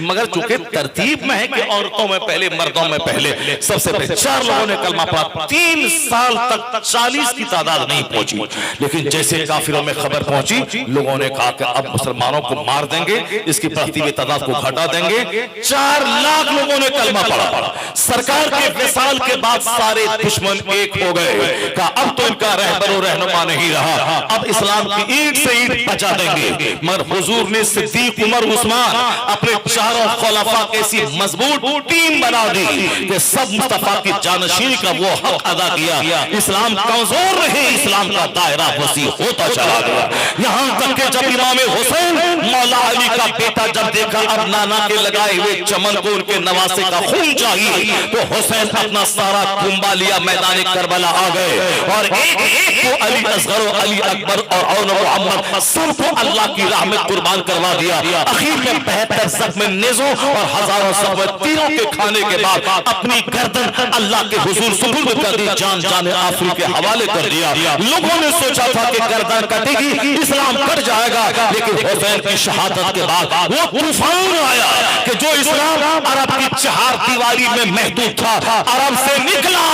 मगर चूंकि तरतीब में है कि औरतों में पहले, मर्दों में पहले, सबसे पहले 4 लोगों ने कलमा पढ़ा। 3 साल तक 40 की तादाद नहीं पहुंची, लेकिन जैसे काफिरों में खबर पहुंची, लोगों ने कहा कि अब मुसलमानों को मार देंगे, इसकी बढ़ती हुई तादाद को घटा देंगे। 4 लाख लोगों ने कलमा पढ़ा। सरकार के विसाल के बाद सारे दुश्मन एक हो गए, कहा अब तो इनका रहबर और रहनुमा नहीं रहा, अब इस्लाम की ईंट से ईंट बचा देंगे। मगर हुजूर ने सिद्दीक, उमर, उस्मान अपने चारों खुलफा की ऐसी मजबूत टीम बना दी कि सब मुस्तफा की जानशीनी का वो हक अदा किया। इस्लाम कमजोर रहे, इस्लाम का दायरा वसी होता चला गया। यहाँ तक कि जब इमाम हुसैन मौला अली का बेटा जब देखा अब नाना के लगाए हुए चमन को उनके नवासे का खून चाहिए, तो हुसैन अपना सारा कुंबा लिया, मैदान करबला आ गए और एक को अली असगर, अली अकबर और मोहम्मद सबको अल्लाह की राह में कुर्बान करवा दिया। आखिर में 72 जख्म नेज़ों और हजारों जख्म तीरों के खाने के बाद अपनी गर्दन अल्लाह के हुजूर सुपुर्द कर दी, जान जाने आखिरी के हवाले कर दिया। लोगों ने सोचा था कि गर्दन कटेगी, इस्लाम कट जाएगा, लेकिन हुसैन की शहादत के बाद वो तूफान आया कि जो इस्लाम अरब की 4 दीवारी में महदूद था, अरब से निकला,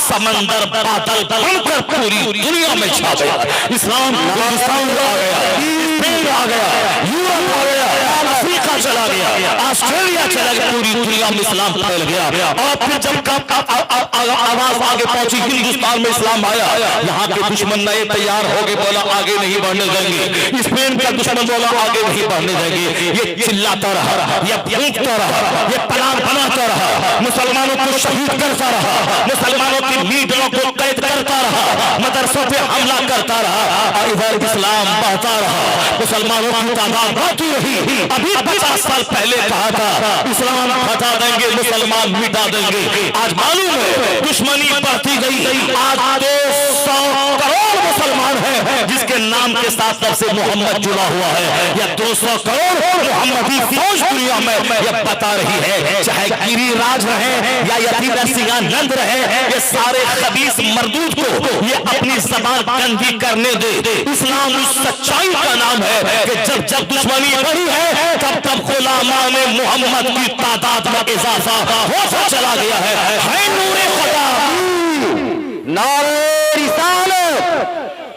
समंदर बादल बनकर पूरी दुनिया में छा गया। इस्लाम हिंदुस्तान आ गया, स्पेन आ गया, यूरोप आ गया, अफ्रीका चला गया। ऑस्ट्रेलिया चला गया, पूरी दुनिया में इस्लाम फैल गया। और फिर जब आवाज आगे पहुंची, हिंदुस्तान में इस्लाम आया, यहाँ के दुश्मन नए तैयार हो गए, बोला आगे नहीं बढ़ने देंगे। स्पेन का दुश्मन बोला आगे नहीं बढ़ने देंगे। ये चिल्लाता रहा, ये भूखता रहा, ये प्लान बनाता रहा, मुसलमानों को शहीद करता रहा, मुसलमानों की लीडरों को कैद करता रहा, मदरसों पे हमला करता रहा, और इधर इस्लाम बढ़ता रहा, मुसलमानों की तादाद बढ़ती रही। अभी 50 साल पहले कहा था इस्लाम हटा देंगे, मुसलमान मिटा देंगे। आज मालूम है दुश्मनी बढ़ती गई। आज 200 करोड़ मुसलमान हैं जिसके नाम के साथ तब से मोहम्मद जुड़ा हुआ है। या 200 करोड़ मोहम्मदी फौज दुनिया में यह बता रही है, चाहे गिरिराज रहे या यतीन्द्र सिंहानंद रहे, ये सारे खबीस मरदूद को ये अपनी जबान गंदी करने दे। इस्लाम उस सच्चाई का नाम है कि जब जब दुश्मनी बढ़ी है तब तब गुलामान मोहम्मद की तादाद में इजाफा होता चला गया है। नूरे खुदा, नारे रिसालत,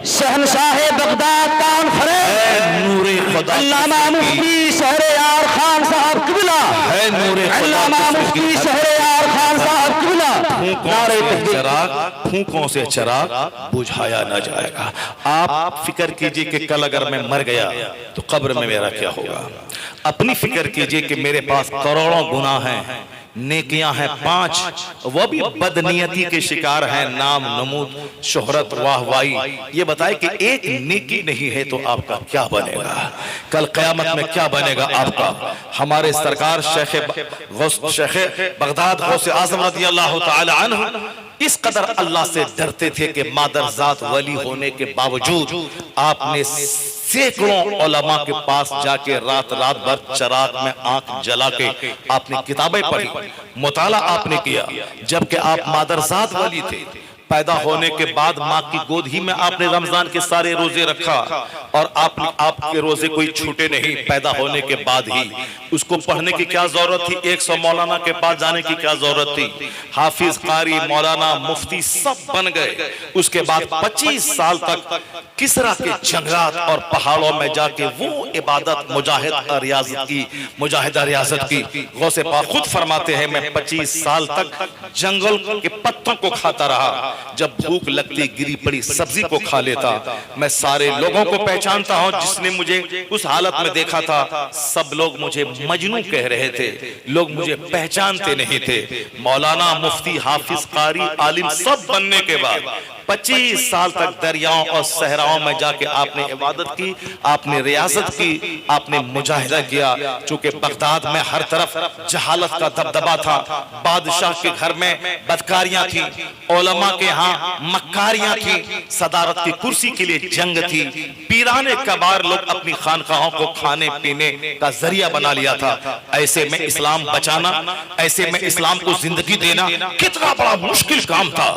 शहनशाह बगदाद कॉन्फ्रेंस, नूरे खुदा, अल्लामा मुफ्ती शहरयार खान साहब किबला है नूरे खुदा, अल्लामा मुफ्ती शहरयार खान साहब किबला। फूंकों से चिराग बुझाया न जाएगा। आप फिक्र कीजिए कि कल अगर मैं मर गया तो कब्र में मेरा क्या होगा। अपनी फिक्र कीजिए कि मेरे पास करोड़ों गुनाह हैं, नेकियां हैं 5, वो भी बदनीयती के शिकार हैं, नाम नमूद, शोहरत, वाहवाही। ये बताए कि एक नेकी नहीं है तो आपका क्या बनेगा, कल क़यामत में क्या बनेगा आपका। हमारे सरकार शेख बगदाद गौसे आज़म रज़ी अल्लाह तआला अन्हु इस कदर अल्लाह से डरते थे कि मादरजात वली होने के बावजूद आपने सैकड़ों उलमा के पास जाके रात भर चराग में आंख जला के आपने किताबें पढ़ी, मुताला आपने किया। जबकि आप मादरजात वली थे, पैदा होने के बाद माँ की गोद ही में आपने रमजान के सारे रोजे रखा और आपके रोजे कोई छूटे नहीं। पैदा होने के बाद ही उसको पढ़ने की क्या जरूरत थी, 100 मौलाना के पास जाने की क्या जरूरत थी। हाफिज, कारी, मौलाना, मुफ्ती सब बन गए। उसके बाद 25 साल तक किसरा के जंगलात और पहाड़ों में जाके वो इबादत मुजाहिदा रियाजत की। गौसे पाक खुद फरमाते हैं, मैं 25 साल तक जंगल के पत्तों को खाता रहा, जब भूख लगती गिरी पड़ी सब्जी को खा लेता। मैं सारे लोगों को पहचानता हूं, जिसने मुझे उस हालत में देखा था सब लोग मुझे मजनू कह रहे थे, लोग मुझे पहचानते नहीं थे। मौलाना, मुफ्ती, हाफिज, कारी, आलिम सब बनने के बाद 25 साल तक दरियाओं और सहराओं में जाके आपने इबादत की, आपने रियासत की, आपने मुजाहिदा किया। चूंकि बगदाद में हर तरफ जहालत का दबदबा था, बादशाह के घर में बदकारियां थी, उलमा के यहाँ मक्कारियां थी, सदारत की कुर्सी के लिए जंग थी, पीराने कबार लोग अपनी खानकाहों को खाने पीने का जरिया बना लिया था। ऐसे में इस्लाम बचाना, ऐसे में इस्लाम को जिंदगी देना कितना बड़ा मुश्किल काम था।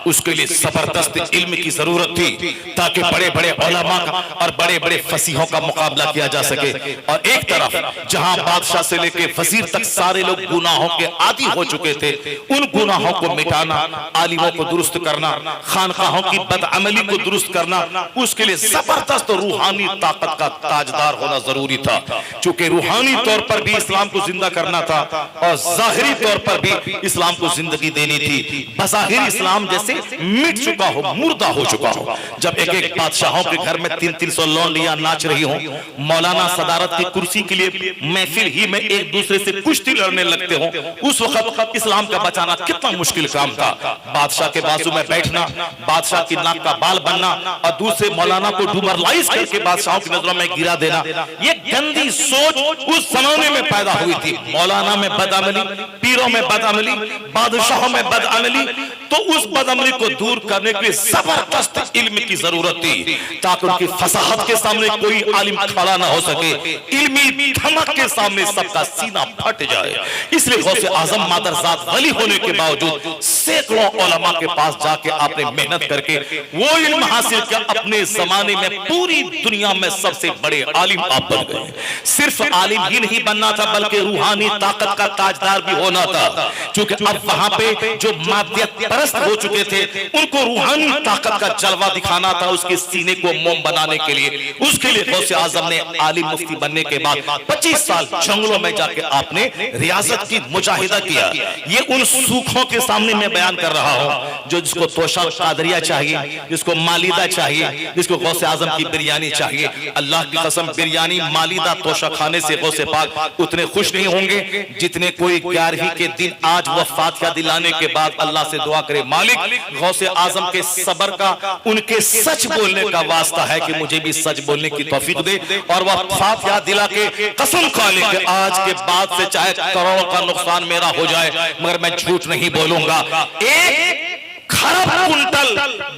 उसके लिए जबरदस्त इल्म की जरूरत थी ताकि बड़े बड़े उलमा का और बड़े बड़े फसीहों का मुकाबला किया जा सके। और एक तरफ जहां बादशाह से लेके वजीर तक सारे लोग गुनाहों के आदी हो चुके थे, उन गुनाहों को मिटाना, आलिमों को दुरुस्त करना, खानकाहों की बदअमली को दुरुस्त करना, उसके लिए जबरदस्त रूहानी ताकत का ताजदार होना जरूरी था। चूंकि रूहानी तौर पर भी इस्लाम को जिंदा करना था और जाहिरी तौर पर भी इस्लाम को जिंदगी देनी थी। बज़ाहिर इस्लाम जैसे मिट चुका हो, मुर्दा हो चुका हो। जब एक एक बादशाहों के घर में 300 लौंडियां नाच रही हो, मौलाना सदारत की कुर्सी के लिए महफिल ही में एक दूसरे से कुश्ती लड़ने लगते हो, उस वक्त इस्लाम का बचाना कितना मुश्किल काम था। बादशाह के बाजू में बैठना, बादशाह की नाक का बाल बनना और दूसरे मौलाना को डुमरलाइज करके बादशाहों की नजरों में गिरा देना, ये गंदी सोच उस जमाने में पैदा हुई थी। मौलाना में बदअमली, पीरों में बदअमली, बादशाहों में बदअमली, तो उस बदअमली को दूर करने के लिए जबरदस्त इल्म की जरूरत थी ताकि उनकी फसाहत के सामने कोई आलिम खड़ा ना हो सके, इल्मी धमक के सामने सबका सीना फट जाए। इसलिए गौसे आजम मादरजात वली होने के बावजूद सैकड़ों उलमा के पास जाके आपने मेहनत करके वो इल्म हासिल किया। अपने जमाने में पूरी दुनिया में सबसे बड़े आलिम आप बन गए। सिर्फ आलिम ही नहीं बनना था बल्कि रूहानी ताकत का ताजदार भी होना था। क्योंकि अब वहां पे जो मादियत परस्त हो चुके थे उनको रूहानी ताकत का जलवा दिखाना था, उसके सीने को मोम बनाने के लिए। उसके लिए गौसे आजम ने आलिम मुफ्ती बनने के बाद 25 साल जंगलों में जाके आपने रियासत की मुजाहिदा किया। ये उन सूखों के सामने मैं बयान कर रहा हूं जो जिसको तोशा कादरिया चाहिए, जिसको मालिदा चाहिए, जिसको गौसे आजम की बिरयानी चाहिए। अल्लाह की कसम बिरयानी मालिदा तोशा खाने से गौसे पाक उतने खुश नहीं होंगे जितने कोई 11वीं के दिन आज वह फातिहा दिलाने के बाद अल्लाह से दुआ करे, मालिक गौसे आजम के सबर का, उनके सच बोलने का वास्ता है कि मुझे भी सच बोलने की तौफीक दे। और वह फातिहा दिला के कसम खा ले कि आज के बाद से चाहे करोड़ों का नुकसान मेरा हो जाए मगर मैं झूठ नहीं बोलूंगा। एक खरब कुंटल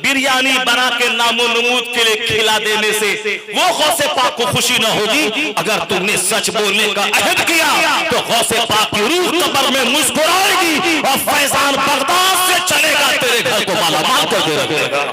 बिरयानी बना के नामो नमूद के लिए खिला देने से वो गौसे पाक को खुशी ना होगी। अगर तुमने सच बोलने का अहद किया तो गौसे पाक की रूह कब्र में मुस्कुराएगी और फैजान बगदाद से चलेगा, तेरे घर को मालामाल कर देगा,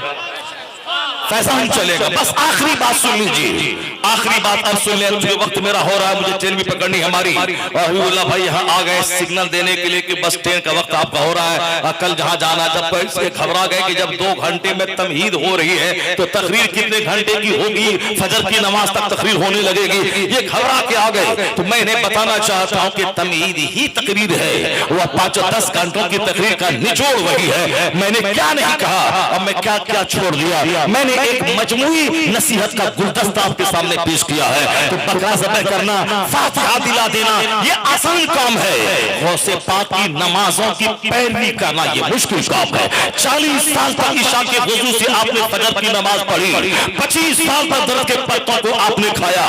फैजान चलेगा। बस आखिरी बात सुन लीजिए, आखिरी बात अब सुन ले, मुझे वक्त मेरा हो रहा है, मुझे ट्रेन भी पकड़नी है हमारी। हबीबुल्लाह भाई यहाँ आ गए सिग्नल देने के लिए कि बस ट्रेन का वक्त आपका हो रहा है, कल जहाँ जाना। जब से घबरा गए कि जब 2 घंटे में तमहीद हो रही है तो तकरीर कितने घंटे की होगी, फजर की नमाज तक तकरीर होने लगेगी, ये घबरा के आ गए। तो मैं इन्हें बताना चाहता हूँ कि तमहीद ही तकरीर है, वह 5-10 घंटों की तकरीर का निचोड़ वही है। मैंने क्या नहीं कहा, अब मैं क्या क्या छोड़ दिया। मैंने एक मजमूई नसीहत का गुलदस्ता आपके सामने पेश किया है। तो बकरा ज़बह करना, फातिहा दिला देना ये आसान काम है, गौसे पाक की नमाजों की पैरवी करना ये मुश्किल काम है। 40 साल तक इशा के वजू से आपने फजर की नमाज पढ़ी, 25 साल तक दर्द के पत्तों को आपने खाया।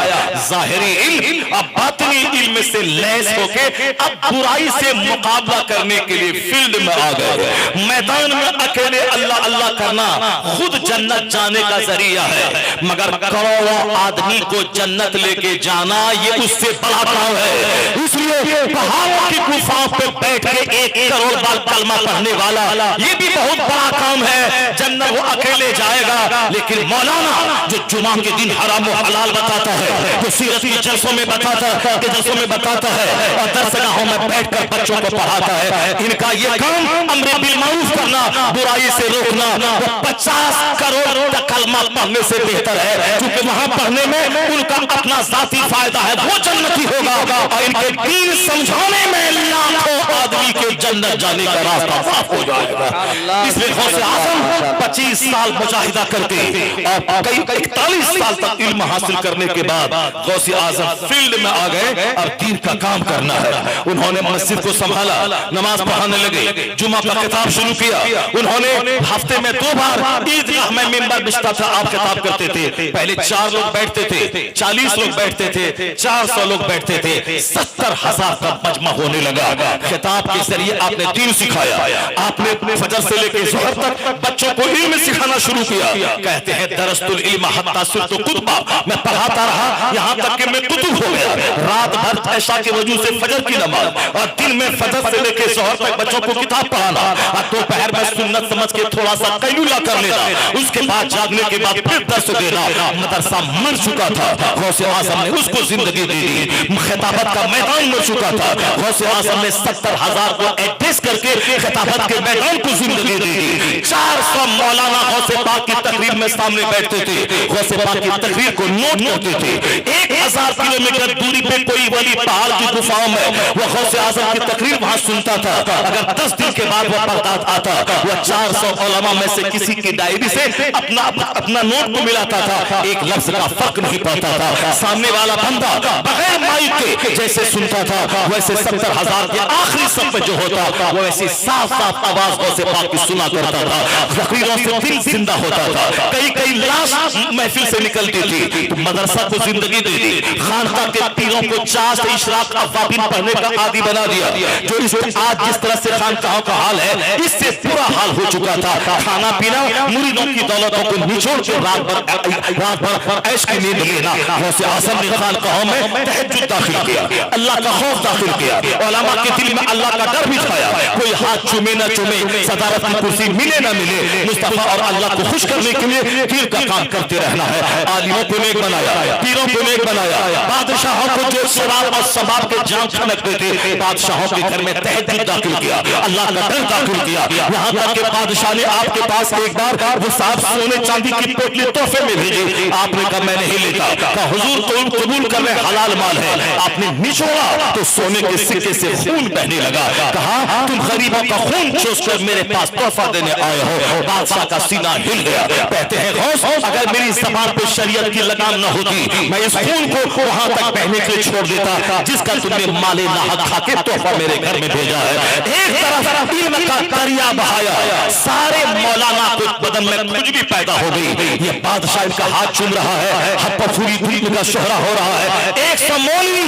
ज़ाहिरी इल्म अब बातिनी इल्म से लैस होके अब बुराई से मुकाबला करने के लिए फील्ड में आ गए। मैदान में अकेले अल्लाह अल्लाह करना खुद जन्नत जाने का जरिया है, मगर करोड़ों आदमी को जन्नत लेके जाना ये उससे बड़ा काम है। इसलिए पहाड़ों की गुफाओं पे बैठ के 1 करोड़ बार कलमा पढ़ने वाला ये भी बहुत बड़ा काम है। जन्नत वो अकेले जाएगा, लेकिन मौलाना जो जुमा के दिन हराम और हलाल बताता है, जो सीरत के जलसों में बताता है और दरसगाहों में बैठकर बच्चों को पढ़ाता है, इनका ये काम अम्र बिल मारूफ करना, बुराई से रोकना, 50 करोड़ कलमा पढ़ने से बेहतर है, क्योंकि वहां पढ़ने में उनका अपना जाती फायदा है, वो जन्नती होगा और इनके दीन समझाने में लाखों आदमी के जन्नत जाने का रास्ता साफ हो जाएगा। इसलिए गौसे आजम 25 साल मुजाहिदा करके और कई 41 साल तक इल्म हासिल करने के बाद गौसे आजम फील्ड में आ गए। अब दीन का काम करना है। उन्होंने मस्जिद को संभाला, नमाज पढ़ाने लगे, जुमा का किताब शुरू किया। उन्होंने हफ्ते में 2 बार ईदगाह में मिंबर बिछता था, आप किताब करते थे। पहले 4 लोग बैठते थे, 40 लोग बैठते थे, 400 लोग बैठते थे, 70,000 का मजमा होने लगा। खिताब के जरिए आपने दीन सिखाया, आपने फजर से लेकर ज़ोहर तक बच्चों को इल्म सिखाना शुरू किया। कहते हैं दरस्तुल इल्म हत्ता सुरतु कुतबा, मैं पढ़ाता रहा यहाँ तक कि मैं कुतुब हो गया। रात भर ऐशा के वजू से फजर की नमाज और दिन में फजर से लेकर ज़ोहर तक बच्चों को किताब पढ़ाना और दोपहर में सुन्नत समझ के थोड़ा सा कैलूला कर लेना, उसके बाद जागने के बाद फिर दर्स देना। मदरसा मर चुका था, गौसे आजम ने उसको जिंदगी दे दी। खिताबत का मैदान मर चुका था, गौसे आजम ने 70,000 को एडजस्ट करके खिताबत के मैदान को जिंदगी दे दी। 400 मौलाना गौसे पाक की तकरीर में सामने बैठते थे, गौसे पाक की तकरीर को नोट करते थे। 1000 किलोमीटर दूरी पे कोई वली पहाड़ की गुफाओं में वो गौसे आजम की तकरीर वहां सुनता था। अगर 10 दिन के बाद वो बगदाद आता, वो 400 उलमा में से किसी की डायरी से अपना नोट को मिलाता था, एक लफ्ज का फर्क नहीं पड़ता था। सामने वाला बंदा बगैर माइक के जैसे सुनता था, वैसे 70,000 के आखिरी सब जो होता वो ऐसी साफ आवाज गौसे पाक की सुना करता था। तकरीरों से दिल जिंदा होता था, कई लाश महफिल से निकलती थी। तो मदरसा को जिंदगी दे दी, खानका के पीरों को चाश इशराक अवाबिन पढ़ने का आदि बना दिया। जो आज जिस तरह से खानकाहों का हाल है, इससे बुरा हाल हो चुका था। खाना पीना, मुरीदों की दौलतों को निचोड़ के रात भर ऐश की नींद लेना। गौसे आजम ने खानकाहों में तहज्जुद दाखिल किया, अल्लाह का खौफ दाखिल किया, उलमा के दिल में अल्लाह का का डर भी खाया, कोई हाथ चूमे ना चूमे, सदारत की कुर्सी मिले ना मिले, मुस्तफा और अल्लाह को खुश करने के लिए पीर का काम करते रहना है। आलिमों को नेक बनाया, पीरों को नेक बनाया, बादशाहों को जो शराब और शबाब के जाम छनकते थे, बादशाहों के घर में तहज्जुद दाखिल किया, अल्लाह का डर दाखिल किया। यहाँ तक कि बादशाह ने आपके पास एक बार वो साहब सोने चांदी की पोटली तोहफे में भेजी, आपने कहा मैं नहीं लेता, कहा हुजूर तुम कबूल कर रहे, हलाल माल है। आपने निचोड़ा तो सोने के सिक्के से खून बहने लगा, कहा तुम गरीबों का खून चूस कर मेरे पास तोहफा देने आए हो। बादशाह का सीना हिल गया, कहते हैं गौस अगर मेरी ज़बान पे शरीयत की लगाम न होती, मैं इस खून को वहां तक बहने के लिए छोड़ देता जिसका तुमने माले नाहक खा के तोहफा मेरे घर में भेजा है। एक तरफ इल्म का दरिया बहाया, सारे मौलाना को बदन में खुजली पैदा हो गई। ये बादशाह इनका हाथ चूम रहा है, पूरी दुनिया का शोहरा हो रहा है। 100 मौलवी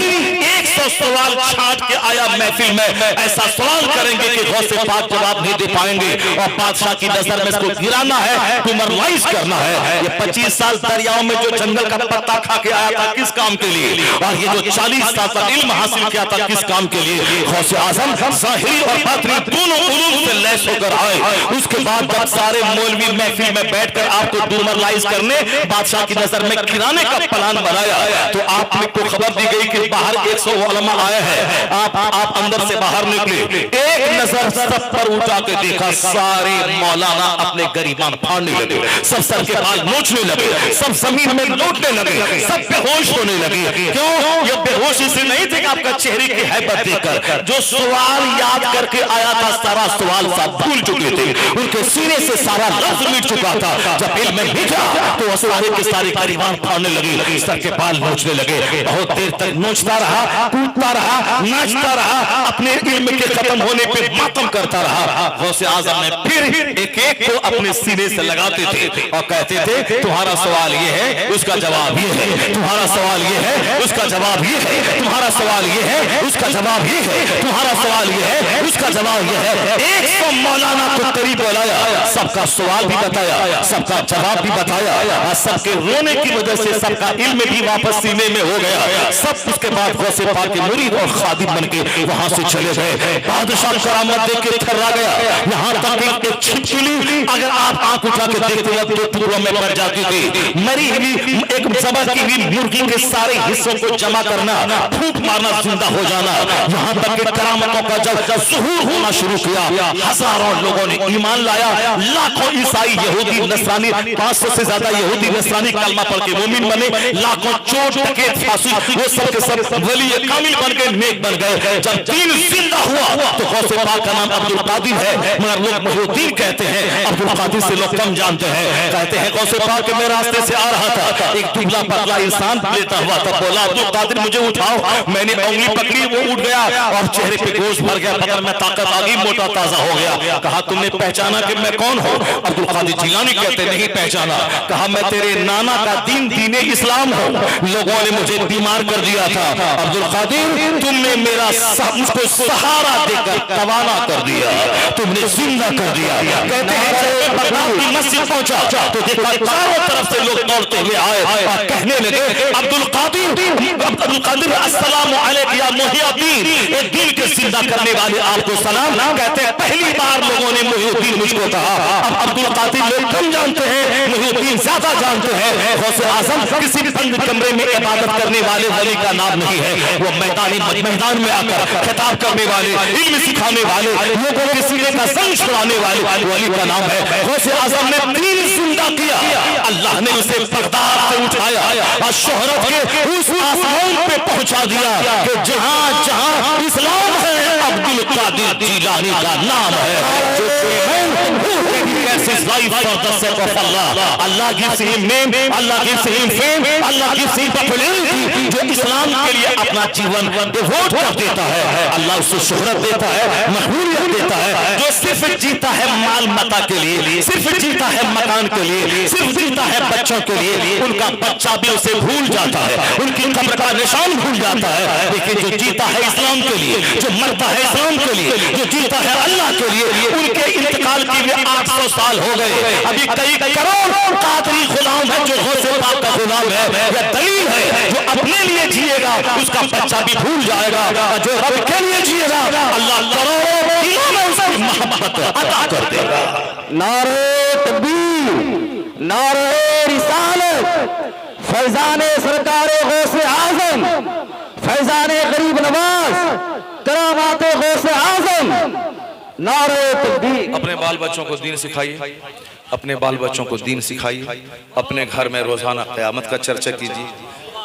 100 सवाल छाट के आया महफिल में, ऐसा सवाल करेंगे कि गौसे पाक जवाब नहीं दे पाएंगे। और बादशाह की नजर में इसको गिराना है, डिमोरलाइज करना है। ये 25 साल दरियाओं में जो जंगल का पत्ता खा के आया था किस काम के लिए, और ये जो 40 साल तक इल्म हासिल किया था किस काम के लिए। गौसे आजम ज़ाहिरी और बातिनी दोनों उलूम से लैस होकर आए। उसके बाद जब सारे मौलवी महफिल में बैठकर आपको डिमोरलाइज करने, बादशाह की नजर में गिराने का प्लान बनाया, तो आपने को खबर दी गई कि बाहर 100 उलमा आए हैं। आप अंदर से बाहर निकले, एक नजर सब पर उठा के देखा, सारे मौलाना अपने गरीबान फाड़ने लगे, सब सर के बाल नोचने लगे, सब जमीन में लौटने लगे, सब बेहोश होने लगे। क्यों? ये बेहोश इसलिए नहीं थे कि आपका चेहरे की हैबत देखकर, जो सवाल याद करके आया था सारा सवाल सब भूल चुके थे, उनके सीने से सारा लफ्ज मिट चुका था। जब इल्म में मिटा तो सारे के सारे गरीबान फाड़ने लगे, सर के बाल नोचने लगे। बहुत देर तक नोचता रहा, कूदता रहा, नाचता रहा, अपने इल्म के खत्म होने पे मातम करता रहा। गौसे आज़म ने फिर एक एक को अपने सीने से लगाते थे और कहते थे तुम्हारा सवाल ये है, उसका जवाब ये है, तुम्हारा सवाल ये है, उसका जवाब ये है, तुम्हारा सवाल ये है, उसका जवाब ये है, तुम्हारा सवाल ये है, उसका जवाब ये है। 100 मौलाना को करीब बुलाया, सबका सवाल भी बताया, सबका जवाब भी बताया, और सबके रोने की वजह से सबका इल्म भी वापस सीने में हो गया। सब उसके बाद गौसे पाक के मुरीद और खादिम बनके वहां से चले गए। बादशाह करामत देख के थर्रा गया, यहाँ तक एक छिपकली अगर आप आंख उठा के देखते हैं तो टुकड़ों में पड़ जाती थी। मरी हुई एक ज़बह की हुई मुर्गी के सारे हिस्सों को जमा करना, फूंक मारना, जिंदा हो जाना, यहाँ तक कि करामतों का जब ज़ुहूर होना शुरू किया, हजारों लोगों ने ईमान लाया, लाखों ईसाई यहूदी नसरानी 500 से ज्यादा यहूदी नसरानी कलमा पढ़ के मोमिन बने, लाखों चोट के फांसी वो सब के सब वली कामिल बन के नेक बन गए। जब दीन जिंदा हुआ तो गौसे पाक का नाम अब्दुल कादिर है, मगर लोग मुहीउद्दीन कहते हैं, अब्दुल कादिर से लोग कम जानते हैं। कहते हैं गौसे पाक के मैं रास्ते से आ रहा था, एक दुबला पतला इंसान लेता हुआ था, बोला अब्दुल कादिर मुझे उठाओ, मैंने उंगली पकड़ी, वो उठ गया और चेहरे पे गोश्त भर गया, बदन में ताकत आ गई, मोटा ताजा हो गया। कहा तुमने पहचाना कि मैं कौन हूँ? अब्दुल कादिर जिलानी कहते नहीं पहचाना। कहा मैं तेरे नाना का दीन दीने इस्लाम हूँ, लोगों ने मुझे बीमार कर दिया था, अब्दुल कादिर तुमने मेरा मुझको सहारा देकर तवाना कर दिया, तुमने जिंदा कर दिया। कहते हैं जब बगदाद की मस्जिद पहुंचा तो देखा चारों तरफ से लोग दौड़ते हुए आए और कहने लगे अब्दुल कादिर अस्सलामु अलैकुम या मुहिउद्दीन, एक दीन के जिंदा करने वाले आपको सलाम। कहते हैं पहली बार लोगों ने मुहिउद्दीन मुझको कहा। अब अब्दुल कादिर लोग कम जानते हैं, मुहिउद्दीन ज्यादा जानते हैं। गौसे आजम किसी बंद कमरे में इबादत करने वाले वली का नाम नहीं है, वो मैदान में आकर खिताब करने वाले, इल्म सिखाने वाले, लोगों के सीने का संग छुड़ाने वाले वली का नाम है। गौसे आजम ने दीन जिंदा किया, अल्लाह ने उसे बगदाद से उठाया और शोहरत के उस आसमान पे पहुंचा दिया कि जहां जहां इस्लाम है अब्दुल कादिर जिलानी का नाम है। जो Allah gives him name, Allah gives him fame, Allah gives him popularity। जो इस्लाम के लिए अपना जीवन डिवोट कर देता है, अल्लाह उसको शोहरत देता है, मशहूरियत देता है। जो सिर्फ जीता है माल मता के लिए, सिर्फ जीता है मकान के लिए, सिर्फ जीता है बच्चों के लिए, उनका बच्चा भी उसे भूल जाता है, उनकी कब्र का निशान भूल जाता है। लेकिन जो जीता है इस्लाम के लिए, जो मरता है इस्लाम के लिए, जो जीता है अल्लाह के लिए, उनके इंतकाल के लिए 800 साल हो गए, अभी कई करोड़ कादरी गुलाम है जो गौसे पाक का गुलाम है। यह दलील है जो अपने लिए जिएगा उसका बच्चा भी भूल जाएगा, जो रब के लिए जिएगा अल्लाह करोड़ों रहमत अता कर देगा। नारे तकबीर, नारे रिसालत, फैजाने सरकारे गौसे आजम, फैजाने गरीब नवाज, करामाते गौसे आजम, नारे तकबीर। अपने बाल बच्चों को दीन सिखाइए, अपने बाल बच्चों को दीन सिखाइए, अपने घर में रोजाना क़यामत का चर्चा कीजिए,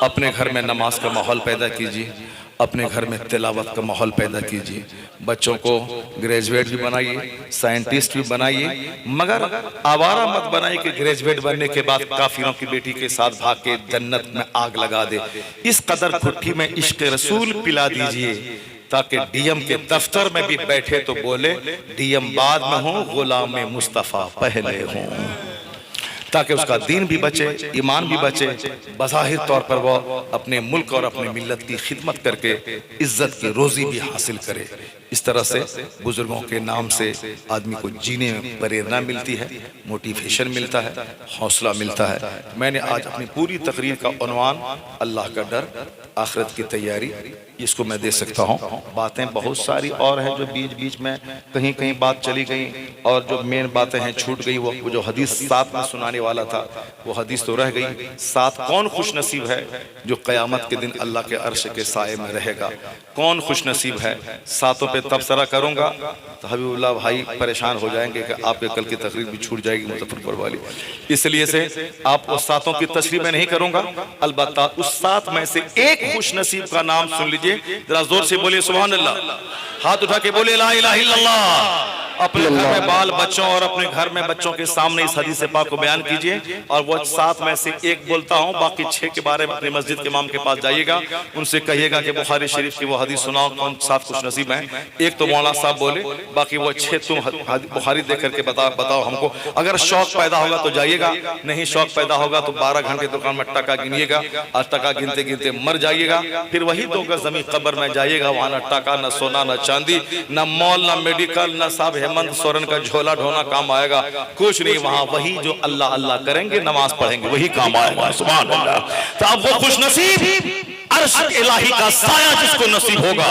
अपने घर में नमाज का माहौल पैदा कीजिए, अपने घर में तिलावत का माहौल पैदा कीजिए, बच्चों को ग्रेजुएट भी बनाइए, साइंटिस्ट भी बनाइए, मगर आवारा मत बनाइए कि ग्रेजुएट बनने के बाद काफिरों की बेटी के साथ भाग के जन्नत में आग लगा दे। इस कदर खुट्टी में इश्क रसूल पिला दीजिए ताकि डीएम के दफ्तर में भी बैठे तो बोले डीएम बाद में हो, गुलाम मुस्तफ़ा पहले हो, ताकि उसका दीन भी बचे, ईमान भी बचे, बज़ाहिर तौर पर वो अपने मुल्क और अपने मिल्लत की खिदमत करके इज्जत की रोजी भी हासिल करे। इस तरह से बुजुर्गों के नाम से आदमी को जीने में प्रेरणा मिलती है, मोटिवेशन मिलता है, हौसला मिलता है। मैंने आज अपनी पूरी तकरीर का उन्वान अल्लाह का डर, आखिरत की तैयारी, इसको मैं दे सकता हूँ। बातें बहुत सारी और हैं जो बीच बीच में कहीं कहीं बात चली गई और जो मेन बातें हैं छूट गई। वो जो हदीस 7 में सुनाने वाला था वो हदीस तो रह गई। 7 कौन खुश नसीब है जो क़यामत के दिन अल्लाह के अर्श के साए में रहेगा? कौन खुश नसीब है? 7 पे तबसरा करूँगा तो हबीबुल्लाह भाई परेशान हो जाएंगे कि आपके कल की तकरीर भी छूट जाएगी मुज़फ्फरपुर वाली, इसलिए से आप उस 7 की तशरीह में नहीं करूँगा। अलबत्ता उस 7 में से एक खुश नसीब का नाम सुन लीजिए, जरा जोर से बोलिए सुभान अल्लाह, हाथ उठा के बोले ला इलाहा इल्लल्लाह। अपने घर में बाल बच्चों और अपने घर में बच्चों के सामने इस हदीस पाक को बयान कीजिए और वो 7 में से एक बोलता हूँ, बाकी 6 के बारे में अपनी मस्जिद के इमाम के पास जाइएगा, उनसे कहिएगा कि बुखारी शरीफ की वो हदीस सुनाओ, कौन 7 खुश नसीब हैं। एक तो मौलाना साहब बोले, बाकी वो 6 तुम बुखारी देख करके बताओ हमको। अगर शौक पैदा होगा तो जाइएगा, नहीं शौक पैदा होगा तो 12 घंटे दुकान में टका गिनिएगा और टका गिनते गिनते मर जाइएगा। फिर वही 2 गज जमीन कब्र में जाइएगा, वहाँ न टका, न सोना, न चांदी, न मॉल, न मेडिकल, न साहब हेमंत सोरेन का झोला ढोना काम आएगा, कुछ नहीं। वहां वही जो अल्लाह अल्लाह करेंगे, नमाज पढ़ेंगे, वही काम आएगा। सुभान अल्लाह। तो अब वो खुश नसीब अर्श इलाही का साया जिसको नसीब होगा,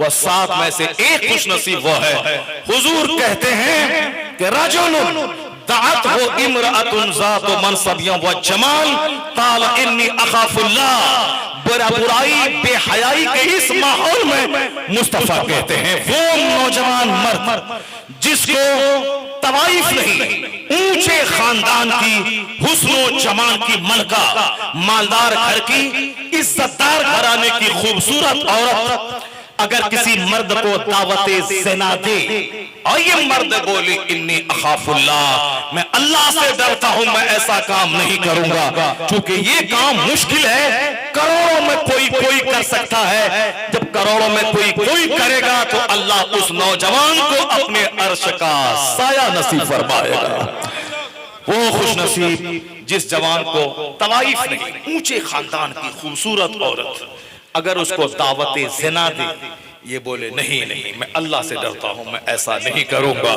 वह 7 में से एक खुश नसीब वो है। हुजूर कहते हैं कि रजुलुन दाअत हो इमराअतुन ज़ातु मनसबिय्य व जमाल क़ाल इन्नी अख़ाफुल्लाह। बुराई बेहयाई के इस माहौल में मुस्तफा कहते हैं वो नौजवान मर्द जिसको तवाइफ नहीं, ऊंचे खानदान की, हुस्नो जमाल की मलका, मालदार घर की, इज्जतदार घराने की खूबसूरत औरत अगर किसी मर्द को दावते ज़िना दे और ये मर्द बोले इन्नी अख़ाफुल्लाह, मैं अल्लाह से डरता हूं, मैं ऐसा काम नहीं करूंगा, क्योंकि ये काम मुश्किल है, करोड़ों में कोई कर सकता है। जब करोड़ों में कोई करेगा तो अल्लाह उस नौजवान को अपने अर्श का साया नसीब फरमाएगा। वो खुश नसीब जिस जवान को तवाइफ नहीं, ऊंचे खानदान की खूबसूरत औरत अगर उसको दावते ज़िना दे, ये बोले नहीं मैं अल्लाह से डरता हूं, मैं ऐसा नहीं करूंगा।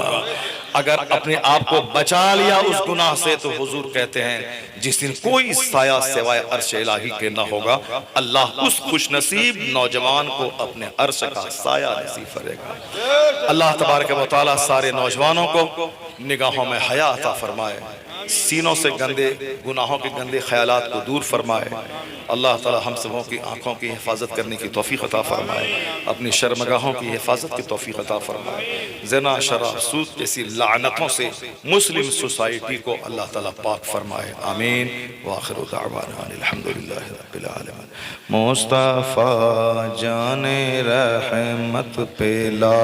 अगर अपने आप को बचा लिया उस गुनाह से तो हुजूर कहते हैं जिस दिन कोई साया सिवाय अर्श इलाही के न होगा, अल्लाह उस खुशनसीब नौजवान को अपने अर्श का साया नसीब करेगा। अल्लाह तबारक व तआला सारे नौजवानों को निगाहों में हया अता फरमाए, सीनों से गंदे गुनाहों के गंदे ख्यालात को दूर फरमाए। अल्लाह ताला हम सबों की आंखों की हिफाजत करने की तौफीक अता फरमाए, अपनी शर्मगाहों की हिफाजत की तौफीक अता फरमाए। ज़िना, शराब, सूद जैसी लानतों से मुस्लिम सोसाइटी को अल्लाह ताला पाक फरमाए। आमीन। व आखिरु दाअवाना अल्हम्दुलिल्लाहि रब्बिल आलमीन। मुस्तफ़ा जाने रहमत पे ला